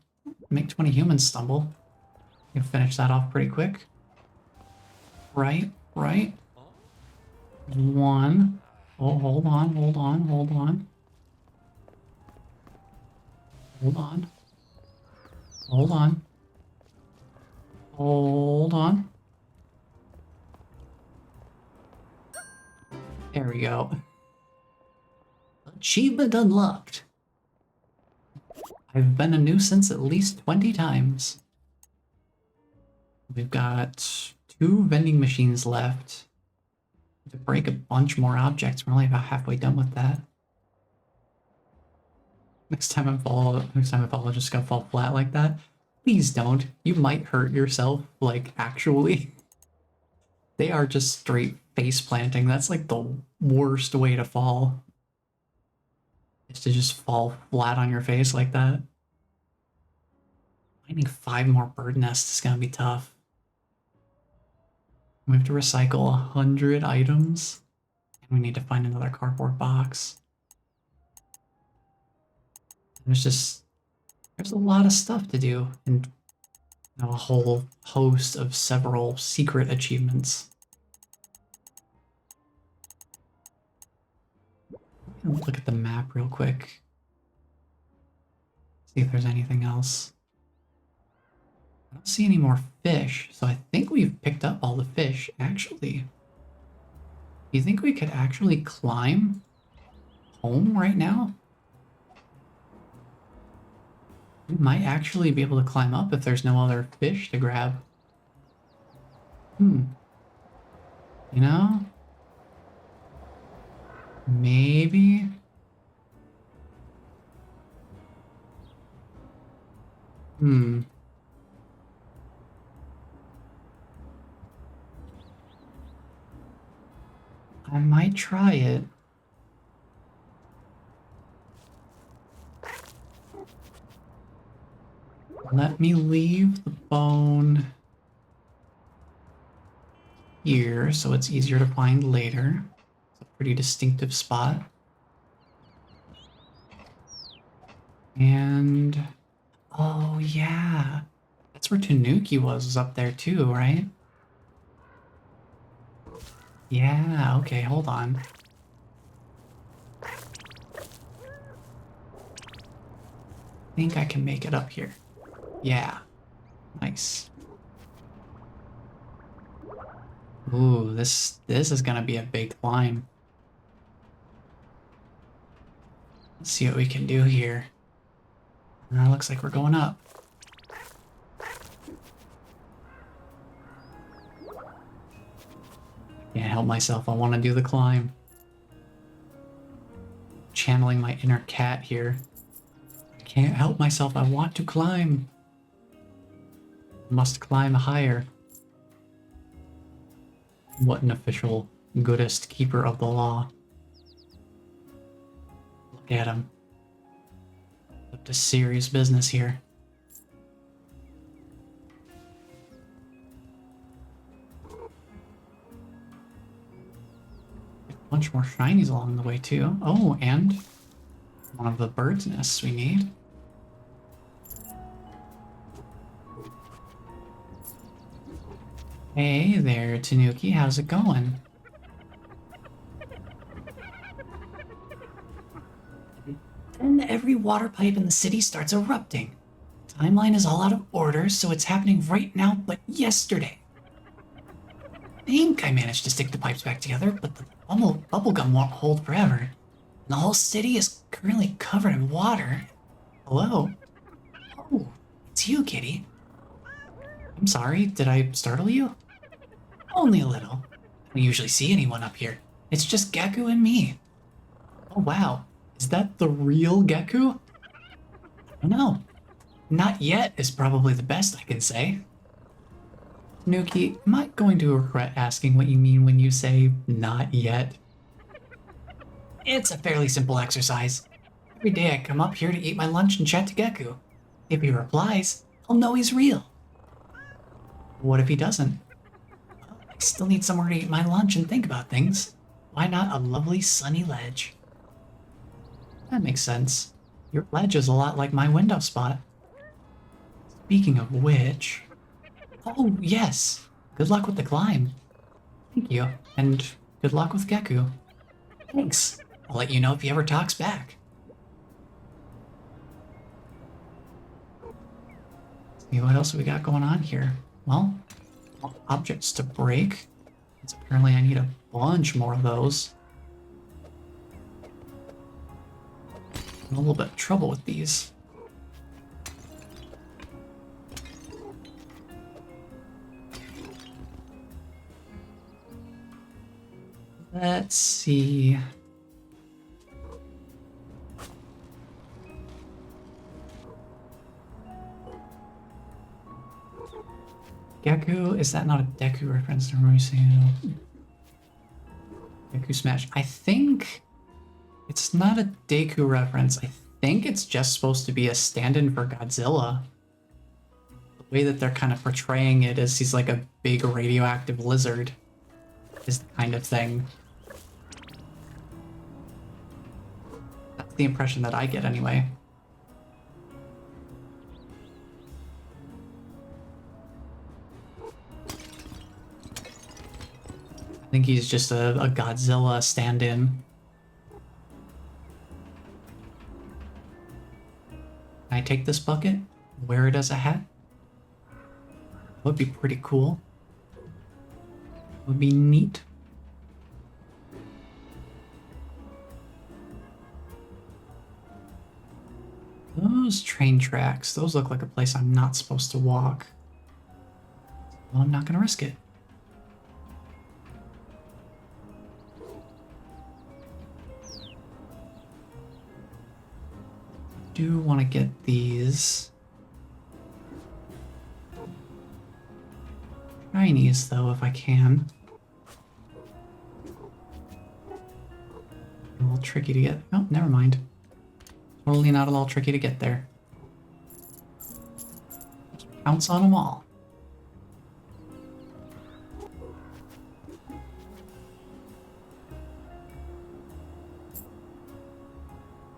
[SPEAKER 1] Make 20 humans stumble. You can finish that off pretty quick. Right. One. Oh, hold on. Hold on. There we go. Achievement unlocked. I've been a nuisance at least 20 times. We've got 2 vending machines left. To break a bunch more objects. We're only about halfway done with that. Next time I fall, just gonna fall flat like that. Please don't. You might hurt yourself, like, actually. They are just straight face planting. That's like the worst way to fall. Is to just fall flat on your face like that. Finding 5 more bird nests is gonna be tough. We have to recycle 100 items. And we need to find another cardboard box. There's a lot of stuff to do, and a whole host of several secret achievements. Look at the map real quick. See if there's anything else. I don't see any more fish, so I think we've picked up all the fish, actually. Do you think we could actually climb home right now? We might actually be able to climb up if there's no other fish to grab. Hmm. You know? Maybe? Hmm. I might try it. Let me leave the bone here so it's easier to find later. It's a pretty distinctive spot. And oh yeah, that's where Tanuki was up there too, right? Yeah, okay, hold on. I think I can make it up here. Yeah, nice. Ooh, this is gonna be a big climb. Let's see what we can do here. Looks like we're going up. Can't help myself, I want to do the climb. Channeling my inner cat here. Can't help myself, I want to climb. Must climb higher. What an official goodest keeper of the law. Look at him. Up to serious business here. A bunch more shinies along the way too. Oh, and one of the bird's nests we need. Hey there, Tanuki, how's it going?
[SPEAKER 2] Then every water pipe in the city starts erupting. Timeline is all out of order, so it's happening right now, but yesterday. I think I managed to stick the pipes back together, but the bubblegum won't hold forever. And the whole city is currently covered in water.
[SPEAKER 1] Hello?
[SPEAKER 2] Oh, it's you, kitty.
[SPEAKER 1] I'm sorry, did I startle you?
[SPEAKER 2] Only a little. I don't usually see anyone up here. It's just Gecko and me.
[SPEAKER 1] Oh wow, is that the real Geku?
[SPEAKER 2] I don't know. Not yet is probably the best I can say.
[SPEAKER 1] Tanuki, am I going to regret asking what you mean when you say not yet?
[SPEAKER 2] It's a fairly simple exercise. Every day I come up here to eat my lunch and chat to Gecko. If he replies, I'll know he's real.
[SPEAKER 1] What if he doesn't?
[SPEAKER 2] I still need somewhere to eat my lunch and think about things. Why not a lovely sunny ledge?
[SPEAKER 1] That makes sense. Your ledge is a lot like my window spot. Speaking of which...
[SPEAKER 2] Oh, yes. Good luck with the climb.
[SPEAKER 1] Thank you, and good luck with Geku.
[SPEAKER 2] Thanks. I'll let you know if he ever talks back.
[SPEAKER 1] See what else we got going on here. Well, objects to break. So apparently I need a bunch more of those. I'm a little bit of trouble with these. Let's see. Geku, is that not a Deku reference to Geku Smash? I think it's not a Deku reference. I think it's just supposed to be a stand-in for Godzilla. The way that they're kind of portraying it is he's like a big radioactive lizard, is the kind of thing. That's the impression that I get anyway. I think he's just a Godzilla stand-in. Can I take this bucket? Wear it as a hat? Would be pretty cool. Would be neat. Those train tracks, those look like a place I'm not supposed to walk. Well, I'm not gonna risk it. Do want to get these shinies though, if I can. A little tricky to get. Oh, never mind. Totally not at all tricky to get there. Just pounce on them all.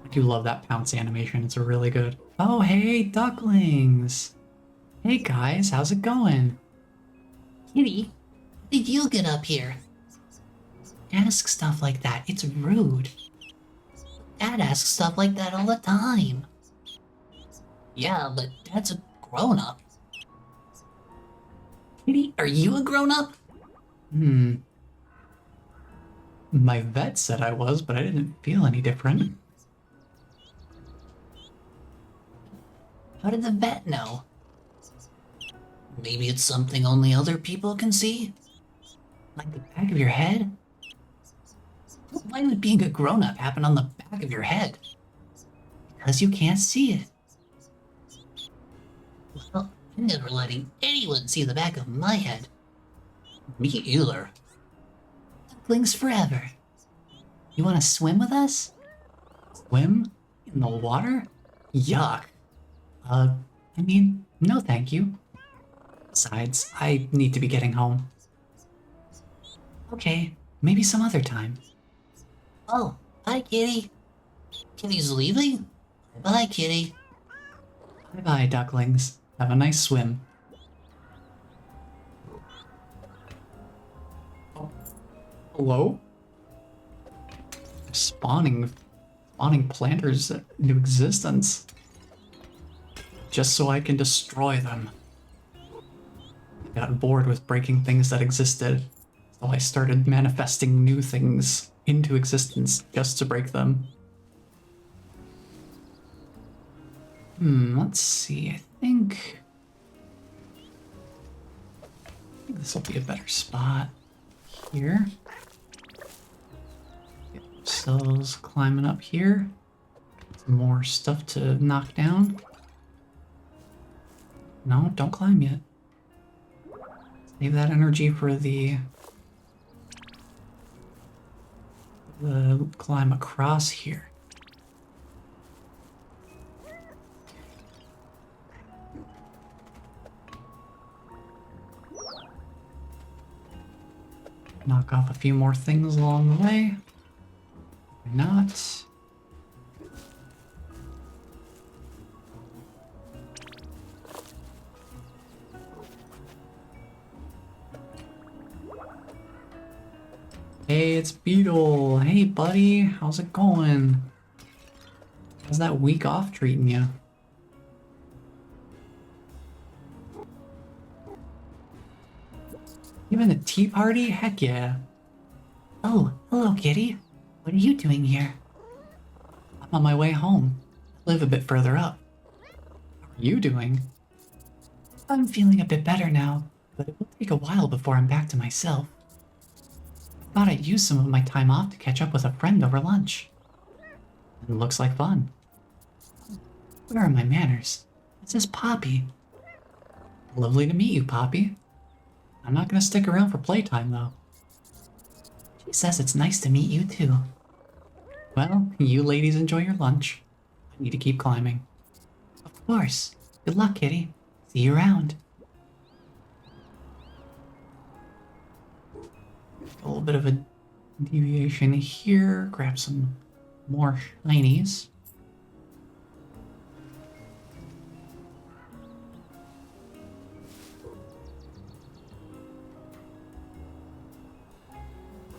[SPEAKER 1] I do love that pounce animation. It's really good. Oh, hey, ducklings. Hey guys, how's it going?
[SPEAKER 2] Kitty, how did you get up here? Ask stuff like that. It's rude. Dad asks stuff like that all the time. Yeah, but Dad's a grown-up. Kitty, are you a grown-up?
[SPEAKER 1] My vet said I was, but I didn't feel any different.
[SPEAKER 2] How did the vet know? Maybe it's something only other people can see? Like the back of your head? Why would being a grown-up happen on the back of your head? Because you can't see it. Well, I'm never letting anyone see the back of my head. Me either. Ducklings forever. You want to swim with us?
[SPEAKER 1] Swim? In the water? Yuck. I mean, no thank you. Besides, I need to be getting home.
[SPEAKER 2] Okay, maybe some other time. Oh, bye, Kitty. Kitty's leaving? Bye, Kitty.
[SPEAKER 1] Bye-bye, ducklings. Have a nice swim. Oh. Hello? Spawning planters into existence. Just so I can destroy them. I got bored with breaking things that existed, so I started manifesting new things into existence just to break them. Let's see, I think this will be a better spot here. Get ourselves climbing up here. Some more stuff to knock down. No, don't climb yet. Save that energy for the climb across here. Knock off a few more things along the way. Why not? Hey, it's Beetle. Hey, buddy. How's it going? How's that week off treating you? Even a tea party? Heck yeah.
[SPEAKER 2] Oh, hello, Kitty. What are you doing here?
[SPEAKER 1] I'm on my way home. I live a bit further up. How are you doing?
[SPEAKER 2] I'm feeling a bit better now, but it will take a while before I'm back to myself.
[SPEAKER 1] I thought I'd use some of my time off to catch up with a friend over lunch. It looks like fun.
[SPEAKER 2] Where are my manners? This is Poppy.
[SPEAKER 1] Lovely to meet you, Poppy. I'm not gonna stick around for playtime, though.
[SPEAKER 2] She says it's nice to meet you, too.
[SPEAKER 1] Well, you ladies enjoy your lunch. I need to keep climbing.
[SPEAKER 2] Of course. Good luck, Kitty. See you around.
[SPEAKER 1] A little bit of a deviation here. Grab some more shinies.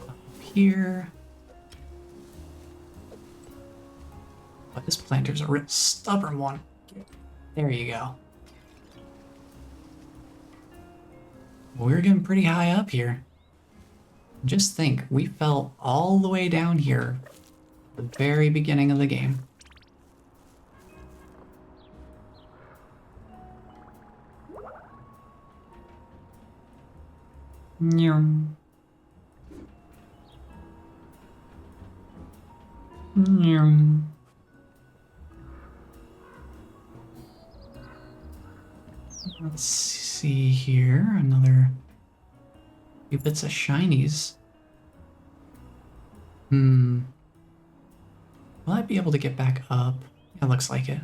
[SPEAKER 1] Up here. But this planter's a real stubborn one. There you go. We're getting pretty high up here. Just think, we fell all the way down here at the very beginning of the game.
[SPEAKER 3] Nyum. Nyum.
[SPEAKER 1] Let's see here. Another few bits of shinies. Will I be able to get back up? Yeah, looks like it.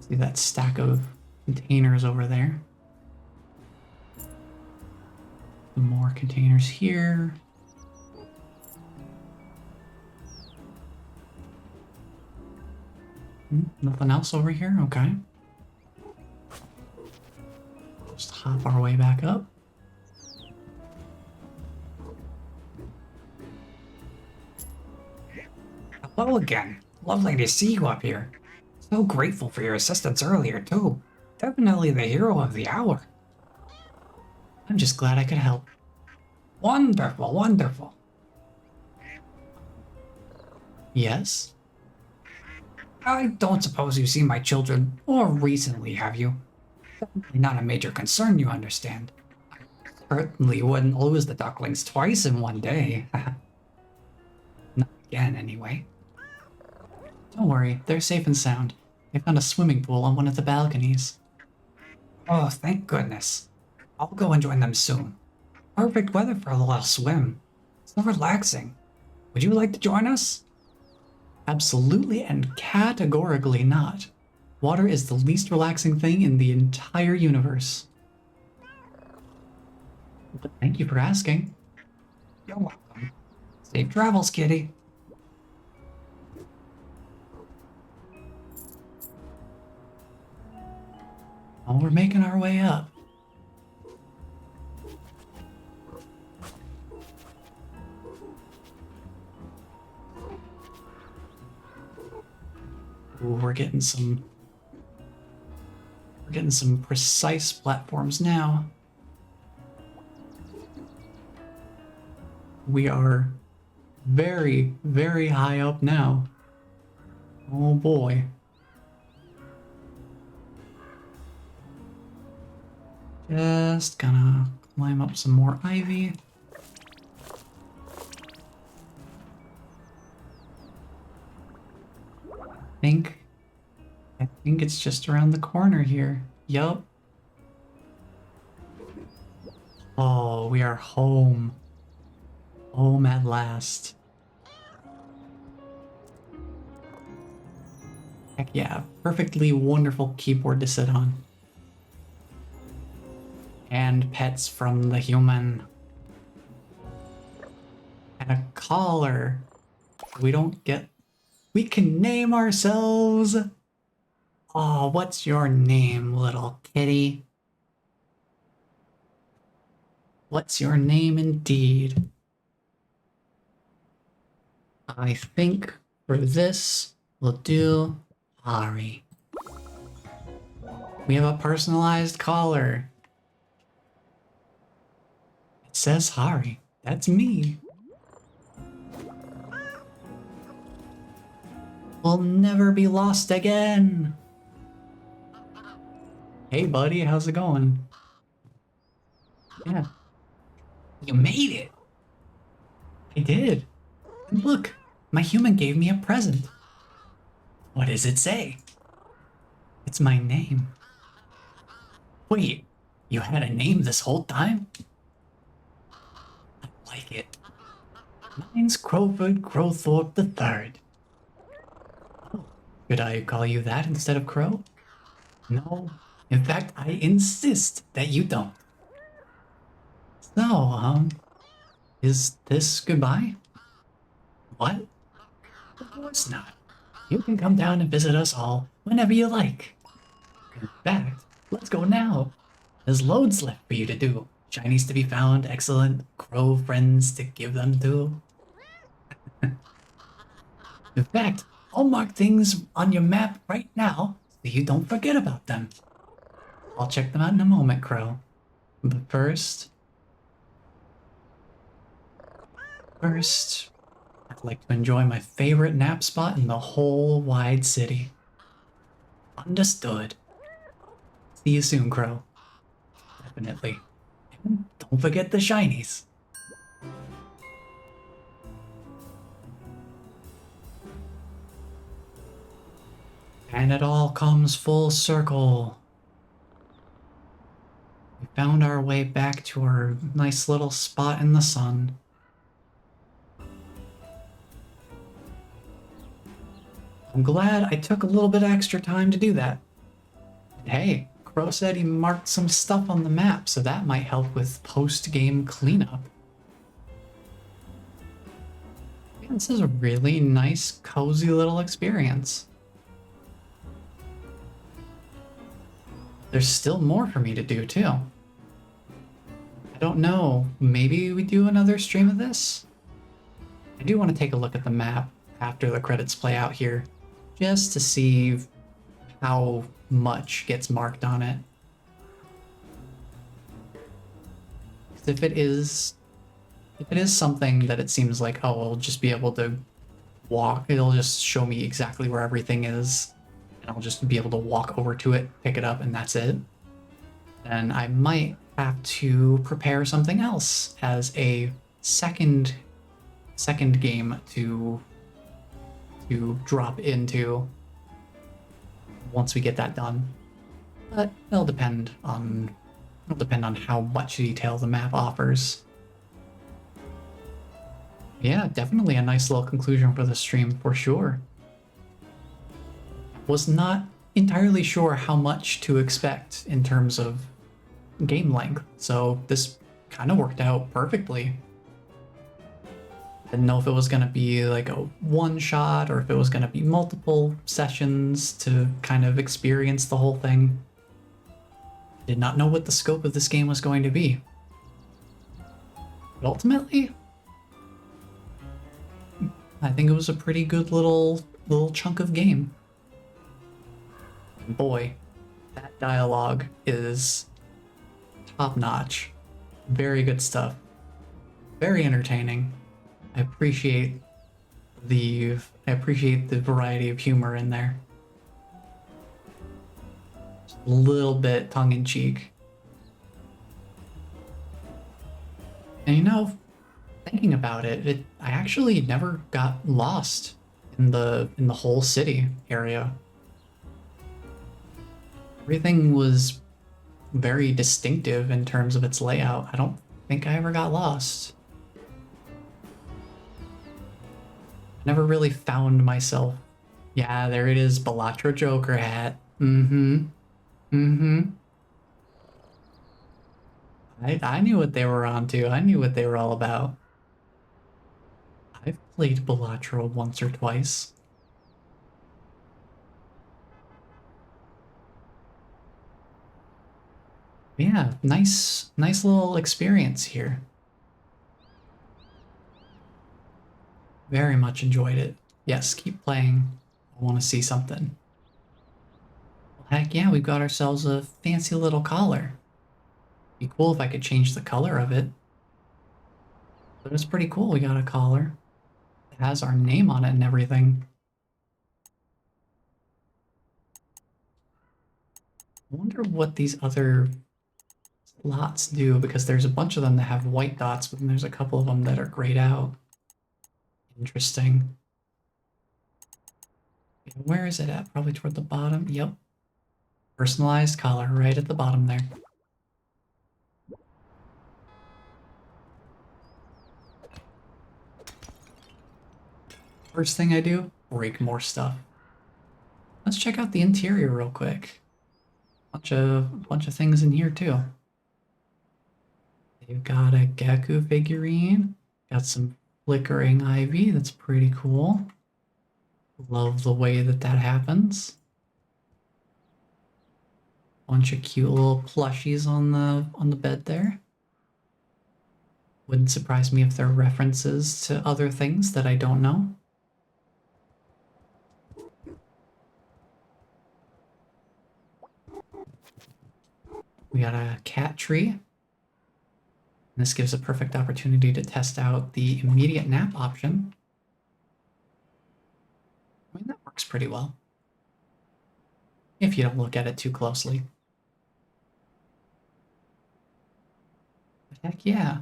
[SPEAKER 1] See that stack of containers over there. Some more containers here. Nothing else over here? Okay. Just hop our way back up.
[SPEAKER 3] Hello again. Lovely to see you up here. So grateful for your assistance earlier, too. Definitely the hero of the hour.
[SPEAKER 1] I'm just glad I could help.
[SPEAKER 3] Wonderful, wonderful.
[SPEAKER 1] Yes?
[SPEAKER 3] I don't suppose you've seen my children, or recently, have you? Definitely not a major concern, you understand. I certainly wouldn't lose the ducklings twice in one day. Not again, anyway.
[SPEAKER 1] Don't worry, they're safe and sound. They found a swimming pool on one of the balconies.
[SPEAKER 3] Oh, thank goodness. I'll go and join them soon. Perfect weather for a little swim. So relaxing. Would you like to join us?
[SPEAKER 1] Absolutely and categorically not. Water is the least relaxing thing in the entire universe. But thank you for asking.
[SPEAKER 3] You're welcome. Safe travels, kitty.
[SPEAKER 1] Oh, we're making our way up. Ooh, we're getting some precise platforms now. We are very, very high up now. Oh boy. Just gonna climb up some more ivy. I think it's just around the corner here. Yup. Oh, we are home. Home at last. Heck yeah, perfectly wonderful keyboard to sit on. And pets from the human. And a collar. We can name ourselves. Oh, what's your name, little kitty? What's your name indeed? I think for this, we'll do Hari. We have a personalized collar. It says Hari. That's me. We'll never be lost again. Hey buddy, how's it going? Yeah. You made it! I did. And look, my human gave me a present. What does it say? It's my name. Wait, you had a name this whole time? I like it. Mine's Crowford Crowthorpe III. Oh, should I call you that instead of Crow? No. In fact, I insist that you don't. So, is this goodbye? What? Of course not. You can come down and visit us all whenever you like. In fact, let's go now. There's loads left for you to do. Shinies to be found, excellent crow friends to give them to. In fact, I'll mark things on your map right now so you don't forget about them. I'll check them out in a moment, Crow. But first, I'd like to enjoy my favorite nap spot in the whole wide city. Understood. See you soon, Crow. Definitely. I
[SPEAKER 2] Don't forget the shinies.
[SPEAKER 1] And it all comes full circle. We found our way back to our nice little spot in the sun. I'm glad I took a little bit extra time to do that. Hey, Crow said he marked some stuff on the map, so that might help with post-game cleanup. Yeah, this is a really nice, cozy little experience. There's still more for me to do, too. I don't know, maybe we do another stream of this? I do want to take a look at the map after the credits play out here, just to see how much gets marked on it. 'Cause if it is something that it seems like, oh, I'll just be able to walk, it'll just show me exactly where everything is, and I'll just be able to walk over to it, pick it up, and that's it, then I might have to prepare something else as a second game to drop into once we get that done. But it'll depend on how much detail the map offers. Yeah, definitely a nice little conclusion for the stream for sure. Was not entirely sure how much to expect in terms of game length, so this kind of worked out perfectly. Didn't know if it was going to be like a one shot or if it was going to be multiple sessions to kind of experience the whole thing. Did not know what the scope of this game was going to be. But ultimately, I think it was a pretty good little chunk of game. And boy, that dialogue is top notch. Very good stuff. Very entertaining. I appreciate the variety of humor in there. Just a little bit tongue-in-cheek. And you know, thinking about it, I actually never got lost in the whole city area. Everything was very distinctive in terms of its layout. I don't think I ever got lost. Never really found myself. Yeah, there it is, Balatro Joker hat. I knew what they were onto. I knew what they were all about. I've played Balatro once or twice. Yeah, nice little experience here. Very much enjoyed it. Yes, keep playing. I want to see something. Well, heck yeah, we've got ourselves a fancy little collar. Be cool if I could change the color of it. But it's pretty cool. We got a collar. It has our name on it and everything. I wonder what these other slots do, because there's a bunch of them that have white dots, but then there's a couple of them that are grayed out. Interesting. Where is it at? Probably toward the bottom. Yep. Personalized collar right at the bottom there. First thing I do, break more stuff. Let's check out the interior real quick. Bunch of things in here too. You've got a Gaku figurine. Got some flickering ivy. That's pretty cool. Love the way that happens. Bunch of cute little plushies on the bed there. Wouldn't surprise me if there are references to other things that I don't know. We got a cat tree. This gives a perfect opportunity to test out the immediate nap option. I mean, that works pretty well, if you don't look at it too closely. Heck yeah.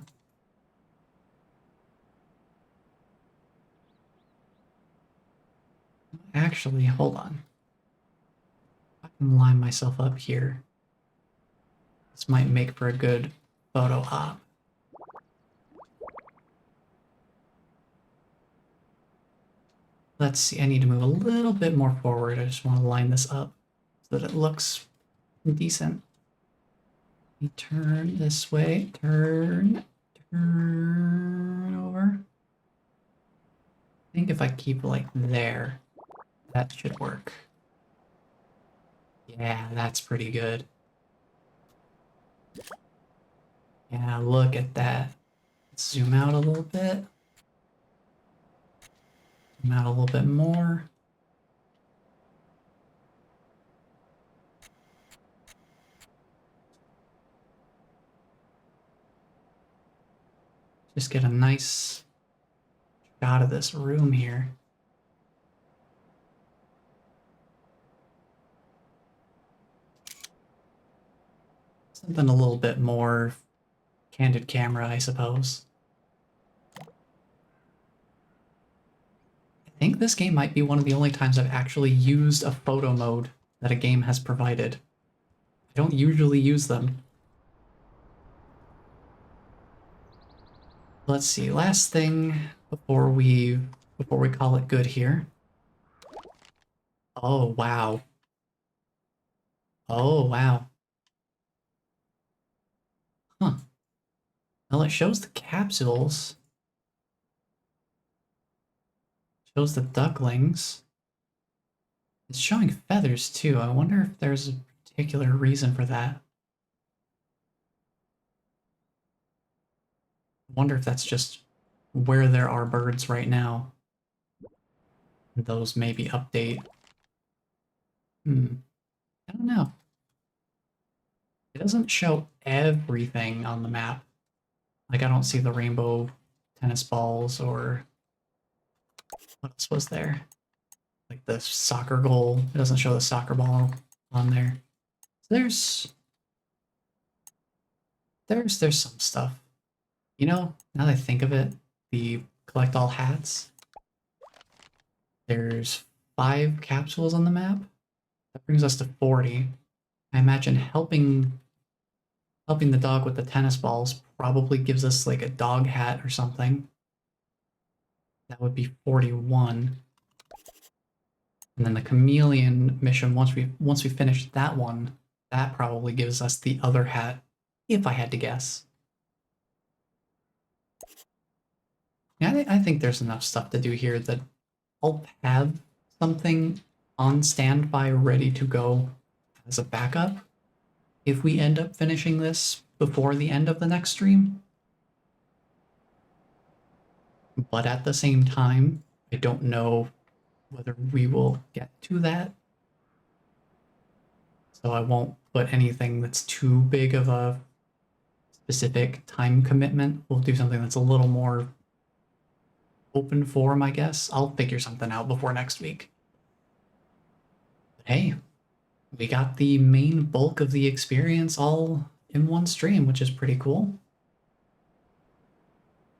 [SPEAKER 1] Actually, hold on. I can line myself up here. This might make for a good photo op. Let's see, I need to move a little bit more forward. I just want to line this up so that it looks decent. Let me turn this way, turn over. I think if I keep like there, that should work. Yeah, that's pretty good. Yeah, look at that. Let's zoom out a little bit. Zoom out a little bit more. Just get a nice shot of this room here. Something a little bit more candid camera, I suppose. I think this game might be one of the only times I've actually used a photo mode that a game has provided. I don't usually use them. Let's see, last thing before we call it good here. Oh wow. Oh wow. Huh. Well, it shows the capsules. Shows the ducklings. It's showing feathers too. I wonder if there's a particular reason for that. I wonder if that's just where there are birds right now. Those maybe update. I don't know. It doesn't show everything on the map. Like, I don't see the rainbow tennis balls or what else was there? Like the soccer goal. It doesn't show the soccer ball on there. So there's some stuff. You know, now that I think of it, the collect all hats. There's 5 capsules on the map. That brings us to 40. I imagine helping the dog with the tennis balls probably gives us like a dog hat or something. That would be 41. And then the chameleon mission, once we finish that one, that probably gives us the other hat, if I had to guess. Yeah, I think there's enough stuff to do here that I'll have something on standby ready to go as a backup if we end up finishing this before the end of the next stream. But at the same time, I don't know whether we will get to that. So I won't put anything that's too big of a specific time commitment. We'll do something that's a little more open form, I guess. I'll figure something out before next week. But hey, we got the main bulk of the experience all in one stream, which is pretty cool.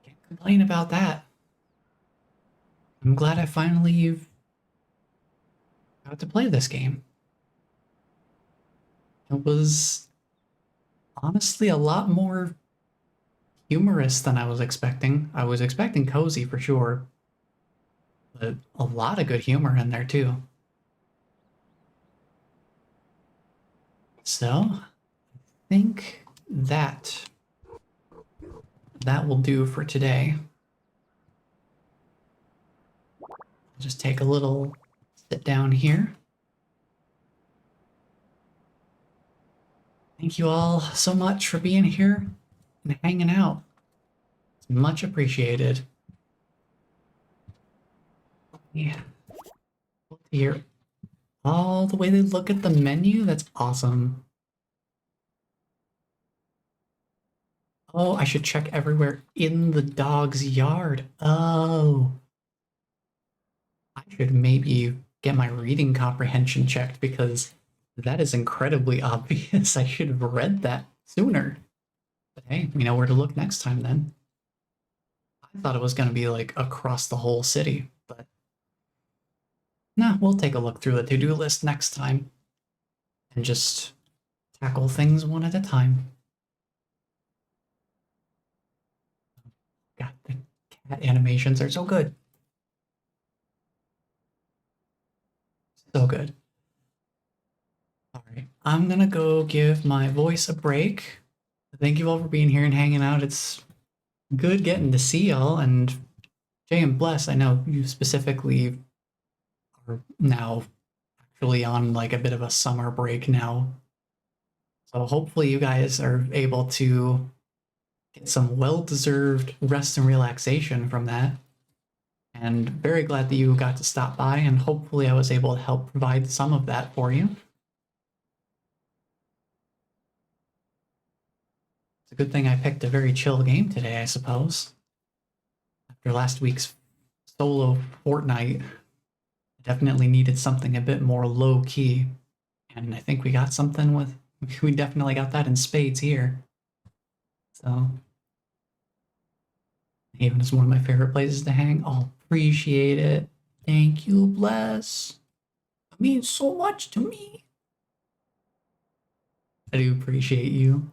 [SPEAKER 1] Can't complain about that. I'm glad I finally got to play this game. It was honestly a lot more humorous than I was expecting. I was expecting cozy for sure, but a lot of good humor in there too. So, I think that will do for today. I'll just take a little sit down here. Thank you all so much for being here and hanging out. It's much appreciated. Yeah. Here. Oh, the way they look at the menu, that's awesome. Oh, I should check everywhere in the dog's yard. Oh. I should maybe get my reading comprehension checked because that is incredibly obvious. I should have read that sooner. But Hey, we know where to look next time then. I thought it was going to be like across the whole city, but nah, we'll take a look through the to-do list next time and just tackle things one at a time. God, the cat animations are so good. So good. All right, I'm gonna go give my voice a break. Thank you all for being here and hanging out. It's good getting to see y'all. And Jay and Bless, I know you specifically are now actually on like a bit of a summer break now. So hopefully you guys are able to get some well-deserved rest and relaxation from that. And very glad that you got to stop by, and hopefully I was able to help provide some of that for you. It's a good thing I picked a very chill game today, I suppose. After last week's solo Fortnite, I definitely needed something a bit more low-key. And I think we got something with... We definitely got that in spades here. So... Haven is one of my favorite places to hang. Oh, appreciate it. Thank you, Bless. It means so much to me. I do appreciate you.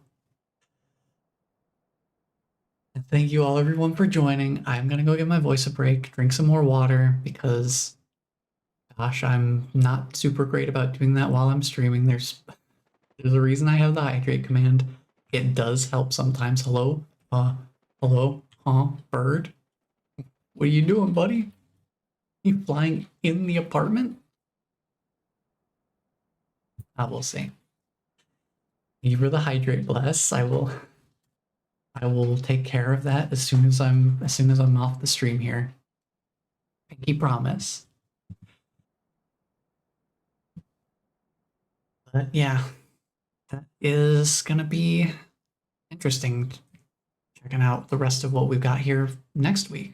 [SPEAKER 1] And thank you all, everyone, for joining. I'm going to go give my voice a break, drink some more water, because, gosh, I'm not super great about doing that while I'm streaming. There's a reason I have the hydrate command. It does help sometimes. Hello? Hello? Bird? What are you doing, buddy? You flying in the apartment? I will see. Thank you for the hydrate, Bless. I will take care of that as soon as I'm off the stream here. Pinky promise. But yeah, that is gonna be interesting. Checking out the rest of what we've got here next week.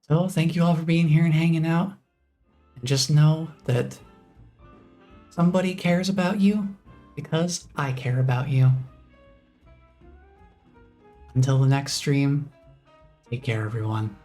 [SPEAKER 1] So thank you all for being here and hanging out. And just know that somebody cares about you because I care about you. Until the next stream, take care, everyone.